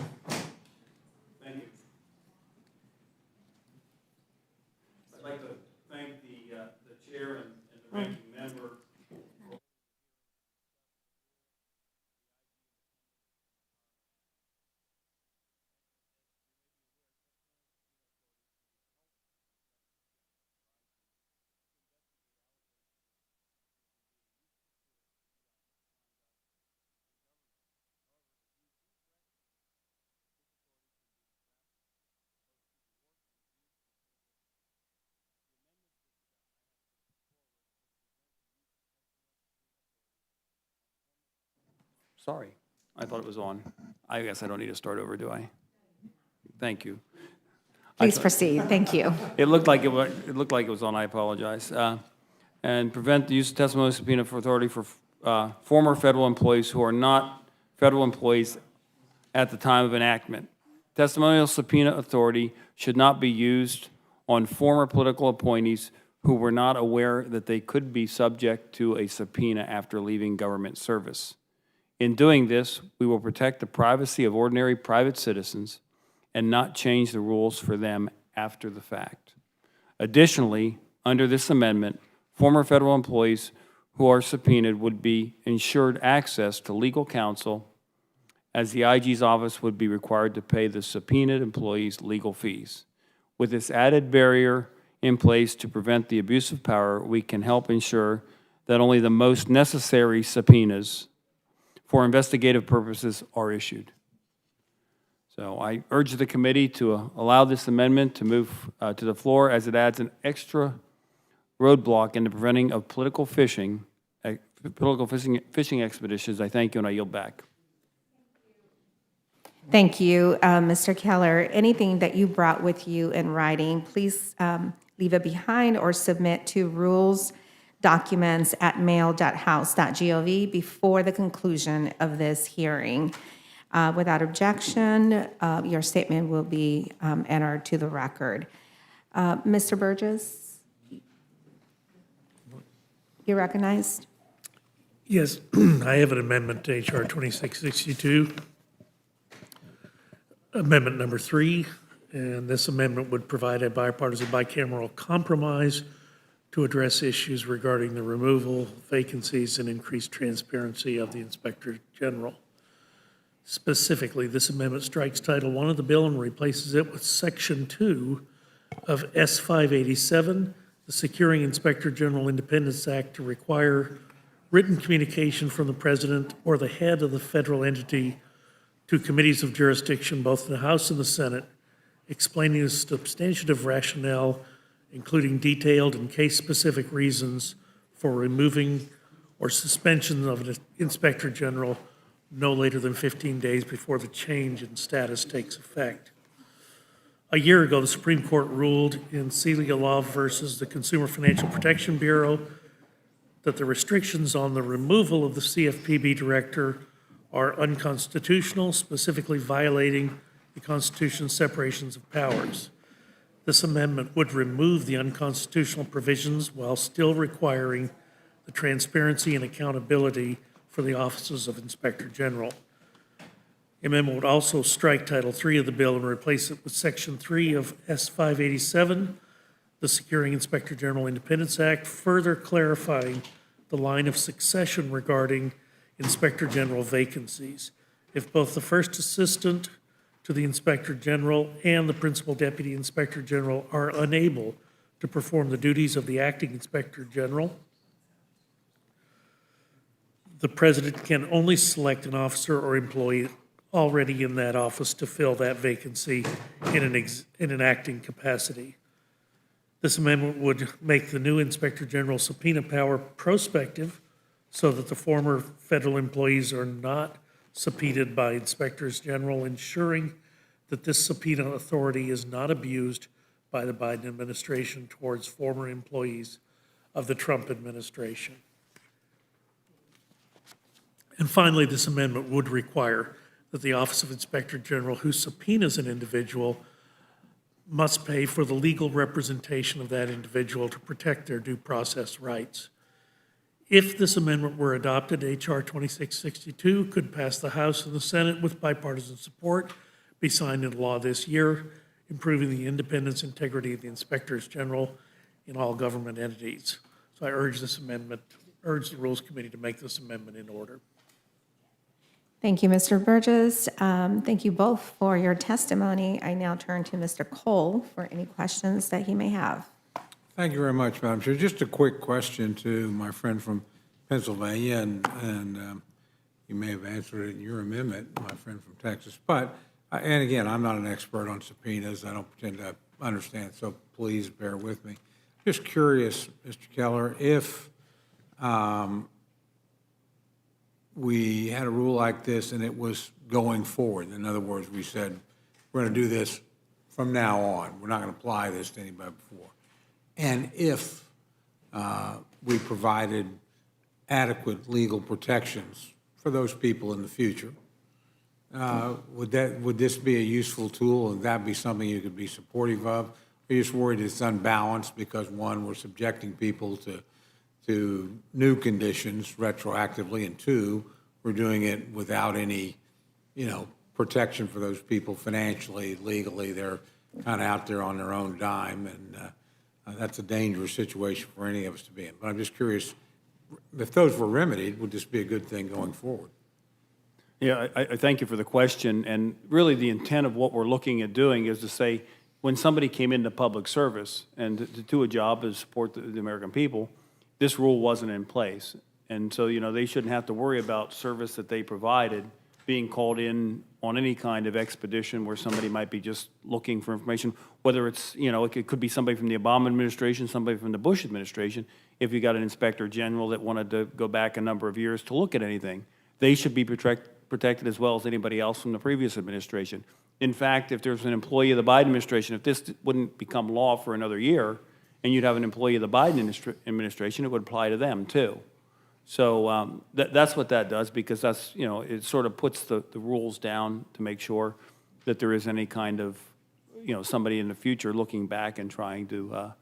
you. I'd like to thank the chair and the ranking member. sorry. I thought it was on. I guess I don't need to start over, do I? Thank you. Please proceed. Thank you. It looked like it looked like it was on. I apologize. And prevent the use of testimony subpoena for authority for former federal employees who are not federal employees at the time of enactment. Testimonial subpoena authority should not be used on former political appointees who were not aware that they could be subject to a subpoena after leaving government service. In doing this, we will protect the privacy of ordinary private citizens and not change the rules for them after the fact. Additionally, under this amendment, former federal employees who are subpoenaed would be ensured access to legal counsel, as the IG's office would be required to pay the subpoenaed employees legal fees. With this added barrier in place to prevent the abuse of power, we can help ensure that only the most necessary subpoenas for investigative purposes are issued. So I urge the committee to allow this amendment to move to the floor, as it adds an extra roadblock in the preventing of political fishing expeditions. I thank you, and I yield back. Thank you, Mr. Keller. Anything that you brought with you in writing, please leave it behind or submit to rules documents at mail.house.gov before the conclusion of this hearing. Without objection, your statement will be entered to the record. Mr. Burgess, you're recognized. Yes, I have an amendment to H.R. 2662. Amendment number 3, and this amendment would provide a bipartisan bicameral compromise to address issues regarding the removal, vacancies, and increased transparency of the Inspector General. Specifically, this amendment strikes Title I of the bill and replaces it with Section 2 of S. 587, the Securing Inspector General Independence Act, to require written communication from the President or the head of the federal entity to committees of jurisdiction, both in the House and the Senate, explaining the substantive rationale, including detailed and case-specific reasons for removing or suspension of an Inspector General no later than 15 days before the change in status takes effect. A year ago, the Supreme Court ruled in Celia Law versus the Consumer Financial Protection Bureau that the restrictions on the removal of the CFPB director are unconstitutional, specifically violating the Constitution's separations of powers. This amendment would remove the unconstitutional provisions while still requiring the transparency and accountability for the offices of Inspector General. The amendment would also strike Title III of the bill and replace it with Section 3 of S. 587, the Securing Inspector General Independence Act, further clarifying the line of succession regarding Inspector General vacancies. If both the first assistant to the Inspector General and the Principal Deputy Inspector General are unable to perform the duties of the acting Inspector General, the President can only select an officer or employee already in that office to fill that vacancy in an acting capacity. This amendment would make the new Inspector General subpoena power prospective, so that the former federal employees are not subpoenaed by inspectors general, ensuring that this subpoena authority is not abused by the Biden administration towards former employees of the Trump administration. And finally, this amendment would require that the Office of Inspector General who subpoenas an individual must pay for the legal representation of that individual to protect their due process rights. If this amendment were adopted, H.R. 2662 could pass the House and the Senate with bipartisan support, be signed into law this year, improving the independence and integrity of the Inspectors General in all government entities. So I urge the Rules Committee to make this amendment in order. Thank you, Mr. Burgess. Thank you both for your testimony. I now turn to Mr. Cole for any questions that he may have. Thank you very much, Madam Chair. Just a quick question to my friend from Pennsylvania, and you may have answered it in your amendment, my friend from Texas. But, and again, I'm not an expert on subpoenas. I don't pretend to understand, so please bear with me. Just curious, Mr. Keller, if we had a rule like this and it was going forward. In other words, we said, we're going to do this from now on. We're not going to apply this to anybody before. And if we provided adequate legal protections for those people in the future, would this be a useful tool? Would that be something you could be supportive of? Are you just worried it's unbalanced because, one, we're subjecting people to new conditions retroactively, and two, we're doing it without any, protection for those people financially, legally? They're kind of out there on their own dime, and that's a dangerous situation for any of us to be in. But I'm just curious, if those were remedied, would this be a good thing going forward? Yeah, I thank you for the question. And really, the intent of what we're looking at doing is to say, when somebody came into public service and to do a job to support the American people, this rule wasn't in place. And so, they shouldn't have to worry about service that they provided being called in on any kind of expedition where somebody might be just looking for information, whether it's, it could be somebody from the Obama administration, somebody from the Bush administration. If you got an inspector general that wanted to go back a number of years to look at anything, they should be protected as well as anybody else from the previous administration. In fact, if there's an employee of the Biden administration, if this wouldn't become law for another year, and you'd have an employee of the Biden administration, it would apply to them too. So that's what that does, because that's, it sort of puts the rules down to make sure that there is any kind of, somebody in the future looking back and trying to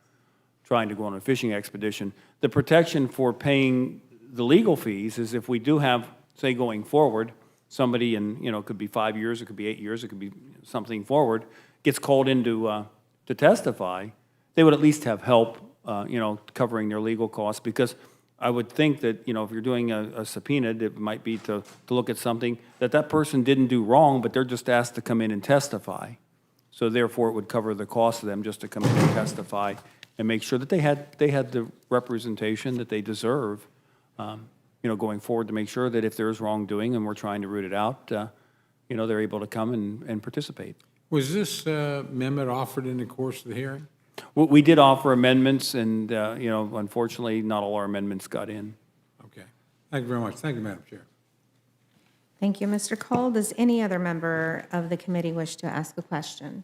go on a fishing expedition. The protection for paying the legal fees is if we do have, say, going forward, somebody in, it could be 5 years, it could be 8 years, it could be something forward, gets called in to testify, they would at least have help, covering their legal costs, because I would think that, if you're doing a subpoena, it might be to look at something that person didn't do wrong, but they're just asked to come in and testify. So therefore, it would cover the cost of them just to come in and testify and make sure that they had the representation that they deserve, going forward, to make sure that if there is wrongdoing and we're trying to root it out, they're able to come and participate. Was this amendment offered in the course of the hearing? We did offer amendments, and, unfortunately, not all our amendments got in. Okay. Thank you very much. Thank you, Madam Chair. Thank you, Mr. Cole. Does any other member of the committee wish to ask a question?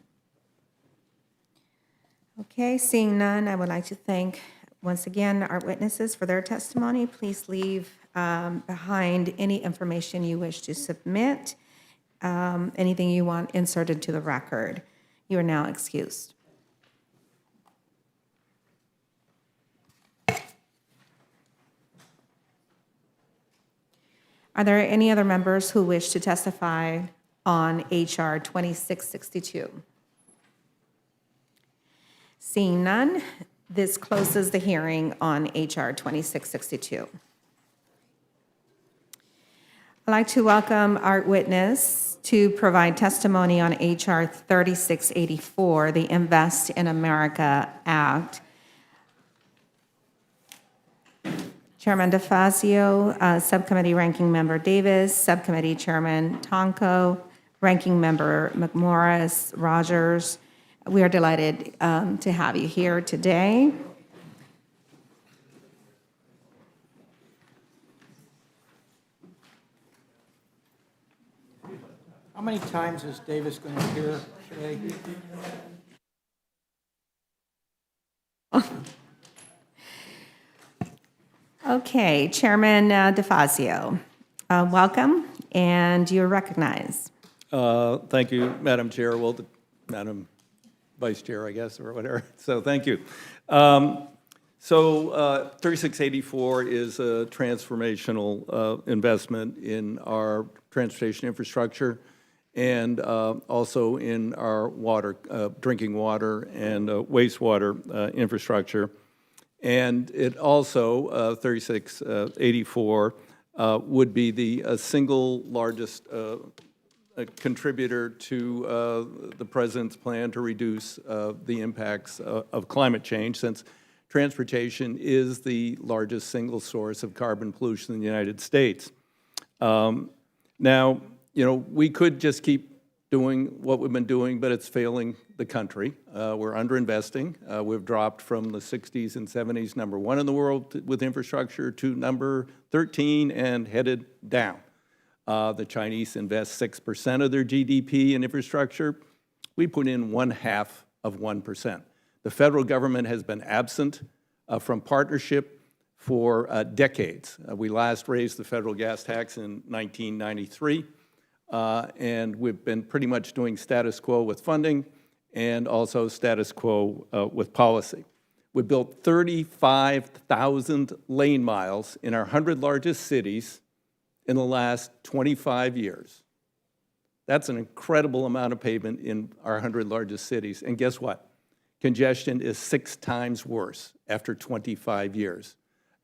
Okay, seeing none, I would like to thank, once again, our witnesses for their testimony. Please leave behind any information you wish to submit, anything you want inserted to the record. You are now excused. Are there any other members who wish to testify on HR 2662? Seeing none, this closes the hearing on HR 2662. I'd like to welcome our witness to provide testimony on HR 3684, the Invest in America Act. Chairman DeFazio, Subcommittee Ranking Member Davis, Subcommittee Chairman Tonko, Ranking Member McMorris, Rogers. We are delighted to have you here today. How many times is Davis going to appear today? Okay, Chairman DeFazio, welcome, and you're recognized. Thank you, Madam Chair. Well, Madam Vice Chair, I guess, or whatever. So thank you. 3684 is a transformational investment in our transportation infrastructure and also in our water, drinking water and wastewater infrastructure. And it also, 3684, would be the single largest contributor to the President's plan to reduce the impacts of climate change, since transportation is the largest single source of carbon pollution in the United States. Now, we could just keep doing what we've been doing, but it's failing the country. We're underinvesting. We've dropped from the 60s and 70s, number 1 in the world with infrastructure, to number 13 and headed down. The Chinese invest 6% of their GDP in infrastructure. We put in 0.5%. The federal government has been absent from partnership for decades. We last raised the federal gas tax in 1993. And we've been pretty much doing status quo with funding and also status quo with policy. We built 35,000 lane miles in our 100 largest cities in the last 25 years. That's an incredible amount of pavement in our 100 largest cities. And guess what? Congestion is 6 times worse after 25 years.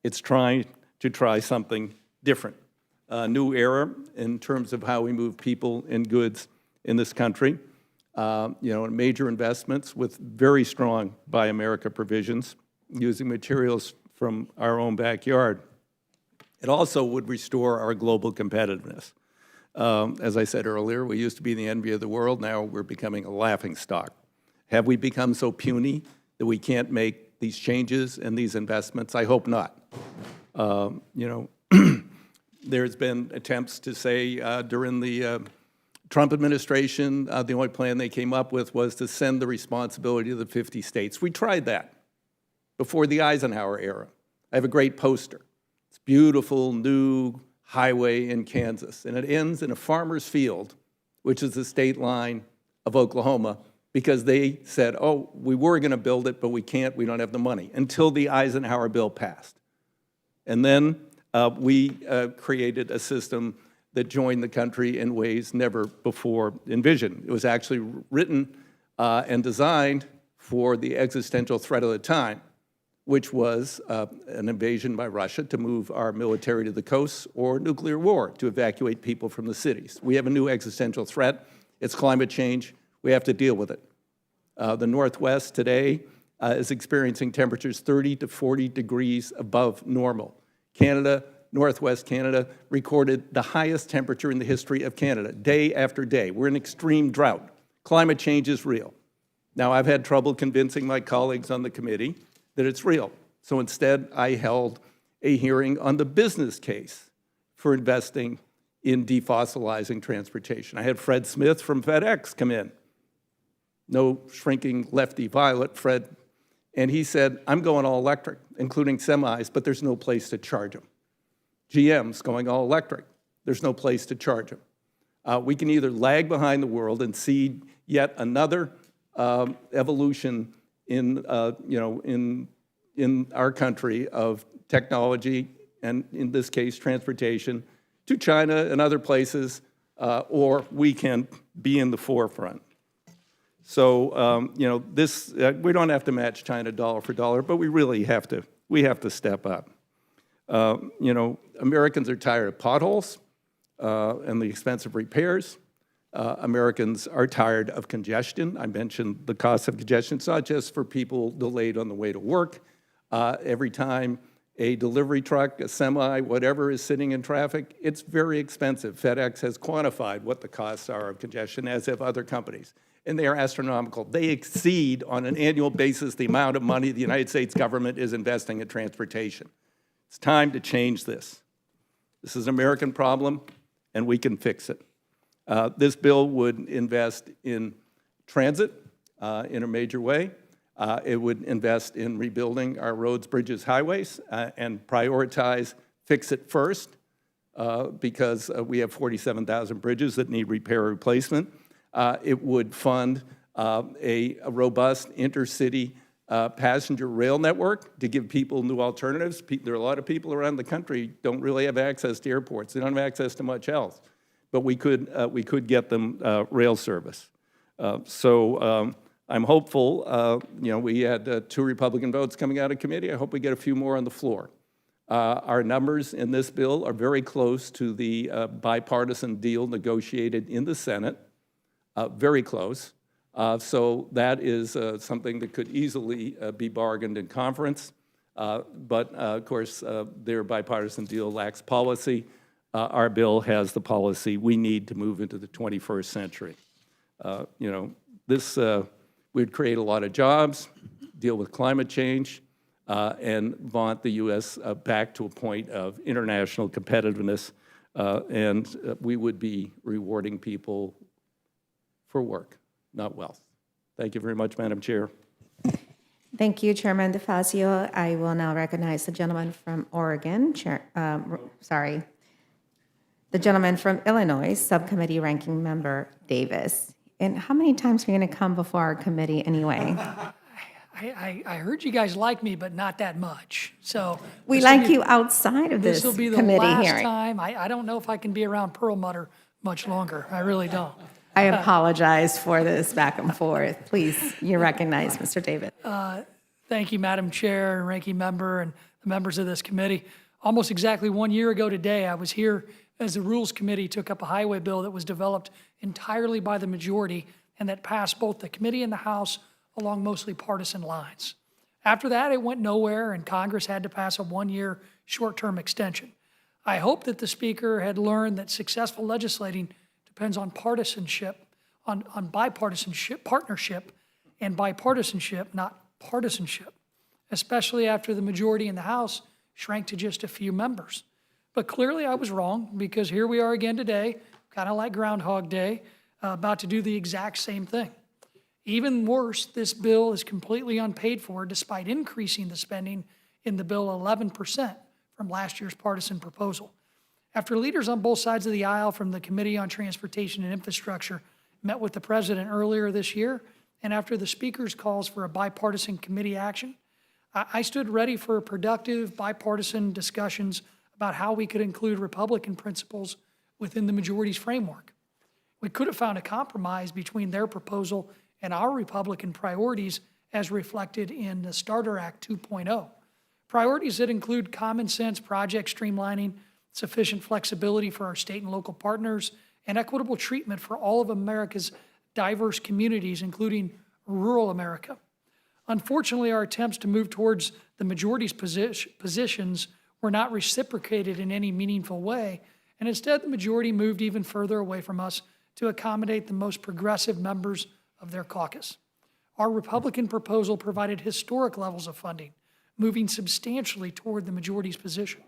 It's trying to try something different. A new era in terms of how we move people and goods in this country. Major investments with very strong Buy America provisions, using materials from our own backyard. It also would restore our global competitiveness. As I said earlier, we used to be the envy of the world. Now we're becoming a laughingstock. Have we become so puny that we can't make these changes and these investments? I hope not. There's been attempts to say during the Trump administration, the only plan they came up with was to send the responsibility to the 50 states. We tried that before the Eisenhower era. I have a great poster. It's beautiful, new highway in Kansas, and it ends in a farmer's field, which is the state line of Oklahoma, because they said, oh, we were going to build it, but we can't, we don't have the money, until the Eisenhower bill passed. And then we created a system that joined the country in ways never before envisioned. It was actually written and designed for the existential threat of the time, which was an invasion by Russia to move our military to the coasts, or nuclear war to evacuate people from the cities. We have a new existential threat. It's climate change. We have to deal with it. The Northwest today is experiencing temperatures 30 to 40 degrees above normal. Canada, Northwest Canada, recorded the highest temperature in the history of Canada, day after day. We're in extreme drought. Climate change is real. Now, I've had trouble convincing my colleagues on the committee that it's real. So instead, I held a hearing on the business case for investing in defossilizing transportation. I had Fred Smith from FedEx come in. No shrinking lefty violet, Fred. And he said, I'm going all electric, including semis, but there's no place to charge them. GM's going all electric. There's no place to charge them. We can either lag behind the world and see yet another evolution in our country of technology, and in this case, transportation, to China and other places, or we can be in the forefront. So, we don't have to match China dollar for dollar, but we really have to step up. Americans are tired of potholes and the expensive repairs. Americans are tired of congestion. I mentioned the cost of congestion. It's not just for people delayed on the way to work. Every time a delivery truck, a semi, whatever is sitting in traffic, it's very expensive. FedEx has quantified what the costs are of congestion, as have other companies, and they are astronomical. They exceed, on an annual basis, the amount of money the United States government is investing in transportation. It's time to change this. This is an American problem, and we can fix it. This bill would invest in transit in a major way. It would invest in rebuilding our roads, bridges, highways, and prioritize fix it first, because we have 47,000 bridges that need repair or replacement. It would fund a robust intercity passenger rail network to give people new alternatives. There are a lot of people around the country don't really have access to airports. They don't have access to much else. But we could get them rail service. So I'm hopeful. We had 2 Republican votes coming out of committee. I hope we get a few more on the floor. Our numbers in this bill are very close to the bipartisan deal negotiated in the Senate, very close. So that is something that could easily be bargained in conference. But of course, their bipartisan deal lacks policy. Our bill has the policy we need to move into the 21st century. This would create a lot of jobs, deal with climate change, and vaunt the U.S. Back to a point of international competitiveness, and we would be rewarding people for work, not wealth. Thank you very much, Madam Chair. Thank you, Chairman DeFazio. I will now recognize the gentleman from Oregon, the gentleman from Illinois, Subcommittee Ranking Member Davis. And how many times are you going to come before our committee anyway? I heard you guys like me, but not that much. So We like you outside of this This will be the committee last hearing. time. I don't know if I can be around Perlmutter much longer. I really don't. I apologize for this back and forth. Please, you're recognized, Mr. Davis. Thank you, Madam Chair, and Ranking Member, and the members of this committee. Almost exactly 1 year ago today, I was here as the Rules Committee took up a highway bill that was developed entirely by the majority and that passed both the committee and the House along mostly partisan lines. After that, it went nowhere, and Congress had to pass a 1-year short-term extension. I hope that the Speaker had learned that successful legislating depends on partisanship, on bipartisanship, partnership, and bipartisanship, not partisanship, especially after the majority in the House shrank to just a few members. But clearly I was wrong, because here we are again today, kind of like Groundhog Day, about to do the exact same thing. Even worse, this bill is completely unpaid for despite increasing the spending in the bill 11% from last year's partisan proposal. After leaders on both sides of the aisle from the Committee on Transportation and Infrastructure met with the President earlier this year, and after the Speaker's calls for a bipartisan committee action, I stood ready for productive bipartisan discussions about how we could include Republican principles within the majority's framework. We could have found a compromise between their proposal and our Republican priorities as reflected in the Starter Act 2.0. Priorities that include common sense project streamlining, sufficient flexibility for our state and local partners, and equitable treatment for all of America's diverse communities, including rural America. Unfortunately, our attempts to move towards the majority's positions were not reciprocated in any meaningful way, and instead the majority moved even further away from us to accommodate the most progressive members of their caucus. Our Republican proposal provided historic levels of funding, moving substantially toward the majority's position.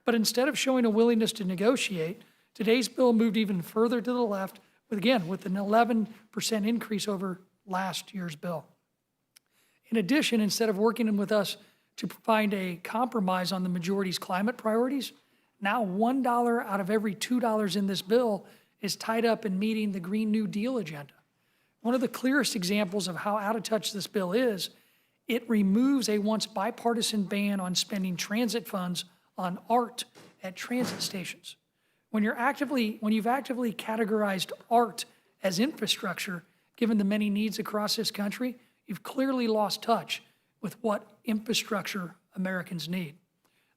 But instead of showing a willingness to negotiate, today's bill moved even further to the left, with an 11% increase over last year's bill. In addition, instead of working with us to find a compromise on the majority's climate priorities, now $1 out of every $2 in this bill is tied up in meeting the Green New Deal agenda. One of the clearest examples of how out of touch this bill is, it removes a once bipartisan ban on spending transit funds on art at transit stations. When you've actively categorized art as infrastructure, given the many needs across this country, you've clearly lost touch with what infrastructure Americans need.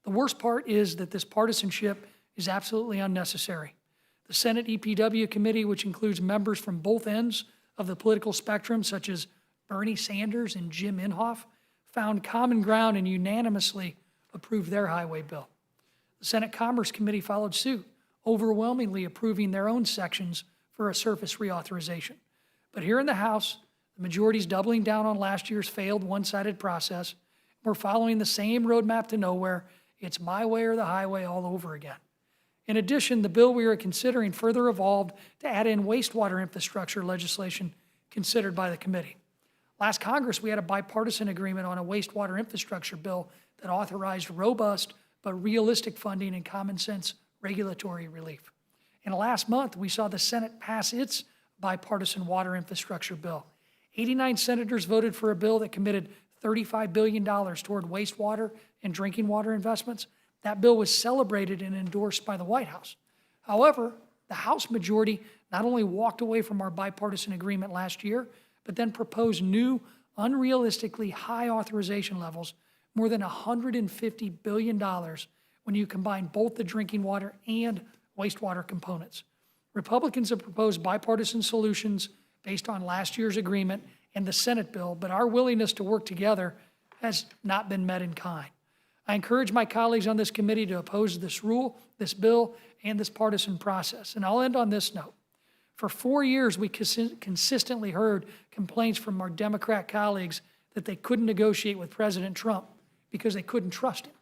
The worst part is that this partisanship is absolutely unnecessary. The Senate EPW committee, which includes members from both ends of the political spectrum, such as Bernie Sanders and Jim Inhofe, found common ground and unanimously approved their highway bill. The Senate Commerce Committee followed suit, overwhelmingly approving their own sections for a surface reauthorization. But here in the House, the majority's doubling down on last year's failed one-sided process. We're following the same roadmap to nowhere. It's my way or the highway all over again. In addition, the bill we are considering further evolved to add in wastewater infrastructure legislation considered by the committee. Last Congress, we had a bipartisan agreement on a wastewater infrastructure bill that authorized robust but realistic funding and common sense regulatory relief. And last month, we saw the Senate pass its bipartisan water infrastructure bill. 89 senators voted for a bill that committed $35 billion toward wastewater and drinking water investments. That bill was celebrated and endorsed by the White House. However, the House majority not only walked away from our bipartisan agreement last year, but then proposed new, unrealistically high authorization levels, more than $150 billion when you combine both the drinking water and wastewater components. Republicans have proposed bipartisan solutions based on last year's agreement and the Senate bill, but our willingness to work together has not been met in kind. I encourage my colleagues on this committee to oppose this bill, and this partisan process. And I'll end on this note. For 4 years, we consistently heard complaints from our Democrat colleagues that they couldn't negotiate with President Trump because they couldn't trust him.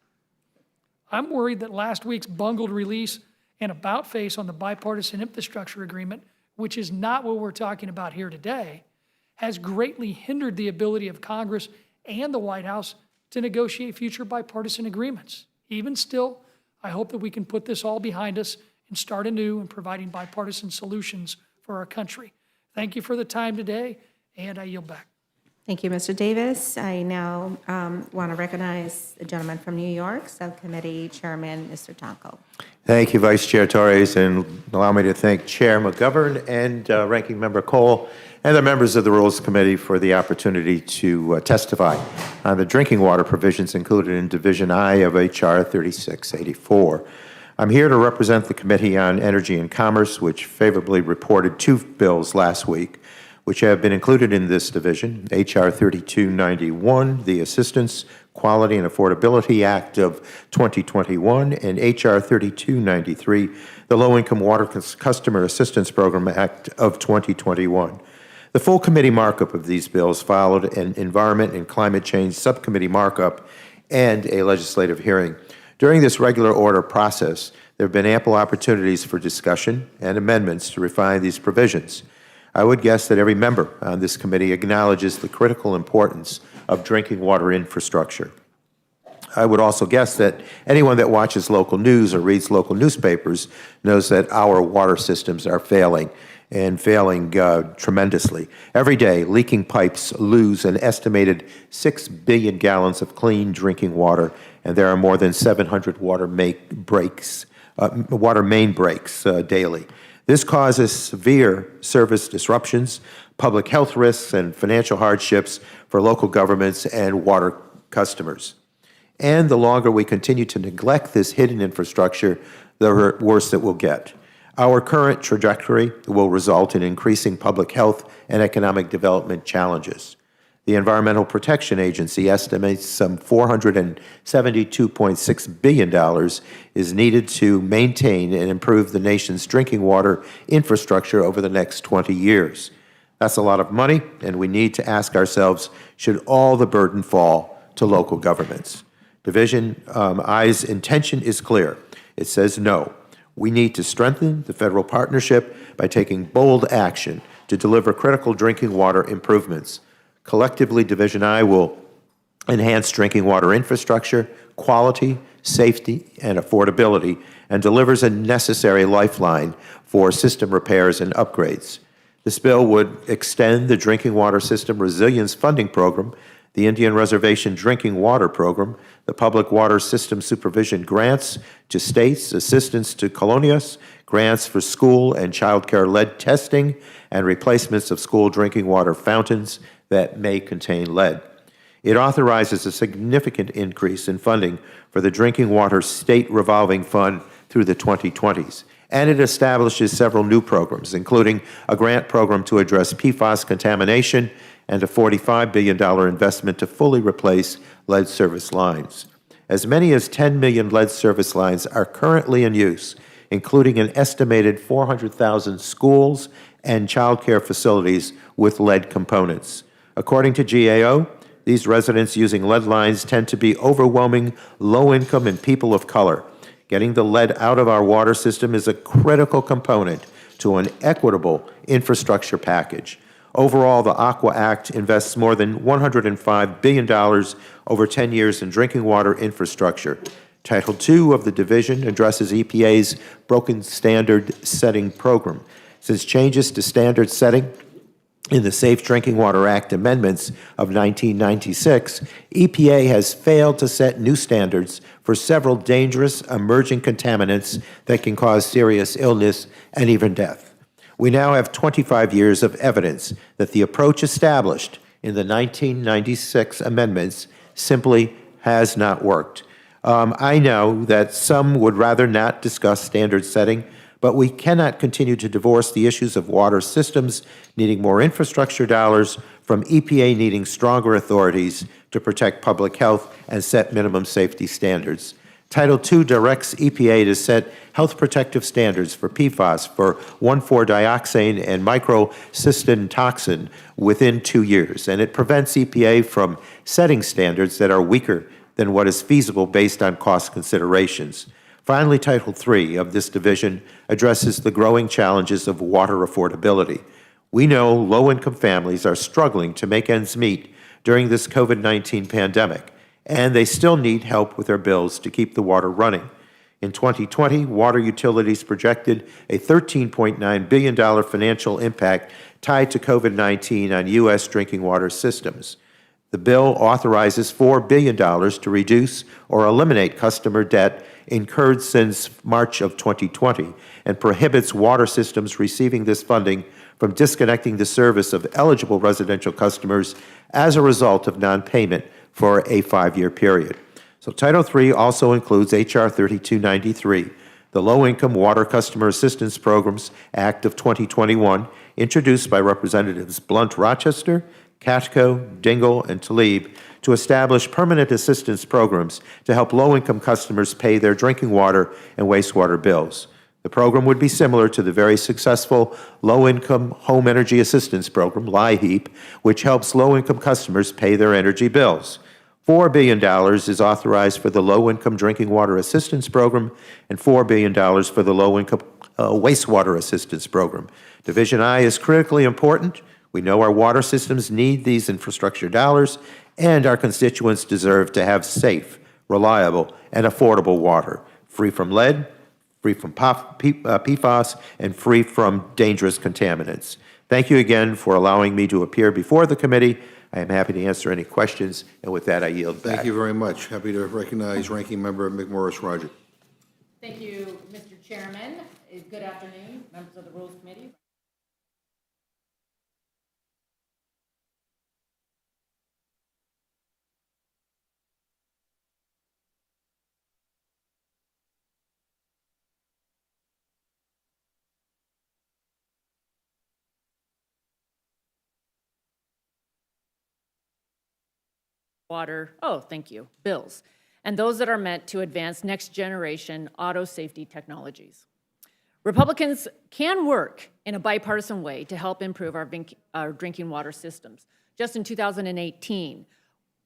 I'm worried that last week's bungled release and about-face on the bipartisan infrastructure agreement, which is not what we're talking about here today, has greatly hindered the ability of Congress and the White House to negotiate future bipartisan agreements. Even still, I hope that we can put this all behind us and start anew in providing bipartisan solutions for our country. Thank you for the time today, and I yield back. Thank you, Mr. Davis. I now want to recognize the gentleman from New York, Subcommittee Chairman, Mr. Tonko. Thank you, Vice Chair Torres, and allow me to thank Chair McGovern and Ranking Member Cole and the members of the Rules Committee for the opportunity to testify on the drinking water provisions included in Division I of H.R. 3684. I'm here to represent the Committee on Energy and Commerce, which favorably reported 2 bills last week, which have been included in this division: H.R. 3291, the Assistance, Quality, and Affordability Act of 2021, and H.R. 3293, the Low-Income Water Customer Assistance Program Act of 2021. The full committee markup of these bills followed an Environment and Climate Change Subcommittee markup and a legislative hearing. During this regular order process, there have been ample opportunities for discussion and amendments to refine these provisions. I would guess that every member on this committee acknowledges the critical importance of drinking water infrastructure. I would also guess that anyone that watches local news or reads local newspapers knows that our water systems are failing, and failing tremendously. Every day, leaking pipes lose an estimated 6 billion gallons of clean drinking water, and there are more than 700 water main breaks daily. This causes severe service disruptions, public health risks, and financial hardships for local governments and water customers. And the longer we continue to neglect this hidden infrastructure, the worse it will get. Our current trajectory will result in increasing public health and economic development challenges. The Environmental Protection Agency estimates some $472.6 billion is needed to maintain and improve the nation's drinking water infrastructure over the next 20 years. That's a lot of money, and we need to ask ourselves, should all the burden fall to local governments? Division I's intention is clear. It says no. We need to strengthen the federal partnership by taking bold action to deliver critical drinking water improvements. Collectively, Division I will enhance drinking water infrastructure, quality, safety, and affordability, and delivers a necessary lifeline for system repairs and upgrades. This bill would extend the Drinking Water System Resilience Funding Program, the Indian Reservation Drinking Water Program, the Public Water System Supervision grants to states, assistance to colonias, grants for school and child care lead testing, and replacements of school drinking water fountains that may contain lead. It authorizes a significant increase in funding for the Drinking Water State Revolving Fund through the 2020s, and it establishes several new programs, including a grant program to address PFAS contamination and a $45 billion investment to fully replace lead service lines. As many as 10 million lead service lines are currently in use, including an estimated 400,000 schools and child care facilities with lead components. According to GAO, these residents using lead lines tend to be overwhelming low-income and people of color. Getting the lead out of our water system is a critical component to an equitable infrastructure package. Overall, the Aqua Act invests more than $105 billion over 10 years in drinking water infrastructure. Title II of the division addresses EPA's Broken Standard Setting Program. Since changes to standard setting in the Safe Drinking Water Act amendments of 1996, EPA has failed to set new standards for several dangerous emerging contaminants that can cause serious illness and even death. We now have 25 years of evidence that the approach established in the 1996 amendments simply has not worked. I know that some would rather not discuss standard setting, but we cannot continue to divorce the issues of water systems needing more infrastructure dollars from EPA needing stronger authorities to protect public health and set minimum safety standards. Title II directs EPA to set health protective standards for PFAS, for 1,4-dioxane and microcystin toxin within 2 years, and it prevents EPA from setting standards that are weaker than what is feasible based on cost considerations. Finally, Title III of this division addresses the growing challenges of water affordability. We know low-income families are struggling to make ends meet during this COVID-19 pandemic, and they still need help with their bills to keep the water running. In 2020, water utilities projected a $13.9 billion financial impact tied to COVID-19 on U.S. drinking water systems. The bill authorizes $4 billion to reduce or eliminate customer debt incurred since March of 2020 and prohibits water systems receiving this funding from disconnecting the service of eligible residential customers as a result of non-payment for a 5-year period. So Title III also includes H.R. 3293, the Low-Income Water Customer Assistance Programs Act of 2021, introduced by Representatives Blunt Rochester, Katko, Dingell, and Tlaib, to establish permanent assistance programs to help low-income customers pay their drinking water and wastewater bills. The program would be similar to the very successful Low-Income Home Energy Assistance Program, LIHEAP, which helps low-income customers pay their energy bills. $4 billion is authorized for the Low-Income Drinking Water Assistance Program and $4 billion for the Low-Income Wastewater Assistance Program. Division I is critically important. We know our water systems need these infrastructure dollars, and our constituents deserve to have safe, reliable, and affordable water, free from lead, free from PFAS, and free from dangerous contaminants. Thank you again for allowing me to appear before the committee. I am happy to answer any questions, and with that, I yield back. Thank you very much. Happy to recognize Ranking Member McMorris Rodgers. Thank you, Mr. Chairman. Good afternoon, members of the Rules Committee. Thank you, bills, and those that are meant to advance next-generation auto safety technologies. Republicans can work in a bipartisan way to help improve our drinking water systems. Just in 2018,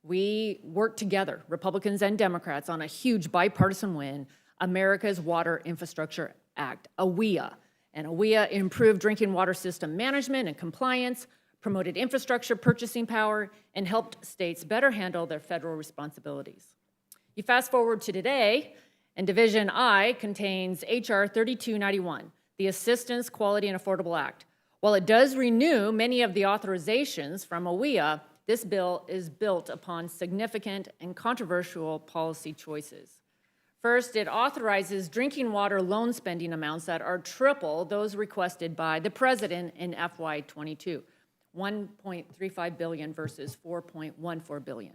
we worked together, Republicans and Democrats, on a huge bipartisan win, America's Water Infrastructure Act, AWIA. And AWIA improved drinking water system management and compliance, promoted infrastructure purchasing power, and helped states better handle their federal responsibilities. You fast forward to today, and Division I contains H.R. 3291, the Assistance, Quality, and Affordable Act. While it does renew many of the authorizations from AWIA, this bill is built upon significant and controversial policy choices. First, it authorizes drinking water loan spending amounts that are triple those requested by the President in FY22. $1.35 billion versus $4.14 billion.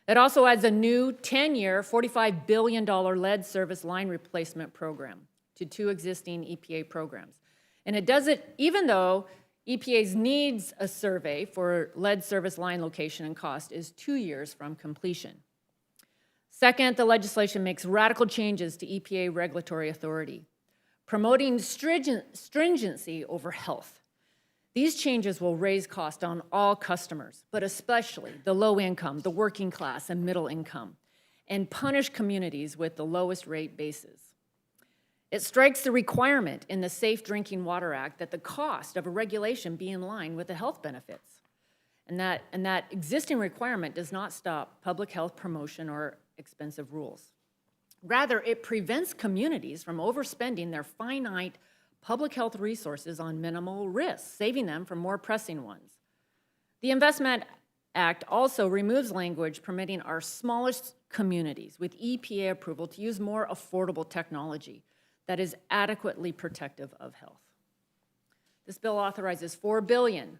It also adds a new 10-year, $45 billion lead service line replacement program to 2 existing EPA programs. And it does it even though EPA's needs a survey for lead service line location and cost is 2 years from completion. Second, the legislation makes radical changes to EPA regulatory authority, promoting stringency over health. These changes will raise costs on all customers, but especially the low income, the working class, and middle income, and punish communities with the lowest rate bases. It strikes the requirement in the Safe Drinking Water Act that the cost of a regulation be in line with the health benefits, and that existing requirement does not stop public health promotion or expensive rules. Rather, it prevents communities from overspending their finite public health resources on minimal risks, saving them from more pressing ones. The Investment Act also removes language permitting our smallest communities with EPA approval to use more affordable technology that is adequately protective of health. This bill authorizes $4 billion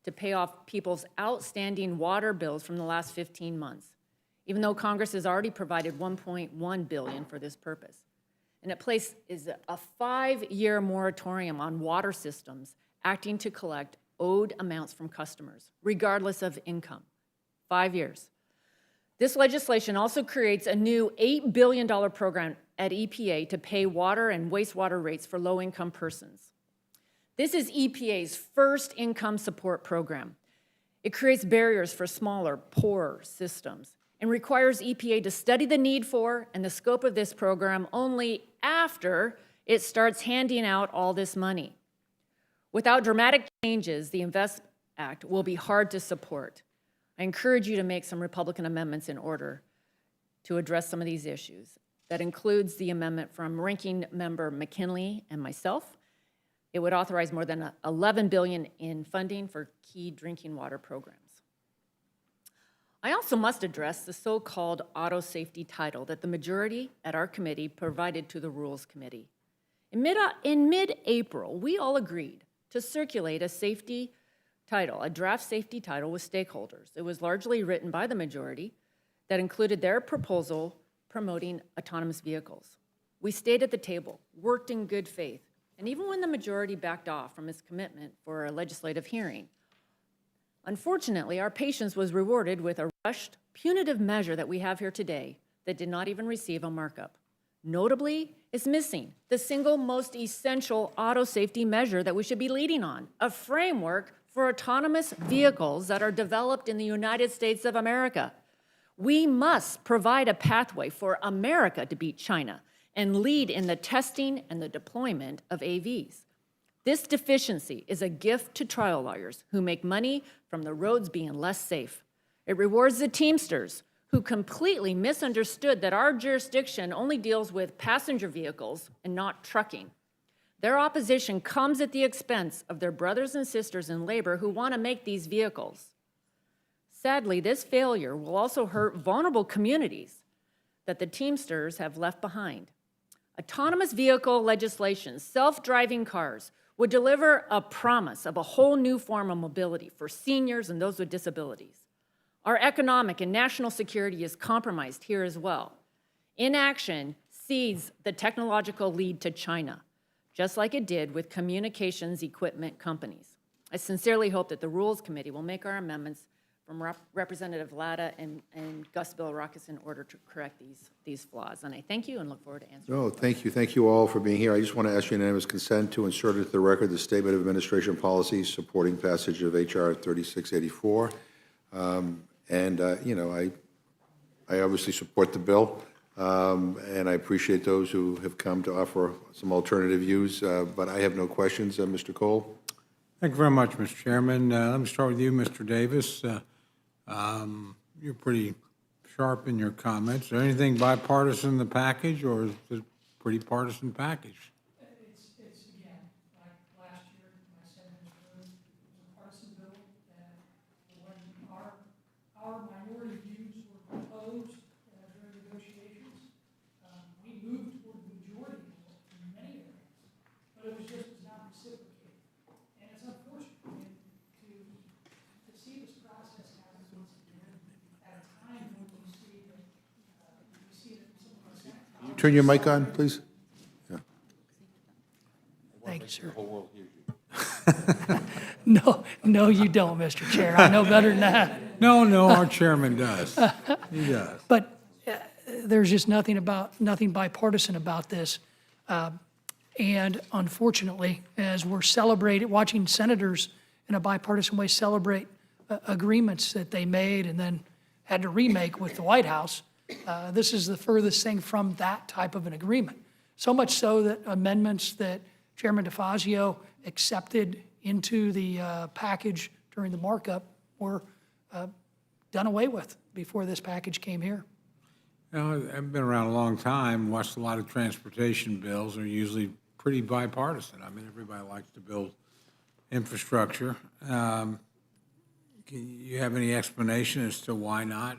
to pay off people's outstanding water bills from the last 15 months, even though Congress has already provided $1.1 billion for this purpose. And it places a 5-year moratorium on water systems acting to collect owed amounts from customers, regardless of income. 5 years. This legislation also creates a new $8 billion program at EPA to pay water and wastewater rates for low-income persons. This is EPA's first income support program. It creates barriers for smaller, poorer systems and requires EPA to study the need for and the scope of this program only after it starts handing out all this money. Without dramatic changes, the INVEST Act will be hard to support. I encourage you to make some Republican amendments in order to address some of these issues. That includes the amendment from Ranking Member McKinley and myself. It would authorize more than $11 billion in funding for key drinking water programs. I also must address the so-called auto safety title that the majority at our committee provided to the Rules Committee. In mid-April, we all agreed to circulate a safety title, a draft safety title with stakeholders. It was largely written by the majority that included their proposal promoting autonomous vehicles. We stayed at the table, worked in good faith, and even when the majority backed off from its commitment for a legislative hearing, unfortunately, our patience was rewarded with a rushed, punitive measure that we have here today that did not even receive a markup. Notably, it's missing the single most essential auto safety measure that we should be leading on, a framework for autonomous vehicles that are developed in the United States of America. We must provide a pathway for America to beat China and lead in the testing and the deployment of AVs. This deficiency is a gift to trial lawyers who make money from the roads being less safe. It rewards the Teamsters who completely misunderstood that our jurisdiction only deals with passenger vehicles and not trucking. Their opposition comes at the expense of their brothers and sisters in labor who want to make these vehicles. Sadly, this failure will also hurt vulnerable communities that the Teamsters have left behind. Autonomous vehicle legislation, self-driving cars, would deliver a promise of a whole new form of mobility for seniors and those with disabilities. Our economic and national security is compromised here as well. Inaction cedes the technological lead to China, just like it did with communications equipment companies. I sincerely hope that the Rules Committee will make our amendments from Representative Latta and Gus Bilrakis in order to correct these flaws. And I thank you and look forward to answering. No, thank you. Thank you all for being here. I just want to ask unanimous consent to insert into the record the Statement of Administration Policy supporting passage of H.R. 3684. I obviously support the bill, and I appreciate those who have come to offer some alternative views, but I have no questions. Mr. Cole? Thank you very much, Mr. Chairman. Let me start with you, Mr. Davis. You're pretty sharp in your comments. Is there anything bipartisan in the package, or is it a pretty partisan package? It's again, like last year, I said in this room, it was a partisan bill, and when our minority views were proposed during negotiations, we moved toward the majority in many areas, but it was not reciprocated. And it's unfortunate to see this process happen once again at a time when we see that some of us. Turn your mic on, please. Thank you, sir. No, you don't, Mr. Chair. I know better than that. No, our chairman does. He does. But there's just nothing bipartisan about this. And unfortunately, as we're watching senators in a bipartisan way celebrate agreements that they made and then had to remake with the White House, this is the furthest thing from that type of an agreement. So much so that amendments that Chairman DeFazio accepted into the package during the markup were done away with before this package came here. I've been around a long time, watched a lot of transportation bills. They're usually pretty bipartisan. I mean, everybody likes to build infrastructure. Can you have any explanation as to why not?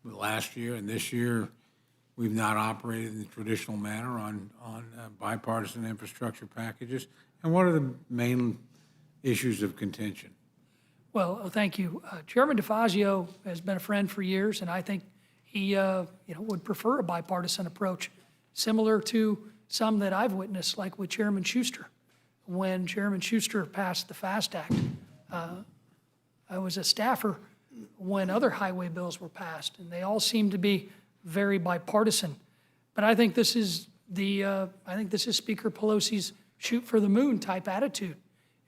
Last year and this year, we've not operated in the traditional manner on bipartisan infrastructure packages. And what are the main issues of contention? Well, thank you. Chairman DeFazio has been a friend for years, and I think he would prefer a bipartisan approach, similar to some that I've witnessed, like with Chairman Schuster. When Chairman Schuster passed the FAST Act, I was a staffer when other highway bills were passed, and they all seem to be very bipartisan. But I think this is Speaker Pelosi's shoot for the moon type attitude.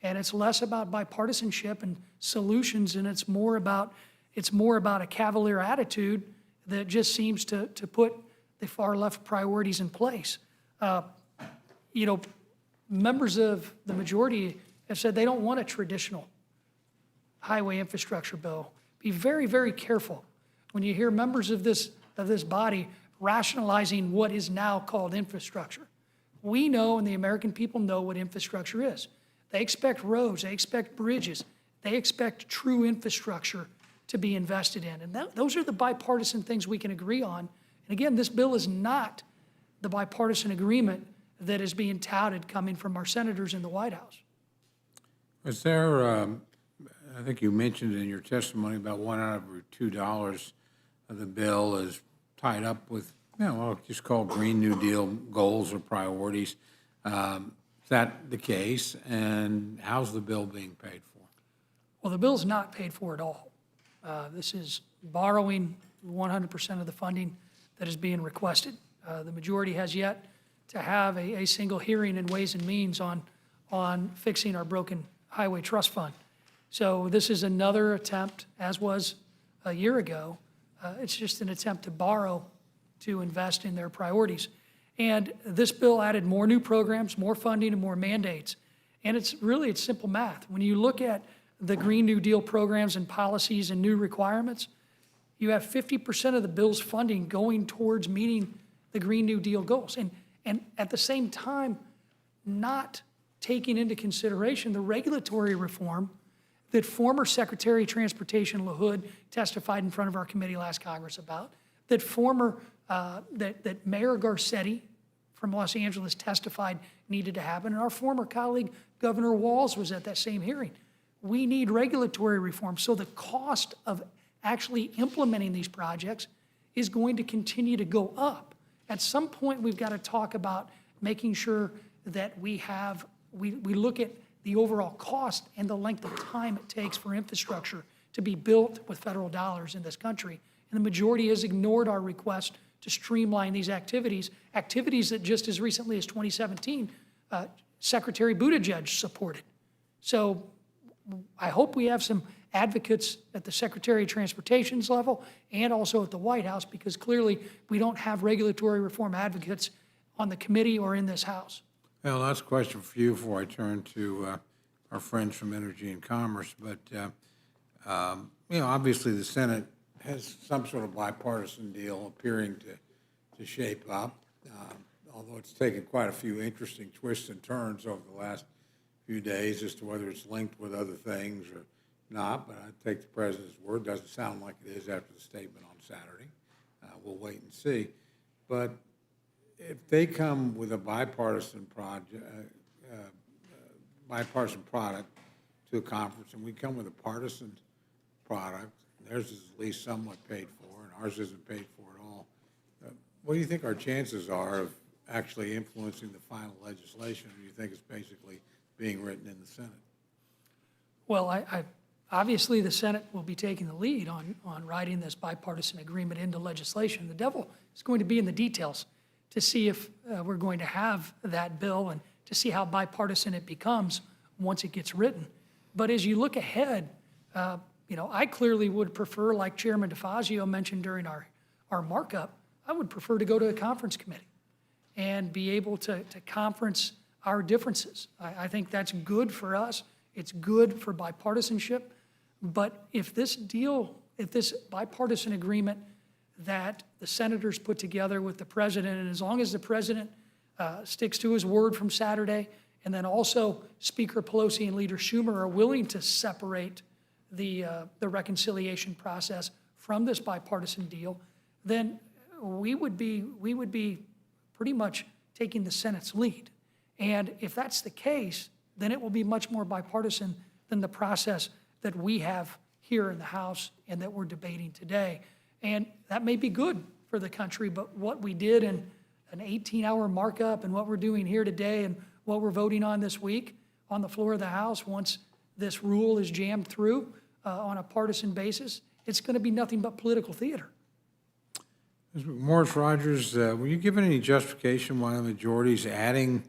And it's less about bipartisanship and solutions, and it's more about a cavalier attitude that just seems to put the far left priorities in place. You know, members of the majority have said they don't want a traditional highway infrastructure bill. Be very, very careful when you hear members of this body rationalizing what is now called infrastructure. We know, and the American people know, what infrastructure is. They expect roads, they expect bridges, they expect true infrastructure to be invested in. And those are the bipartisan things we can agree on. And again, this bill is not the bipartisan agreement that is being touted coming from our senators in the White House. Was there, I think you mentioned in your testimony about $1 out of every $2 of the bill is tied up with, well, just called Green New Deal goals or priorities. Is that the case? And how's the bill being paid for? Well, the bill's not paid for at all. This is borrowing 100% of the funding that is being requested. The majority has yet to have a single hearing in Ways and Means on fixing our broken highway trust fund. So this is another attempt, as was a year ago. It's just an attempt to borrow to invest in their priorities. And this bill added more new programs, more funding, and more mandates. And it's simple math. When you look at the Green New Deal programs and policies and new requirements, you have 50% of the bill's funding going towards meeting the Green New Deal goals. And at the same time, not taking into consideration the regulatory reform that former Secretary of Transportation LaHood testified in front of our committee last Congress about, that Mayor Garcetti from Los Angeles testified needed to happen, and our former colleague, Governor Walz, was at that same hearing. We need regulatory reform, so the cost of actually implementing these projects is going to continue to go up. At some point, we've got to talk about making sure that we look at the overall cost and the length of time it takes for infrastructure to be built with federal dollars in this country. And the majority has ignored our request to streamline these activities that just as recently as 2017, Secretary Buttigieg supported. So I hope we have some advocates at the Secretary of Transportation's level and also at the White House, because clearly we don't have regulatory reform advocates on the committee or in this House. Well, last question for you before I turn to our friends from Energy and Commerce. But, obviously the Senate has some sort of bipartisan deal appearing to shape up, although it's taken quite a few interesting twists and turns over the last few days as to whether it's linked with other things or not. But I take the president's word. Doesn't sound like it is after the statement on Saturday. We'll wait and see. But if they come with a bipartisan product to a conference, and we come with a partisan product, theirs is at least somewhat paid for, and ours isn't paid for at all, what do you think our chances are of actually influencing the final legislation, or do you think it's basically being written in the Senate? Well, obviously the Senate will be taking the lead on writing this bipartisan agreement into legislation. The devil is going to be in the details to see if we're going to have that bill and to see how bipartisan it becomes once it gets written. But as you look ahead, I clearly would prefer, like Chairman DeFazio mentioned during our markup, I would prefer to go to a conference committee and be able to conference our differences. I think that's good for us. It's good for bipartisanship. But if this bipartisan agreement that the senators put together with the president, and as long as the president sticks to his word from Saturday, and then also Speaker Pelosi and Leader Schumer are willing to separate the reconciliation process from this bipartisan deal, then we would be pretty much taking the Senate's lead. And if that's the case, then it will be much more bipartisan than the process that we have here in the House and that we're debating today. And that may be good for the country, but what we did in an 18-hour markup and what we're doing here today and what we're voting on this week on the floor of the House, once this rule is jammed through on a partisan basis, it's going to be nothing but political theater. Mr. Morris Rogers, were you given any justification why the majority is adding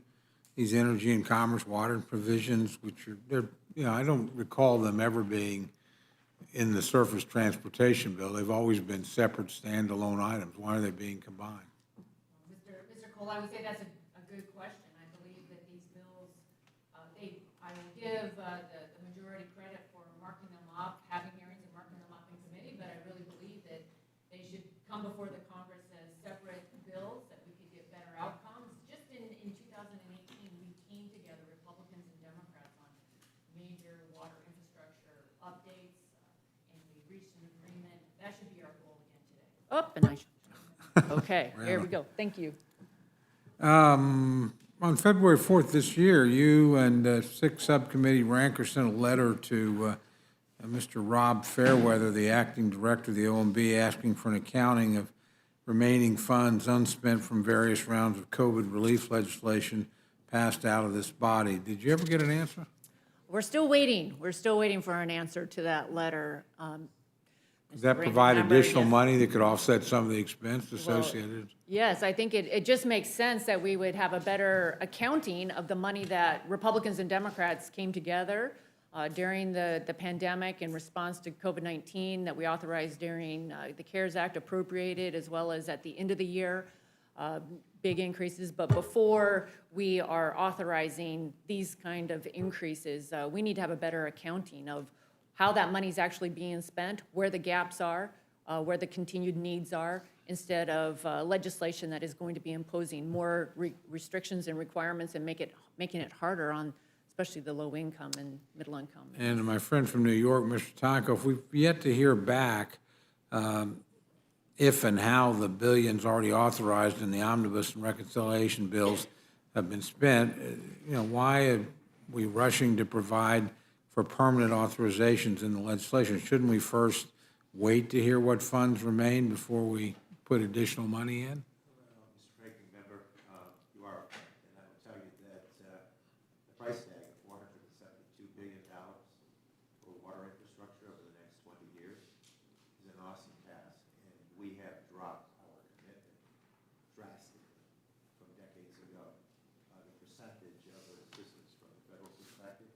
these energy and commerce water provisions, which are, I don't recall them ever being in the surface transportation bill. They've always been separate standalone items. Why are they being combined? Mr. Cole, I would say that's a good question. I believe that these bills, I will give the majority credit for marking them up, having hearings and marking them up in committee, but I really believe that they should come before the Congress as separate bills, that we could get better outcomes. Just in 2018, we came together, Republicans and Democrats, on major water infrastructure updates, and we reached an agreement. That should be our goal again today. Oh, and I should. Okay, here we go. Thank you. On February 4th this year, you and 6 subcommittee rankers sent a letter to Mr. Rob Fairweather, the acting director of the OMB, asking for an accounting of remaining funds unspent from various rounds of COVID relief legislation passed out of this body. Did you ever get an answer? We're still waiting. We're still waiting for an answer to that letter. Does that provide additional money that could offset some of the expense associated? Yes, I think it just makes sense that we would have a better accounting of the money that Republicans and Democrats came together during the pandemic in response to COVID-19 that we authorized during the CARES Act, appropriated, as well as at the end of the year, big increases. But before we are authorizing these kind of increases, we need to have a better accounting of how that money is actually being spent, where the gaps are, where the continued needs are, instead of legislation that is going to be imposing more restrictions and requirements and making it harder on especially the low income and middle income. And my friend from New York, Mr. Tonkoff, we've yet to hear back if and how the billions already authorized in the omnibus and reconciliation bills have been spent. Why are we rushing to provide for permanent authorizations in the legislation? Shouldn't we first wait to hear what funds remain before we put additional money in? Mr. Ranking Member, you are, and I will tell you that the price tag of $472 billion for water infrastructure over the next 20 years is an awesome task, and we have dropped our commitment drastically from decades ago. The percentage of assistance from the federal perspective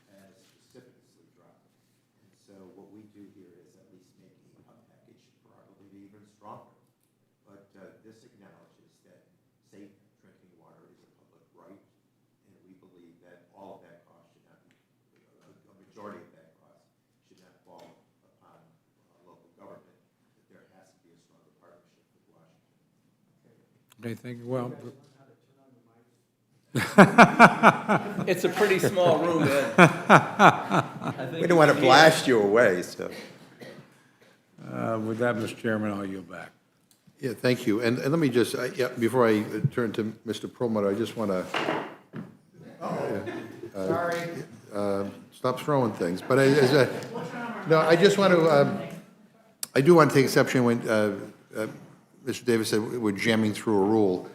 has precipitously dropped. And so what we do here is at least make a package probably even stronger. But this acknowledges that safe drinking water is a public right, and we believe that all of that cost should not be, a majority of that cost should not fall upon local government, that there has to be a stronger partnership with Washington. Okay, thank you. Well, It's a pretty small room, Ed. We don't want to blast you away, so. with that, Mr. Chairman, I'll yield back. Yeah, thank you. And let me just, before I turn to Mr. Perlmutter, I just want to. Sorry. Stop throwing things. But no, I just want to, I do want to take exception when Mr. Davis said we're jamming through a rule.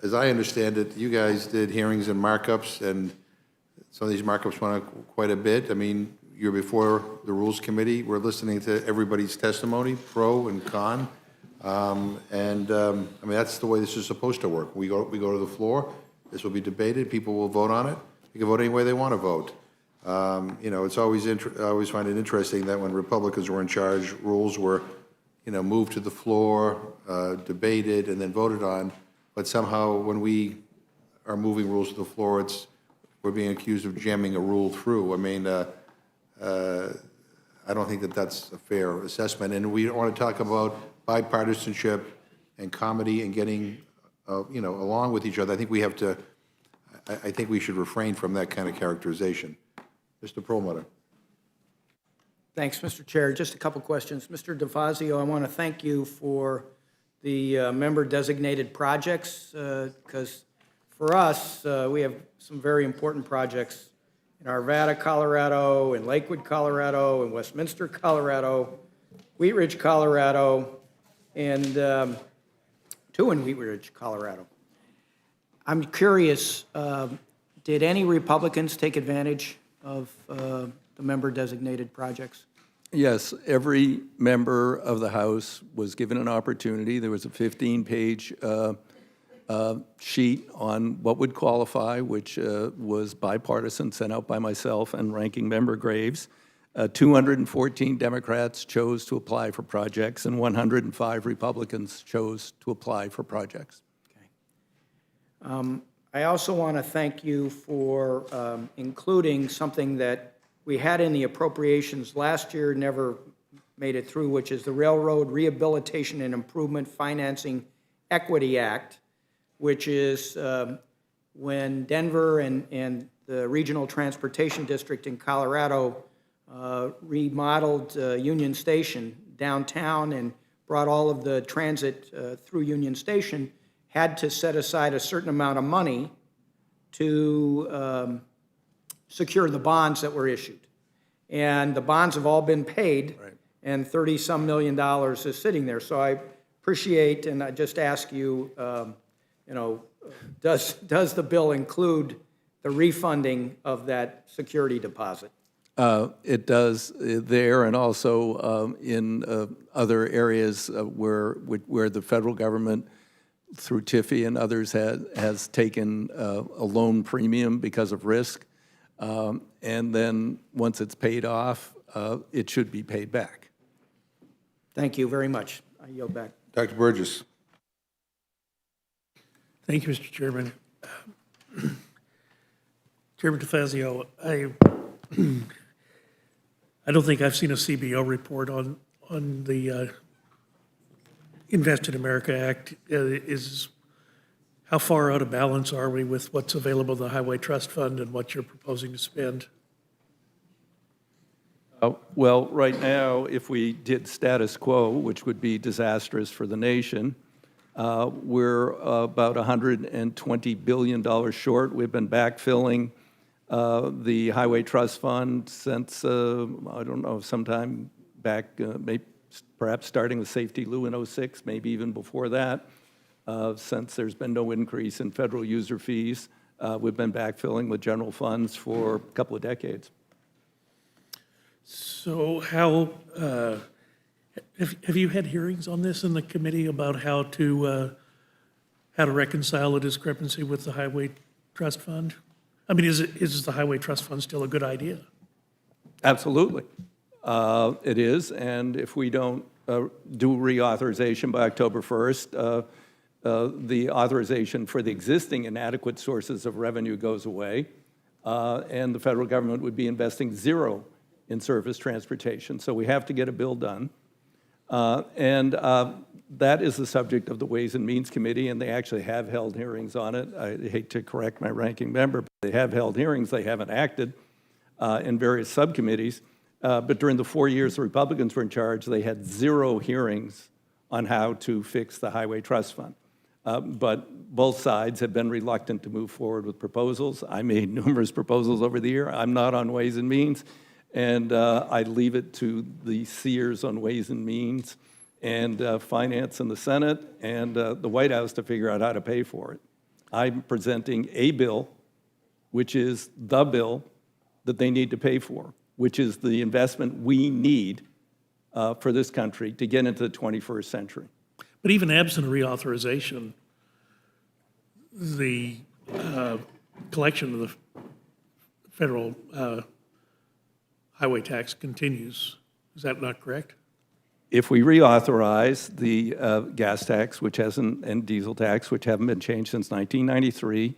As I understand it, you guys did hearings and markups, and some of these markups went up quite a bit. I mean, you're before the Rules Committee. We're listening to everybody's testimony, pro and con. I mean, that's the way this is supposed to work. We go to the floor. This will be debated. People will vote on it. You can vote any way they want to vote. It's always I always find it interesting that when Republicans were in charge, rules were, moved to the floor, debated, and then voted on. But somehow, when we are moving rules to the floor, we're being accused of jamming a rule through. I mean, I don't think that that's a fair assessment. And we want to talk about bipartisanship and comedy and getting, along with each other. I think we have to. I think we should refrain from that kind of characterization. Mr. Perlmutter. Thanks, Mr. Chair. Just a couple questions. Mr. DeFazio, I want to thank you for the member-designated projects, because for us, we have some very important projects in Arvada, Colorado, in Lakewood, Colorado, in Westminster, Colorado, Wheat Ridge, Colorado, and 2 in Wheat Ridge, Colorado. I'm curious, did any Republicans take advantage of the member-designated projects? Yes, every member of the House was given an opportunity. There was a 15-page sheet on what would qualify, which was bipartisan, sent out by myself and Ranking Member Graves. 214 Democrats chose to apply for projects, and 105 Republicans chose to apply for projects. I also want to thank you for including something that we had in the appropriations last year, never made it through, which is the Railroad Rehabilitation and Improvement Financing Equity Act, which is when Denver and the Regional Transportation District in Colorado remodeled Union Station downtown and brought all of the transit through Union Station, had to set aside a certain amount of money to secure the bonds that were issued. And the bonds have all been paid, and $30-some million is sitting there. So I appreciate, and I just ask you, does the bill include the refunding of that security deposit? It does there, and also in other areas where the federal government, through TIFI and others, has taken a loan premium because of risk. And then once it's paid off, it should be paid back. Thank you very much. I yield back. Dr. Burgess. Thank you, Mr. Chairman. Chairman DeFazio, I don't think I've seen a CBO report on the Invest in America Act. How far out of balance are we with what's available in the Highway Trust Fund and what you're proposing to spend? Well, right now, if we did status quo, which would be disastrous for the nation, we're about $120 billion short. We've been backfilling the Highway Trust Fund since, I don't know, sometime back, perhaps starting with Safety Lou in '06, maybe even before that. Since there's been no increase in federal user fees, we've been backfilling with general funds for a couple of decades. So how, have you had hearings on this in the committee about how to reconcile a discrepancy with the Highway Trust Fund? I mean, is the Highway Trust Fund still a good idea? Absolutely. It is, and if we don't do reauthorization by October 1st, the authorization for the existing inadequate sources of revenue goes away, and the federal government would be investing zero in surface transportation. So we have to get a bill done. And that is the subject of the Ways and Means Committee, and they actually have held hearings on it. I hate to correct my ranking member, but they have held hearings. They haven't acted in various subcommittees. But during the 4 years the Republicans were in charge, they had zero hearings on how to fix the Highway Trust Fund. But both sides have been reluctant to move forward with proposals. I made numerous proposals over the year. I'm not on Ways and Means, and I leave it to the seers on Ways and Means and Finance in the Senate and the White House to figure out how to pay for it. I'm presenting a bill, which is the bill that they need to pay for, which is the investment we need for this country to get into the 21st century. But even absent a reauthorization, the collection of the federal highway tax continues. Is that not correct? If we reauthorize the gas tax, which hasn't, and diesel tax, which haven't been changed since 1993,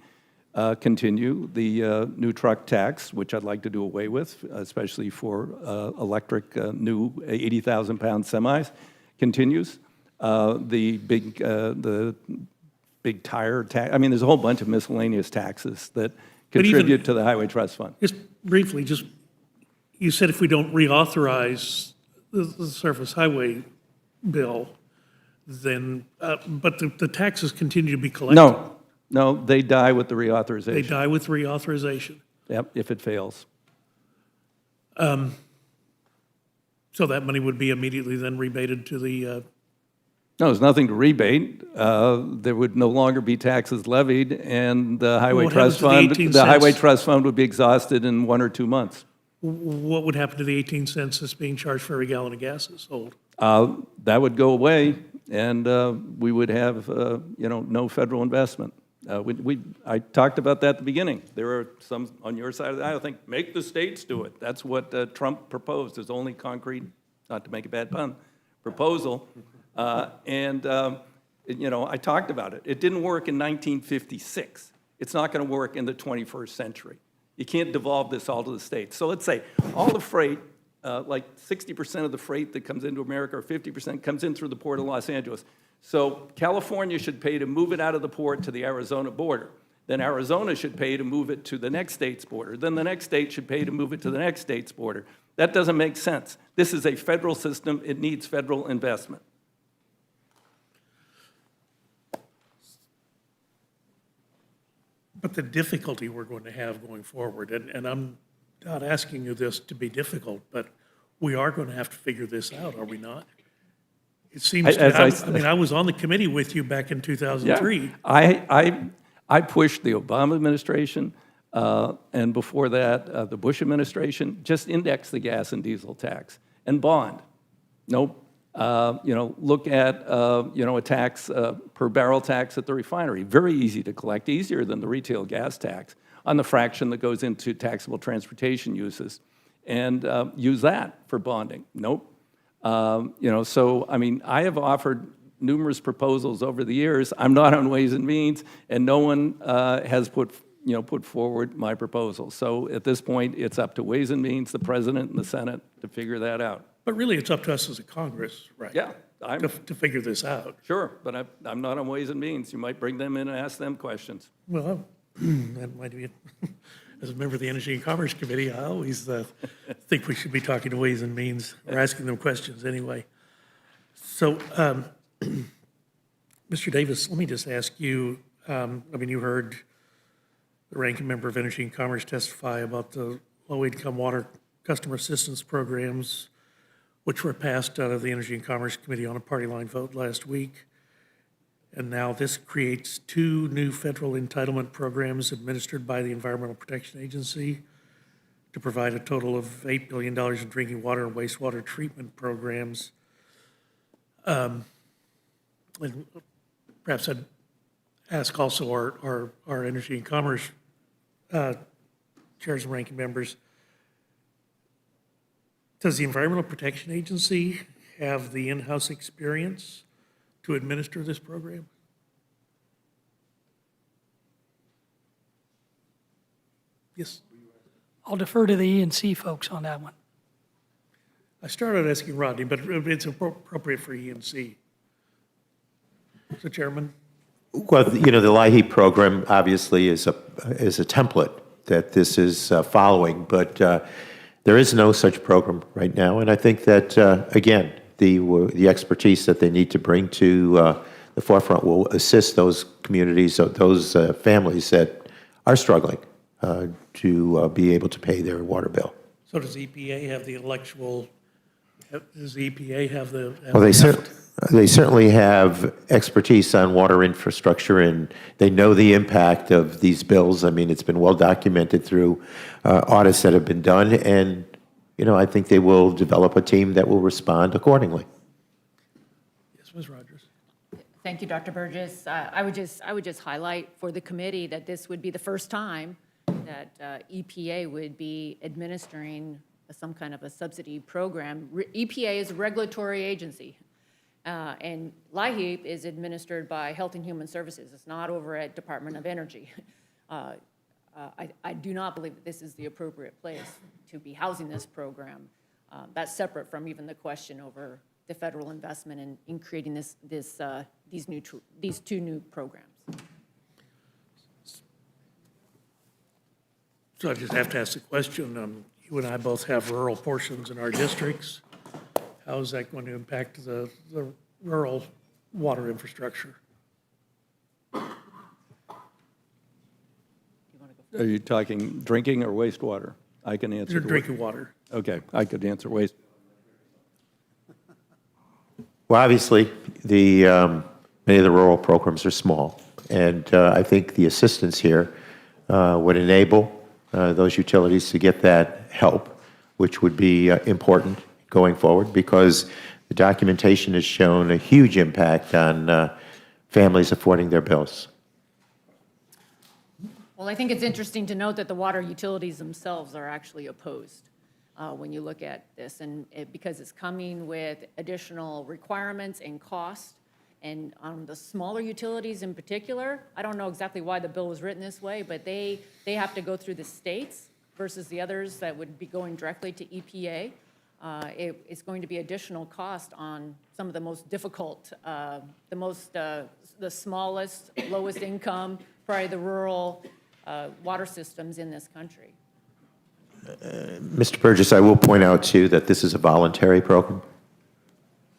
continue the new truck tax, which I'd like to do away with, especially for electric new 80,000-pound semis, continues. The big tire tax. I mean, there's a whole bunch of miscellaneous taxes that contribute to the Highway Trust Fund. Just briefly, you said if we don't reauthorize the surface highway bill, then, but the taxes continue to be collected. No, they die with the reauthorization. They die with reauthorization. Yep, if it fails. So that money would be immediately then rebated to the... No, there's nothing to rebate. There would no longer be taxes levied, and the Highway Trust Fund, the Highway Trust Fund would be exhausted in 1 or 2 months. what would happen to the 18 cents that's being charged for every gallon of gas that's sold? That would go away, and we would have, no federal investment. I talked about that at the beginning. There are some on your side of the aisle think, make the states do it. That's what Trump proposed, his only concrete, not to make a bad pun, proposal. I talked about it. It didn't work in 1956. It's not going to work in the 21st century. You can't devolve this all to the states. So let's say all the freight, like 60% of the freight that comes into America, or 50% comes in through the port of Los Angeles. So California should pay to move it out of the port to the Arizona border. Then Arizona should pay to move it to the next state's border. Then the next state should pay to move it to the next state's border. That doesn't make sense. This is a federal system. It needs federal investment. But the difficulty we're going to have going forward, and I'm not asking you this to be difficult, but we are going to have to figure this out, are we not? It seems I was on the committee with you back in 2003. Yeah, I pushed the Obama administration, and before that, the Bush administration, just index the gas and diesel tax and bond. Nope. Look at, a tax, per barrel tax at the refinery. Very easy to collect, easier than the retail gas tax on the fraction that goes into taxable transportation uses. And use that for bonding. Nope. I have offered numerous proposals over the years. I'm not on Ways and Means, and no one has put forward my proposal. So at this point, it's up to Ways and Means, the President and the Senate to figure that out. But really, it's up to us as a Congress, right? Yeah. To figure this out. Sure, but I'm not on Ways and Means. You might bring them in and ask them questions. Well, that might be, as a member of the Energy and Commerce Committee, I always think we should be talking to Ways and Means, or asking them questions anyway. So, Mr. Davis, let me just ask you, you heard the ranking member of Energy and Commerce testify about the low-income water customer assistance programs, which were passed out of the Energy and Commerce Committee on a party line vote last week. And now this creates 2 new federal entitlement programs administered by the Environmental Protection Agency to provide a total of $8 billion in drinking water and wastewater treatment programs. And perhaps I'd ask also our Energy and Commerce chairs and ranking members, does the Environmental Protection Agency have the in-house experience to administer this program? Yes. I'll defer to the E&C folks on that one. I started asking Rodney, but it's appropriate for E&C. So, Chairman? Well, the LIHEAP program obviously is a template that this is following, but there is no such program right now, and I think that, again, the expertise that they need to bring to the forefront will assist those communities, those families that are struggling to be able to pay their water bill. So does EPA have the intellectual, does EPA have the? Well, they certainly have expertise on water infrastructure, and they know the impact of these bills. I mean, it's been well documented through audits that have been done, and I think they will develop a team that will respond accordingly. Yes, Ms. Rogers. Thank you, Dr. Burgess. I would just highlight for the committee that this would be the first time that EPA would be administering some kind of a subsidy program. EPA is a regulatory agency. And LIHEAP is administered by Health and Human Services. It's not over at Department of Energy. I do not believe that this is the appropriate place to be housing this program. That's separate from even the question over the federal investment in creating these 2 new programs. So I just have to ask the question, you and I both have rural portions in our districts. How is that going to impact the rural water infrastructure? Are you talking drinking or wastewater? I can answer. Drinking water. Okay, I could answer waste. Well, obviously, many of the rural programs are small, and I think the assistance here would enable those utilities to get that help. which would be important going forward because the documentation has shown a huge impact on families affording their bills. Well, I think it's interesting to note that the water utilities themselves are actually opposed when you look at this, and because it's coming with additional requirements and cost. And on the smaller utilities in particular, I don't know exactly why the bill was written this way, but they have to go through the states versus the others that would be going directly to EPA. It's going to be additional cost on some of the most difficult, the smallest, lowest income, probably the rural water systems in this country. Mr. Burgess, I will point out, too, that this is a voluntary program.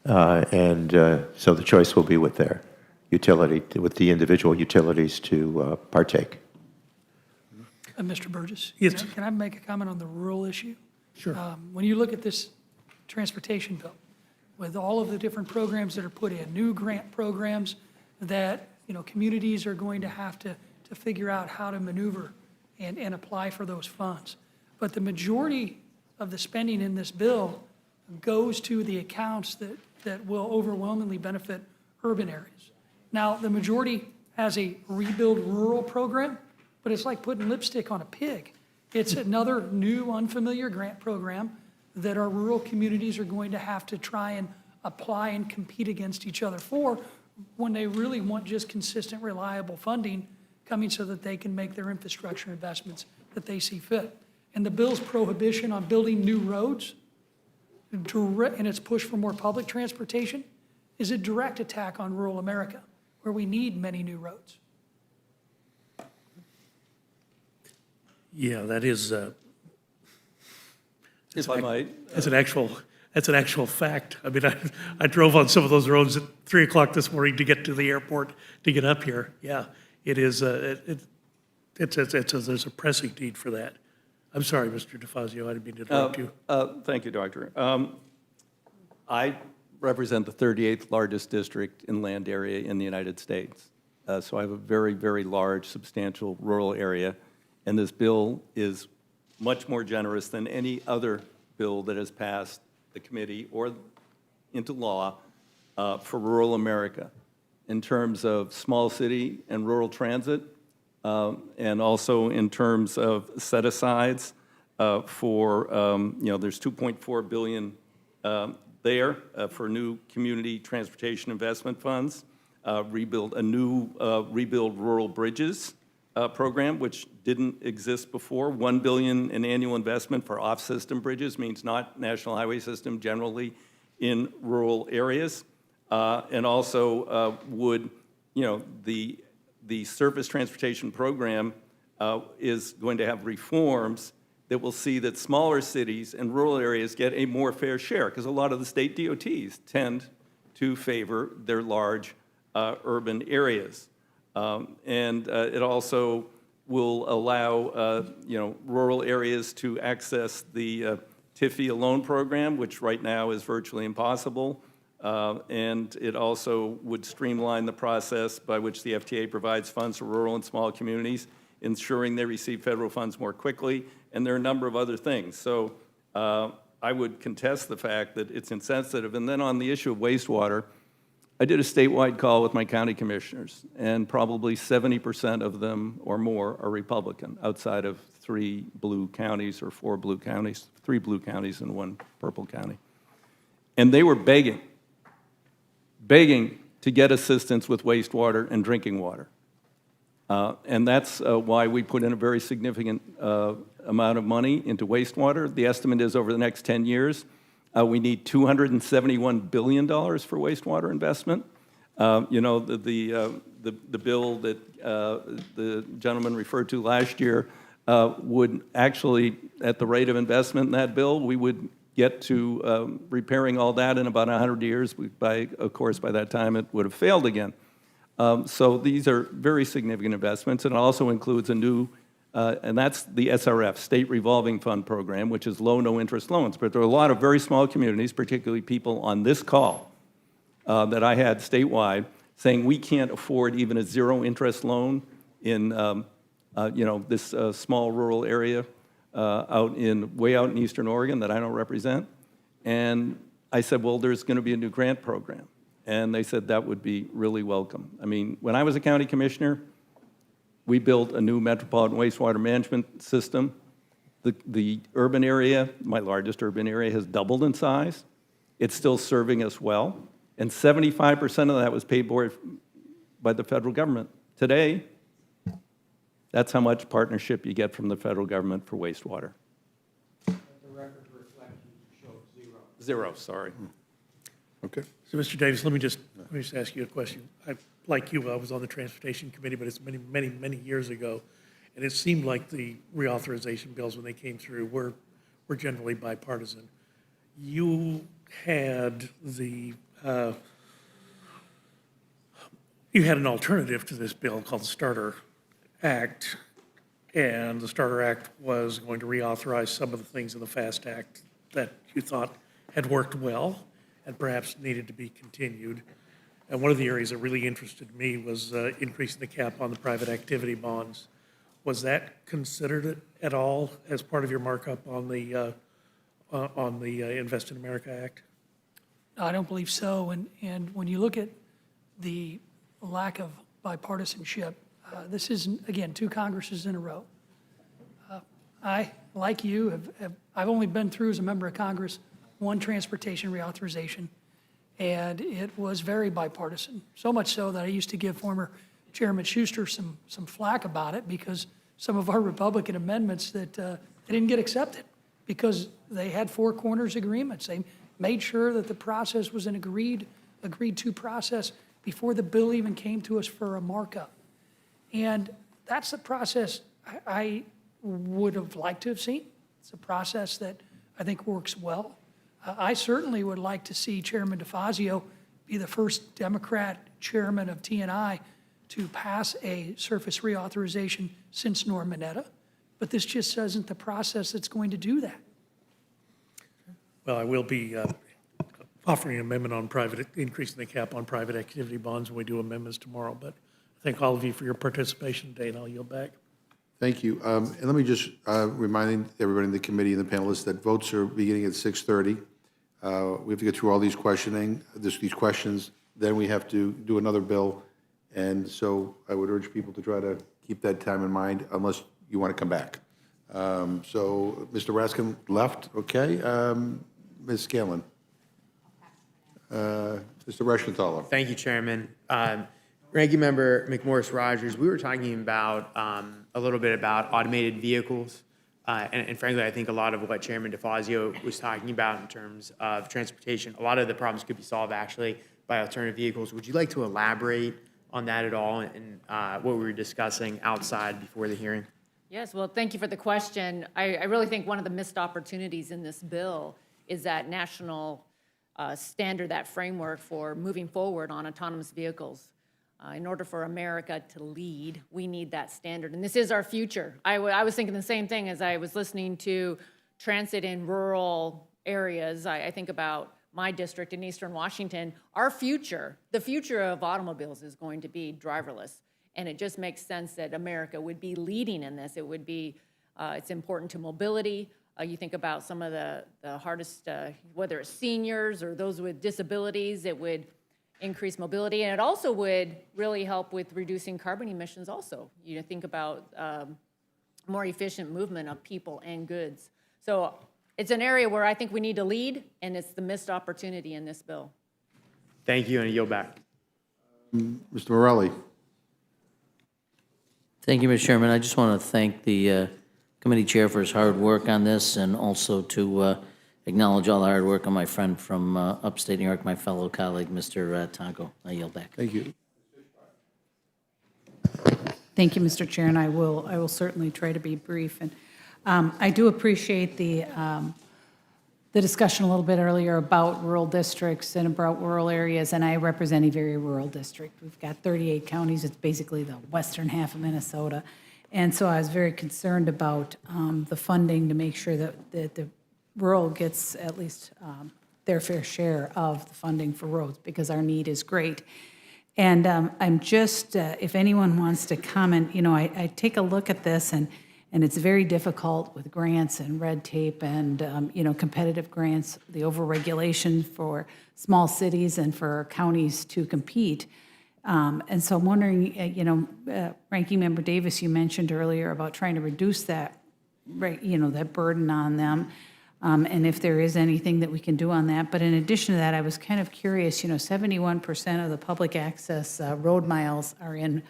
So the choice will be with their utility, with the individual utilities to partake. Mr. Burgess? Yes. Can I make a comment on the rural issue? Sure. When you look at this transportation bill, with all of the different programs that are put in, new grant programs that, communities are going to have to figure out how to maneuver and apply for those funds. But the majority of the spending in this bill goes to the accounts that will overwhelmingly benefit urban areas. Now, the majority has a rebuild rural program, but it's like putting lipstick on a pig. It's another new, unfamiliar grant program that our rural communities are going to have to try and apply and compete against each other for when they really want just consistent, reliable funding coming so that they can make their infrastructure investments that they see fit. And the bill's prohibition on building new roads and its push for more public transportation is a direct attack on rural America, where we need many new roads. Yeah, that is, If I might. that's an actual fact. I mean, I drove on some of those roads at 3 o'clock this morning to get to the airport, to get up here. Yeah, it is, there's a pressing need for that. I'm sorry, Mr. DeFazio, I didn't mean to interrupt you. Thank you, Doctor. I represent the 38th largest district in land area in the United States. So I have a very, very large, substantial rural area, and this bill is much more generous than any other bill that has passed the committee or into law for rural America in terms of small city and rural transit, and also in terms of set-asides for, there's $2.4 billion there for new community transportation investment funds, rebuild rural bridges program, which didn't exist before. $1 billion in annual investment for off-system bridges means not national highway system, generally in rural areas, and also the surface transportation program is going to have reforms that will see that smaller cities and rural areas get a more fair share, because a lot of the state DOTs tend to favor their large urban areas. It also will allow rural areas to access the TIFIA loan program, which right now is virtually impossible. And it also would streamline the process by which the FTA provides funds for rural and small communities, ensuring they receive federal funds more quickly, and there are a number of other things. So I would contest the fact that it's insensitive. And then on the issue of wastewater, I did a statewide call with my county commissioners, and probably 70% of them or more are Republican, outside of 3 blue counties or 4 blue counties, 3 blue counties and 1 purple county. And they were begging to get assistance with wastewater and drinking water. And that's why we put in a very significant amount of money into wastewater. The estimate is over the next 10 years, we need $271 billion for wastewater investment. The bill that the gentleman referred to last year would actually, at the rate of investment in that bill, we would get to repairing all that in about 100 years. Of course, by that time, it would have failed again. So these are very significant investments, and it also includes a new, and that's the SRF, State Revolving Fund Program, which is low, no-interest loans. But there are a lot of very small communities, particularly people on this call that I had statewide, saying we can't afford even a zero-interest loan in this small rural area. way out in Eastern Oregon that I don't represent. And I said, well, there's going to be a new grant program. And they said that would be really welcome. I mean, when I was a county commissioner, we built a new metropolitan wastewater management system. The urban area, my largest urban area, has doubled in size. It's still serving us well. And 75% of that was paid for by the federal government. Today, that's how much partnership you get from the federal government for wastewater. The record reflections showed zero. Zero, sorry. Okay. So, Mr. Davis, let me just ask you a question. Like you, I was on the Transportation Committee, but it's many years ago, and it seemed like the reauthorization bills, when they came through, were generally bipartisan. You had an alternative to this bill called the Starter Act, and the Starter Act was going to reauthorize some of the things in the FAST Act that you thought had worked well and perhaps needed to be continued. And one of the areas that really interested me was increasing the cap on the private activity bonds. Was that considered at all as part of your markup on the Invest in America Act? I don't believe so. And when you look at the lack of bipartisanship, this is, again, 2 Congresses in a row. I, like you, I've only been through as a member of Congress 1 transportation reauthorization, and it was very bipartisan. So much so that I used to give former Chairman Schuster some flack about it because some of our Republican amendments that they didn't get accepted because they had 4 corners agreements. They made sure that the process was an agreed to process before the bill even came to us for a markup. And that's the process I would have liked to have seen. It's a process that I think works well. I certainly would like to see Chairman DeFazio be the first Democrat chairman of T&I to pass a surface reauthorization since Norm Mineta, but this just isn't the process that's going to do that. Well, I will be offering an amendment on increasing the cap on private activity bonds when we do amendments tomorrow. But I thank all of you for your participation today, and I'll yield back. Thank you. And let me just remind everybody in the committee and the panelists that votes are beginning at 6:30. We have to get through all these these questions. Then we have to do another bill. And so I would urge people to try to keep that time in mind unless you want to come back. So Mr. Raskin left, okay. Ms. Scanlon. Mr. Reschenthaler. Thank you, Chairman. Ranking Member McMorris-Rogers, we were talking about a little bit about automated vehicles. And frankly, I think a lot of what Chairman DeFazio was talking about in terms of transportation, a lot of the problems could be solved actually by alternative vehicles. Would you like to elaborate on that at all and what we were discussing outside before the hearing? Yes, well, thank you for the question. I really think one of the missed opportunities in this bill is that national standard, that framework for moving forward on autonomous vehicles. In order for America to lead, we need that standard. And this is our future. I was thinking the same thing as I was listening to transit in rural areas. I think about my district in Eastern Washington. Our future, the future of automobiles is going to be driverless. And it just makes sense that America would be leading in this. It would be, it's important to mobility. You think about some of the hardest, whether it's seniors or those with disabilities, it would increase mobility. And it also would really help with reducing carbon emissions also. You think about more efficient movement of people and goods. So it's an area where I think we need to lead, and it's the missed opportunity in this bill. Thank you, and I yield back. Mr. Morelli. Thank you, Mr. Chairman. I just want to thank the committee chair for his hard work on this, and also to acknowledge all the hard work of my friend from upstate New York, my fellow colleague, Mr. Tonko. I yield back. Thank you. Thank you, Mr. Chair, and I will certainly try to be brief. And I do appreciate the discussion a little bit earlier about rural districts and about rural areas, and I represent a very rural district. We've got 38 counties. It's basically the western half of Minnesota. And so I was very concerned about the funding to make sure that the rural gets at least their fair share of the funding for roads, because our need is great. And I'm just, if anyone wants to comment, you know, I take a look at this, and And it's very difficult with grants and red tape and, competitive grants, the overregulation for small cities and for counties to compete. And so I'm wondering, Ranking Member Davis, you mentioned earlier about trying to reduce that, that burden on them, and if there is anything that we can do on that. But in addition to that, I was kind of curious, 71% of the public access road miles are in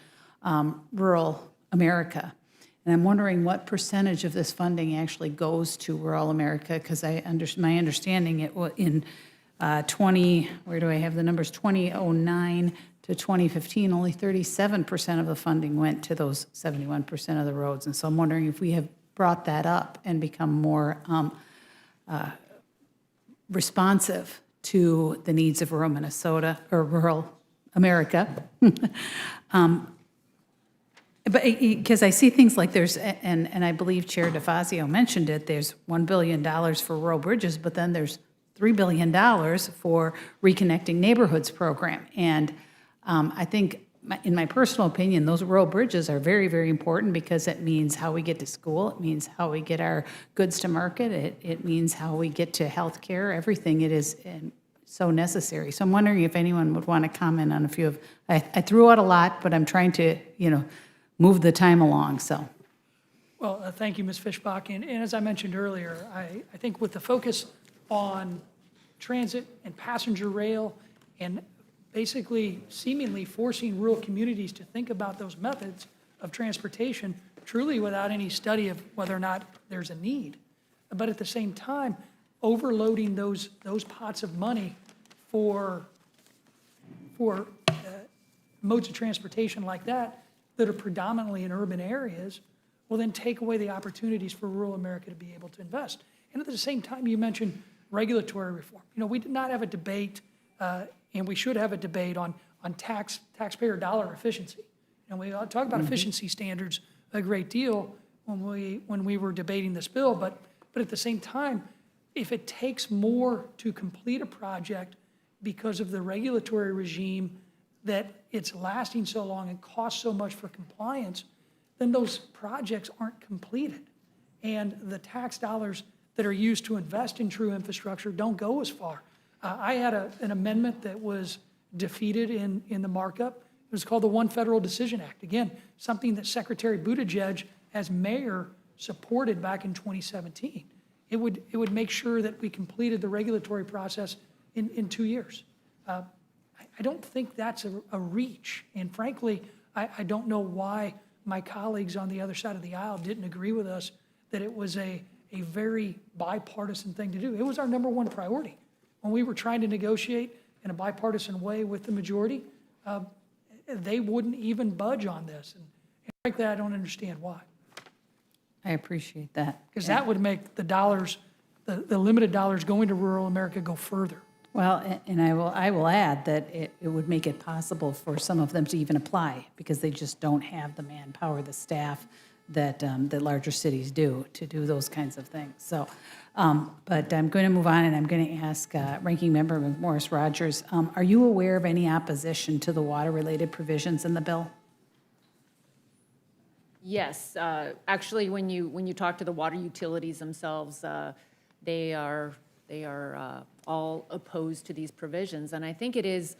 rural America. And I'm wondering what percentage of this funding actually goes to rural America, because my understanding in 2009 to 2015, only 37% of the funding went to those 71% of the roads. And so I'm wondering if we have brought that up and become more responsive to the needs of rural Minnesota or rural America. But because I see things like and I believe Chair DeFazio mentioned it, there's $1 billion for rural bridges, but then there's $3 billion for Reconnecting Neighborhoods program. And I think, in my personal opinion, those rural bridges are very, very important because it means how we get to school, it means how we get our goods to market, it means how we get to health care, everything. It is so necessary. So I'm wondering if anyone would want to comment on a few of, I threw out a lot, but I'm trying to, move the time along, so. Well, thank you, Ms. Fishbach. And as I mentioned earlier, I think with the focus on transit and passenger rail and basically seemingly forcing rural communities to think about those methods of transportation truly without any study of whether or not there's a need. But at the same time, overloading those pots of money for modes of transportation like that are predominantly in urban areas will then take away the opportunities for rural America to be able to invest. And at the same time, you mentioned regulatory reform. We did not have a debate, and we should have a debate on taxpayer dollar efficiency. And we talk about efficiency standards a great deal when we were debating this bill, but at the same time, if it takes more to complete a project because of the regulatory regime that it's lasting so long and costs so much for compliance, then those projects aren't completed. And the tax dollars that are used to invest in true infrastructure don't go as far. I had an amendment that was defeated in the markup. It was called the One Federal Decision Act. Again, something that Secretary Buttigieg, as mayor, supported back in 2017. It would make sure that we completed the regulatory process in 2 years. I don't think that's a reach. And frankly, I don't know why my colleagues on the other side of the aisle didn't agree with us that it was a very bipartisan thing to do. It was our number one priority. When we were trying to negotiate in a bipartisan way with the majority, they wouldn't even budge on this. And frankly, I don't understand why. I appreciate that. Because that would make the dollars, the limited dollars going to rural America go further. Well, and I will add that it would make it possible for some of them to even apply because they just don't have the manpower, the staff that larger cities do to do those kinds of things. So, but I'm going to move on and I'm going to ask Ranking Member Morris Rogers, are you aware of any opposition to the water-related provisions in the bill? Yes, actually, when you talk to the water utilities themselves, they are all opposed to these provisions, and I think it is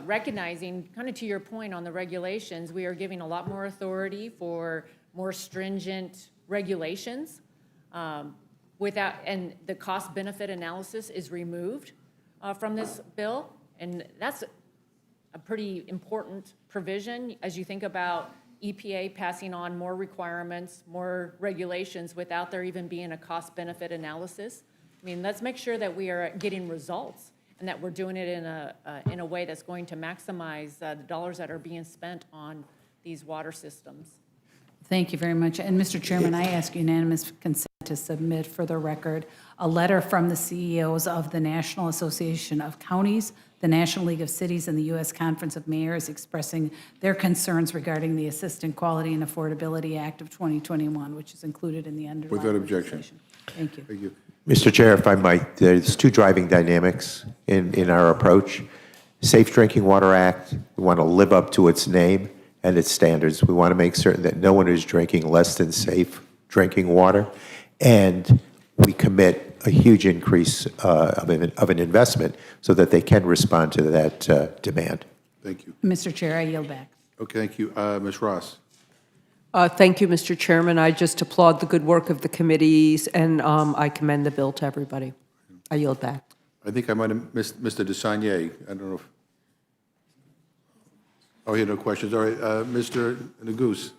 recognizing, kind of to your point on the regulations, we are giving a lot more authority for more stringent regulations, and the cost-benefit analysis is removed from this bill, and that's a pretty important provision as you think about EPA passing on more requirements, more regulations without there even being a cost-benefit analysis. I mean, let's make sure that we are getting results and that we're doing it in a way that's going to maximize the dollars that are being spent on these water systems. Thank you very much. And Mr. Chairman, I ask unanimous consent to submit for the record a letter from the CEOs of the National Association of Counties, the National League of Cities, and the U.S. Conference of Mayors expressing their concerns regarding the Assistant Quality and Affordability Act of 2021, which is included in the underlying Without objection. legislation. Thank you. Thank you. Mr. Chair, if I might, there's two driving dynamics in our approach. Safe Drinking Water Act, we want to live up to its name and its standards. We want to make certain that no one is drinking less than safe drinking water, and we commit a huge increase of an investment so that they can respond to that demand. Thank you. Mr. Chair, I yield back. Okay, thank you. Ms. Ross. Thank you, Mr. Chairman. I just applaud the good work of the committees, and I commend the bill to everybody. I yield back. I think I might have missed Mr. Desagne. I don't know if... Oh, he had no questions. All right, Mr. Neguse.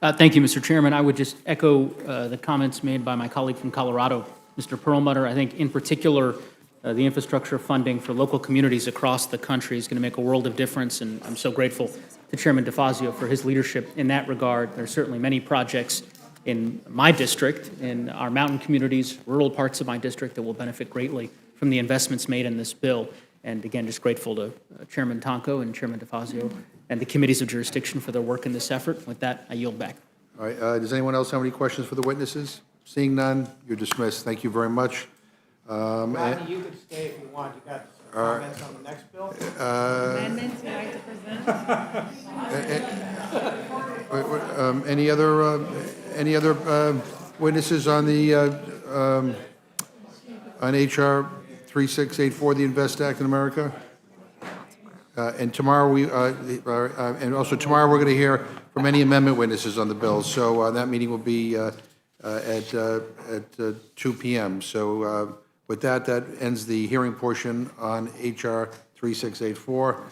Thank you, Mr. Chairman. I would just echo the comments made by my colleague from Colorado, Mr. Perlmutter. I think in particular, the infrastructure funding for local communities across the country is going to make a world of difference, and I'm so grateful to Chairman DeFazio for his leadership in that regard. There are certainly many projects in my district, in our mountain communities, rural parts of my district that will benefit greatly from the investments made in this bill. And again, just grateful to Chairman Tonko and Chairman DeFazio and the committees of jurisdiction for their work in this effort. With that, I yield back. All right, does anyone else have any questions for the witnesses? Seeing none, you're dismissed. Thank you very much. Rodney, you could stay if you want. You got comments on the next bill? Amendments you'd like to present? Any other witnesses on the on HR 3684, the Invest Act in America? And tomorrow and also tomorrow we're going to hear from any amendment witnesses on the bill. So that meeting will be at 2 p.m. So with that, that ends the hearing portion on HR 3684.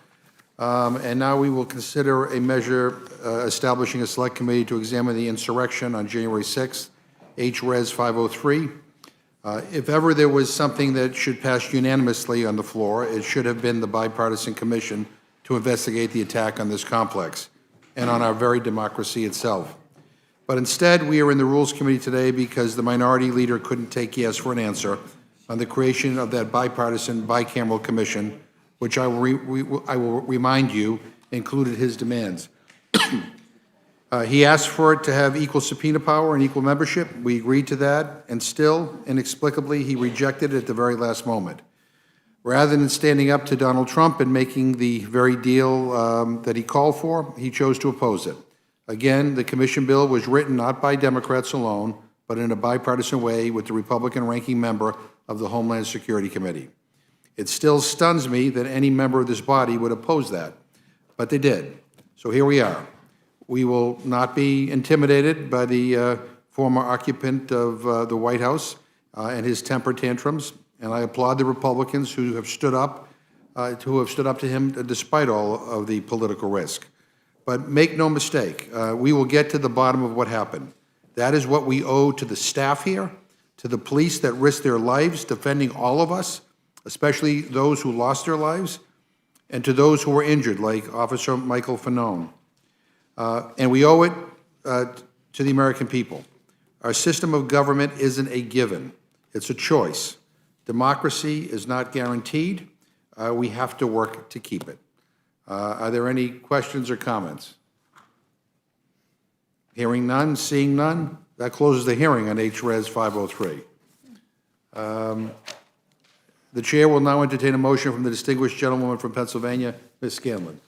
And now we will consider a measure establishing a select committee to examine the insurrection on January 6th, HRES 503. If ever there was something that should pass unanimously on the floor, it should have been the bipartisan commission to investigate the attack on this complex and on our very democracy itself. But instead, we are in the Rules Committee today because the minority leader couldn't take yes for an answer on the creation of that bipartisan bicameral commission, which I will remind you included his demands. He asked for it to have equal subpoena power and equal membership. We agreed to that, and still, inexplicably, he rejected it at the very last moment. Rather than standing up to Donald Trump and making the very deal that he called for, he chose to oppose it. Again, the commission bill was written not by Democrats alone, but in a bipartisan way with the Republican ranking member of the Homeland Security Committee. It still stuns me that any member of this body would oppose that, but they did. So here we are. We will not be intimidated by the former occupant of the White House and his temper tantrums, and I applaud the Republicans who have stood up to him despite all of the political risk. But make no mistake, we will get to the bottom of what happened. That is what we owe to the staff here, to the police that risked their lives defending all of us, especially those who lost their lives, and to those who were injured, like Officer Michael Fanone. And we owe it to the American people. Our system of government isn't a given. It's a choice. Democracy is not guaranteed. We have to work to keep it. Are there any questions or comments? Hearing none, seeing none, that closes the hearing on HRES 503. The chair will now entertain a motion from the distinguished gentlewoman from Pennsylvania, Ms. Scanlon.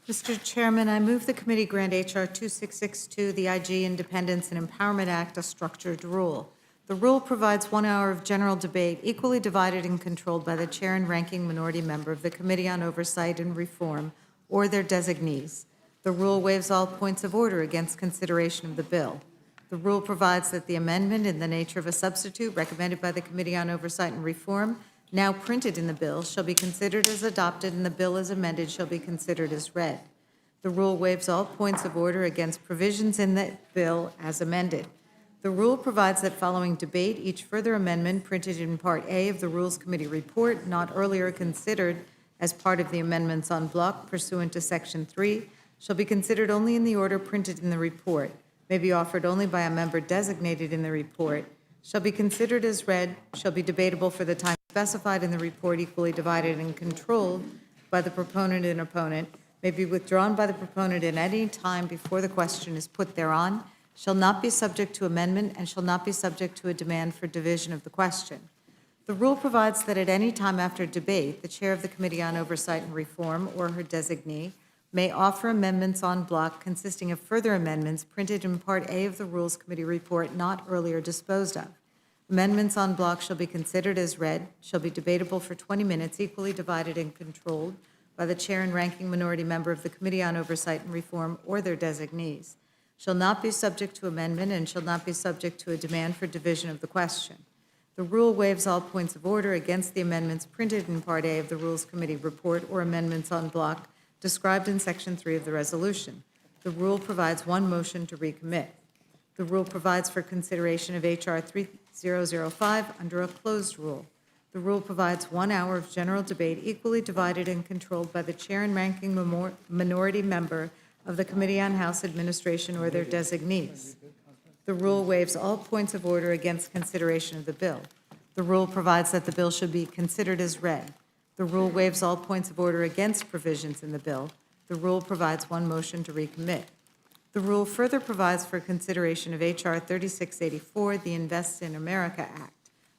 Mr. Chairman, I move the committee grant H.R. 2662, the IG Independence and Empowerment Act, a structured rule. The rule provides 1 hour of general debate, equally divided and controlled by the chair and ranking minority member of the Committee on Oversight and Reform or their designees. The rule waives all points of order against consideration of the bill. The rule provides that the amendment in the nature of a substitute recommended by the Committee on Oversight and Reform, now printed in the bill, shall be considered as adopted, and the bill as amended shall be considered as read. The rule waives all points of order against provisions in the bill as amended. The rule provides that following debate, each further amendment printed in Part A of the Rules Committee report, not earlier considered as part of the amendments en bloc pursuant to Section 3, shall be considered only in the order printed in the report, may be offered only by a member designated in the report, shall be considered as read, shall be debatable for the time specified in the report, equally divided and controlled by the proponent and opponent, may be withdrawn by the proponent at any time before the question is put thereon, shall not be subject to amendment, and shall not be subject to a demand for division of the question. The rule provides that at any time after debate, the chair of the Committee on Oversight and Reform or her designee may offer amendments en bloc consisting of further amendments printed in Part A of the Rules Committee report not earlier disposed of. Amendments en bloc shall be considered as read, shall be debatable for 20 minutes, equally divided and controlled by the chair and ranking minority member of the Committee on Oversight and Reform or their designees, shall not be subject to amendment and shall not be subject to a demand for division of the question. The rule waives all points of order against the amendments printed in Part A of the Rules Committee report or amendments en bloc described in Section 3 of the resolution. The rule provides one motion to recommit. The rule provides for consideration of H.R. 3005 under a closed rule. The rule provides 1 hour of general debate equally divided and controlled by the chair and ranking minority member of the Committee on House Administration or their designees. The rule waives all points of order against consideration of the bill. The rule provides that the bill should be considered as read. The rule waives all points of order against provisions in the bill. The rule provides one motion to recommit. The rule further provides for consideration of H.R. 3684, the Invest in America Act.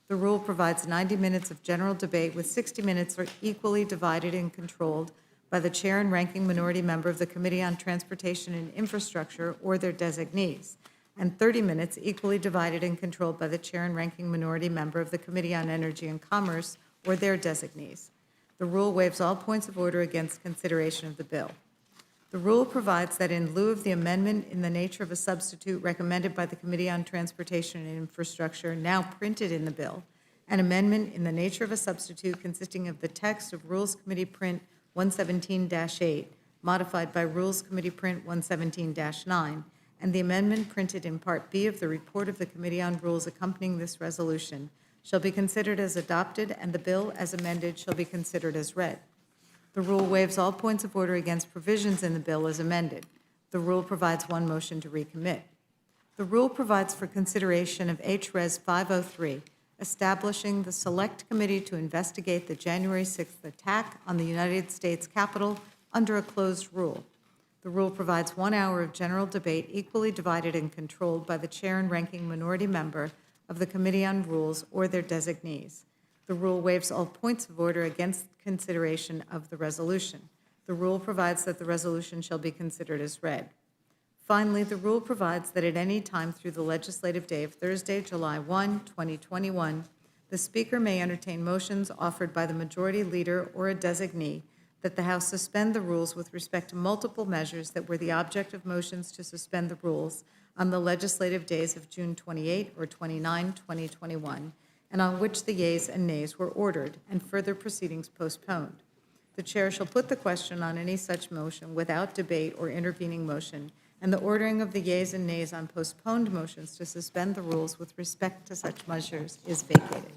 The rule provides 90 minutes of general debate with 60 minutes equally divided and controlled by the chair and ranking minority member of the Committee on Transportation and Infrastructure or their designees, and 30 minutes equally divided and controlled by the chair and ranking minority member of the Committee on Energy and Commerce or their designees. The rule waives all points of order against consideration of the bill. The rule provides that in lieu of the amendment in the nature of a substitute recommended by the Committee on Transportation and Infrastructure, now printed in the bill, an amendment in the nature of a substitute consisting of the text of Rules Committee Print 117-8, modified by Rules Committee Print 117-9, and the amendment printed in Part B of the report of the Committee on Rules accompanying this resolution shall be considered as adopted, and the bill as amended shall be considered as read. The rule waives all points of order against provisions in the bill as amended. The rule provides one motion to recommit. The rule provides for consideration of H.Res. 503, establishing the Select Committee to investigate the January 6th attack on the United States Capitol under a closed rule. The rule provides 1 hour of general debate equally divided and controlled by the chair and ranking minority member of the Committee on Rules or their designees. The rule waives all points of order against consideration of the resolution. The rule provides that the resolution shall be considered as read. Finally, the rule provides that at any time through the legislative day of Thursday, July 1, 2021, the Speaker may entertain motions offered by the Majority Leader or a designee that the House suspend the rules with respect to multiple measures that were the object of motions to suspend the rules on the legislative days of June 28 or 29, 2021, and on which the yeas and nays were ordered, and further proceedings postponed. The chair shall put the question on any such motion without debate or intervening motion, and the ordering of the yeas and nays on postponed motions to suspend the rules with respect to such measures is vacated.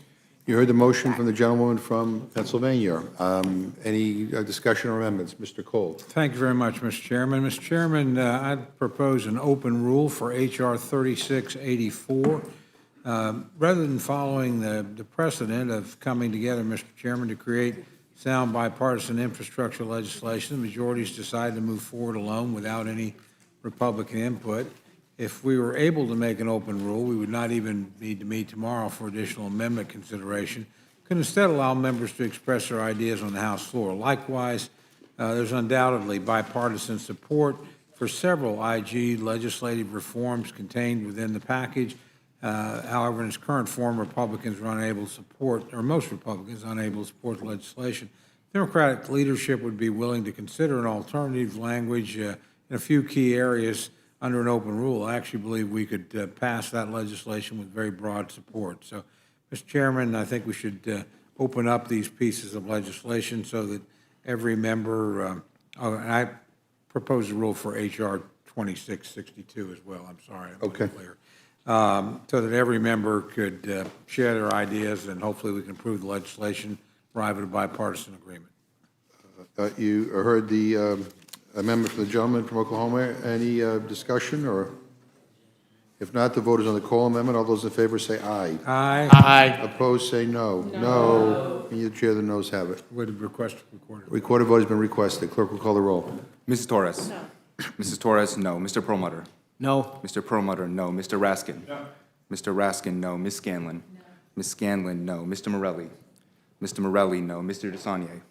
You heard the motion from the gentlewoman from Pennsylvania. Any discussion or amendments? Mr. Cole. Thank you very much, Mr. Chairman. Mr. Chairman, I'd propose an open rule for H.R. 3684. Rather than following the precedent of coming together, Mr. Chairman, to create sound bipartisan infrastructure legislation, the majorities decided to move forward alone without any Republican input. If we were able to make an open rule, we would not even need to meet tomorrow for additional amendment consideration. Could instead allow members to express their ideas on the House floor. Likewise, there's undoubtedly bipartisan support for several IG legislative reforms contained within the package. However, in its current form, Republicans are unable to support, or most Republicans are unable to support the legislation. Democratic leadership would be willing to consider an alternative language in a few key areas under an open rule. I actually believe we could pass that legislation with very broad support. So, Mr. Chairman, I think we should open up these pieces of legislation so that every member, and I propose a rule for H.R. 2662 as well. I'm sorry. I wasn't clear. So that every member could share their ideas, and hopefully we can approve the legislation, arrive at a bipartisan agreement. You heard the amendment from the gentleman from Oklahoma. Any discussion, or if not, the vote is on the Cole amendment. All those in favor say aye. Aye. Aye. Opposed, say no. No. And the chair, the noes have it. Would request recorded. Recorded vote has been requested. Clerk will call the roll. Mrs. Torres? No. Mrs. Torres, no. Mr. Perlmutter? No. Mr. Perlmutter, no. Mr. Raskin? No. Mr. Raskin, no. Ms. Scanlon? No. Ms. Scanlon, no. Mr. Morelli? Mr. Morelli, no. Mr. DeSaulnier?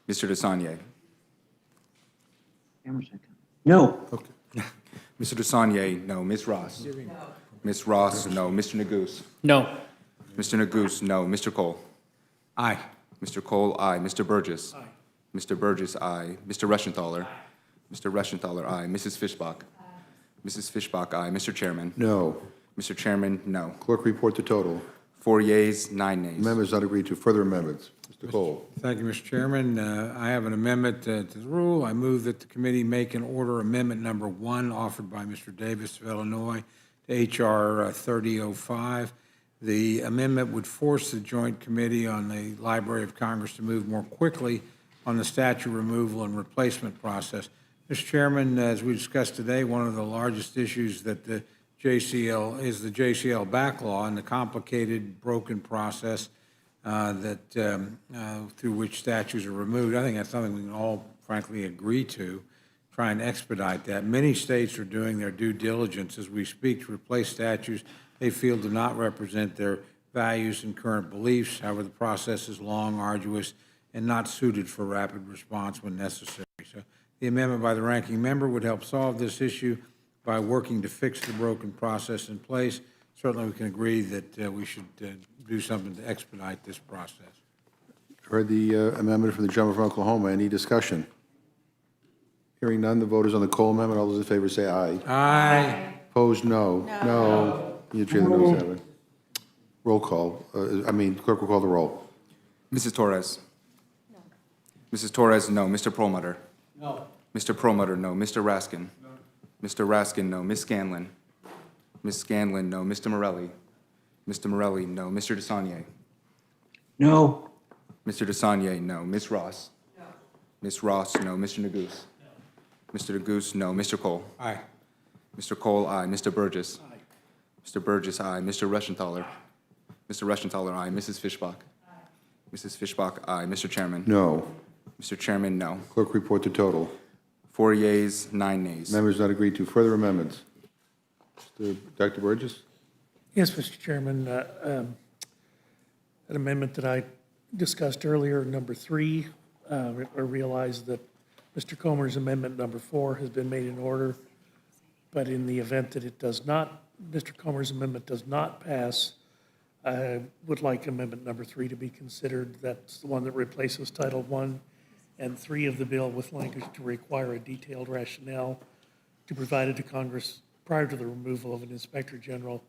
Mr. DeSagne. No. Mr. DeSagne, no. Ms. Ross. Ms. Ross, no. Mr. Neguse. No. Mr. Neguse, no. Mr. Cole. Aye. Mr. Cole, aye. Mr. Burgess. Aye. Mr. Burgess, aye. Mr. Reschenthaler. Mr. Reschenthaler, aye. Mrs. Fishbach. Mrs. Fishbach, aye. Mr. Chairman. No. Mr. Chairman, no. Clerk, report the total. 4 yeas, 9 nays. Amendment is not agreed to. Further amendments. Mr. Cole. Thank you, Mr. Chairman. I have an amendment to the rule. I move that the committee make and order amendment number 1 offered by Mr. Davis of Illinois to H.R. 3005. The amendment would force the Joint Committee on the Library of Congress to move more quickly on the statute removal and replacement process. Mr. Chairman, as we discussed today, one of the largest issues that the JCL is the JCL backlaw and the complicated, broken process through which statutes are removed. I think that's something we can all frankly agree to, try and expedite that. Many states are doing their due diligence as we speak to replace statutes they feel do not represent their values and current beliefs. However, the process is long, arduous, and not suited for rapid response when necessary. So the amendment by the ranking member would help solve this issue by working to fix the broken process in place. Certainly, we can agree that we should do something to expedite this process. Heard the amendment from the gentleman from Oklahoma. Any discussion? Hearing none, the vote is on the Cole amendment. All those in favor say aye. Aye. Opposed, no. No. You chair the noes have it. Roll call. Clerk will call the roll. Mrs. Torres. No. Mrs. Torres, no. Mr. Perlmutter. No. Mr. Perlmutter, no. Mr. Raskin. No. Mr. Raskin, no. Ms. Scanlon. Ms. Scanlon, no. Mr. Morelli. Mr. Morelli, no. Mr. DeSagne. No. Mr. DeSagne, no. Ms. Ross. No. Ms. Ross, no. Mr. Neguse. No. Mr. Neguse, no. Mr. Cole. Aye. Mr. Cole, aye. Mr. Burgess. Aye. Mr. Burgess, aye. Mr. Reschenthaler. Mr. Reschenthaler, aye. Mrs. Fishbach. Aye. Mrs. Fishbach, aye. Mr. Chairman. No. Mr. Chairman, no. Clerk, report the total. 4 yeas, 9 nays. Members not agreed to. Further amendments. Dr. Burgess? Yes, Mr. Chairman, an amendment that I discussed earlier, number 3, I realize that Mr. Comer's amendment number 4 has been made in order, but in the event that it does not, Mr. Comer's amendment does not pass, I would like amendment number 3 to be considered. That's the one that replaces Title I and 3 of the bill with language to require a detailed rationale to provide it to Congress prior to the removal of an Inspector General,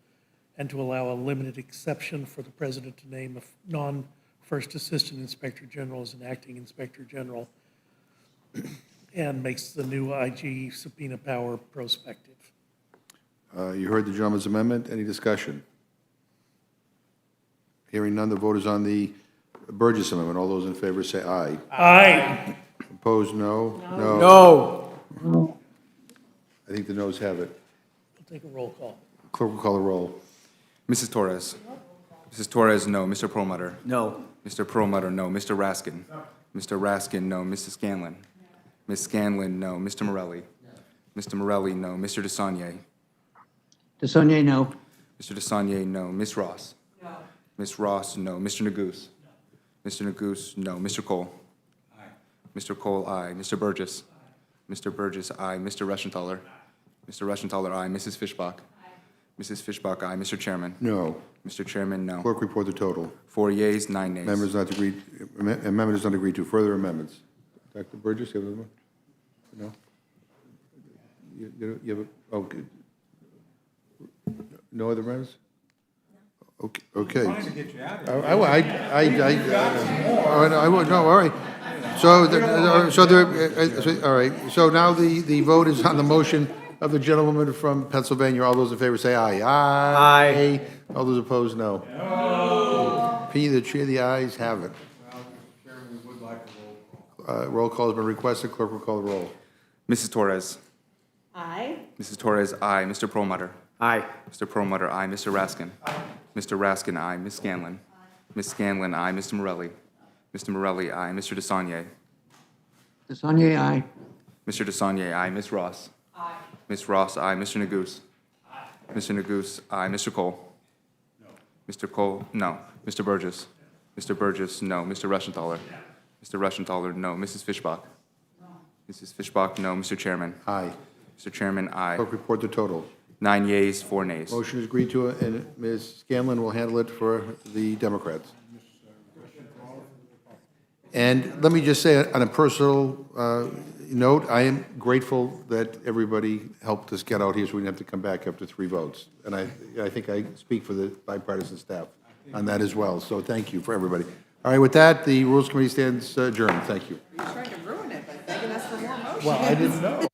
and to allow a limited exception for the President to name a non-First Assistant Inspector General as an acting Inspector General, and makes the new IG subpoena power prospective. You heard the gentleman's amendment. Any discussion? Hearing none, the vote is on the Burgess amendment. All those in favor say aye. Aye. Opposed, no? No. I think the noes have it. We'll take a roll call. Clerk will call the roll. Mrs. Torres. Mrs. Torres, no. Mr. Perlmutter. No. Mr. Perlmutter, no. Mr. Raskin. Mr. Raskin, no. Mrs. Scanlon. Ms. Scanlon, no. Mr. Morelli. Mr. Morelli, no. Mr. DeSagne. DeSagne, no. Mr. DeSagne, no. Ms. Ross. No. Ms. Ross, no. Mr. Neguse. Mr. Neguse, no. Mr. Cole. Aye. Mr. Cole, aye. Mr. Burgess. Aye. Mr. Burgess, aye. Mr. Reschenthaler. Mr. Reschenthaler, aye. Mrs. Fishbach. Aye. Mrs. Fishbach, aye. Mr. Chairman. No. Mr. Chairman, no. Clerk, report the total. 4 yeas, 9 nays. Amendment is not agreed to. Further amendments. Dr. Burgess, you have another one? No? You have a, okay. No other amendments? Okay. Trying to get you out of here. All right. All right. So now the vote is on the motion of the gentlewoman from Pennsylvania. All those in favor say aye. Aye. All those opposed, no. No. P, the chair, the ayes have it. Well, Mr. Chairman, we would like a roll call. Roll call has been requested. Clerk will call the roll. Mrs. Torres. Aye. Mrs. Torres, aye. Mr. Perlmutter. Aye. Mr. Perlmutter, aye. Mr. Raskin. Aye. Mr. Raskin, aye. Ms. Scanlon. Aye. Ms. Scanlon, aye. Mr. Morelli. Mr. Morelli, aye. Mr. DeSagne. DeSagne, aye. Mr. DeSagne, aye. Ms. Ross. Aye. Ms. Ross, aye. Mr. Neguse. Aye. Mr. Neguse, aye. Mr. Cole. No. Mr. Cole, no. Mr. Burgess. Mr. Burgess, no. Mr. Reschenthaler. Mr. Rushenthaler, no. Mrs. Fishbach? No. Mrs. Fishbach, no. Mr. Chairman? Aye. Mr. Chairman, aye. Clerk, report the total. 9 yeas, 4 nays. Motion is agreed to, and Ms. Scanlon will handle it for the Democrats. And let me just say, on a personal note, I am grateful that everybody helped us get out here so we didn't have to come back after 3 votes. And I think I speak for the bipartisan staff on that as well. So thank you for everybody. All right, with that, the Rules Committee stands adjourned. Thank you. You're trying to ruin it by begging us for more motions. Well, I didn't know.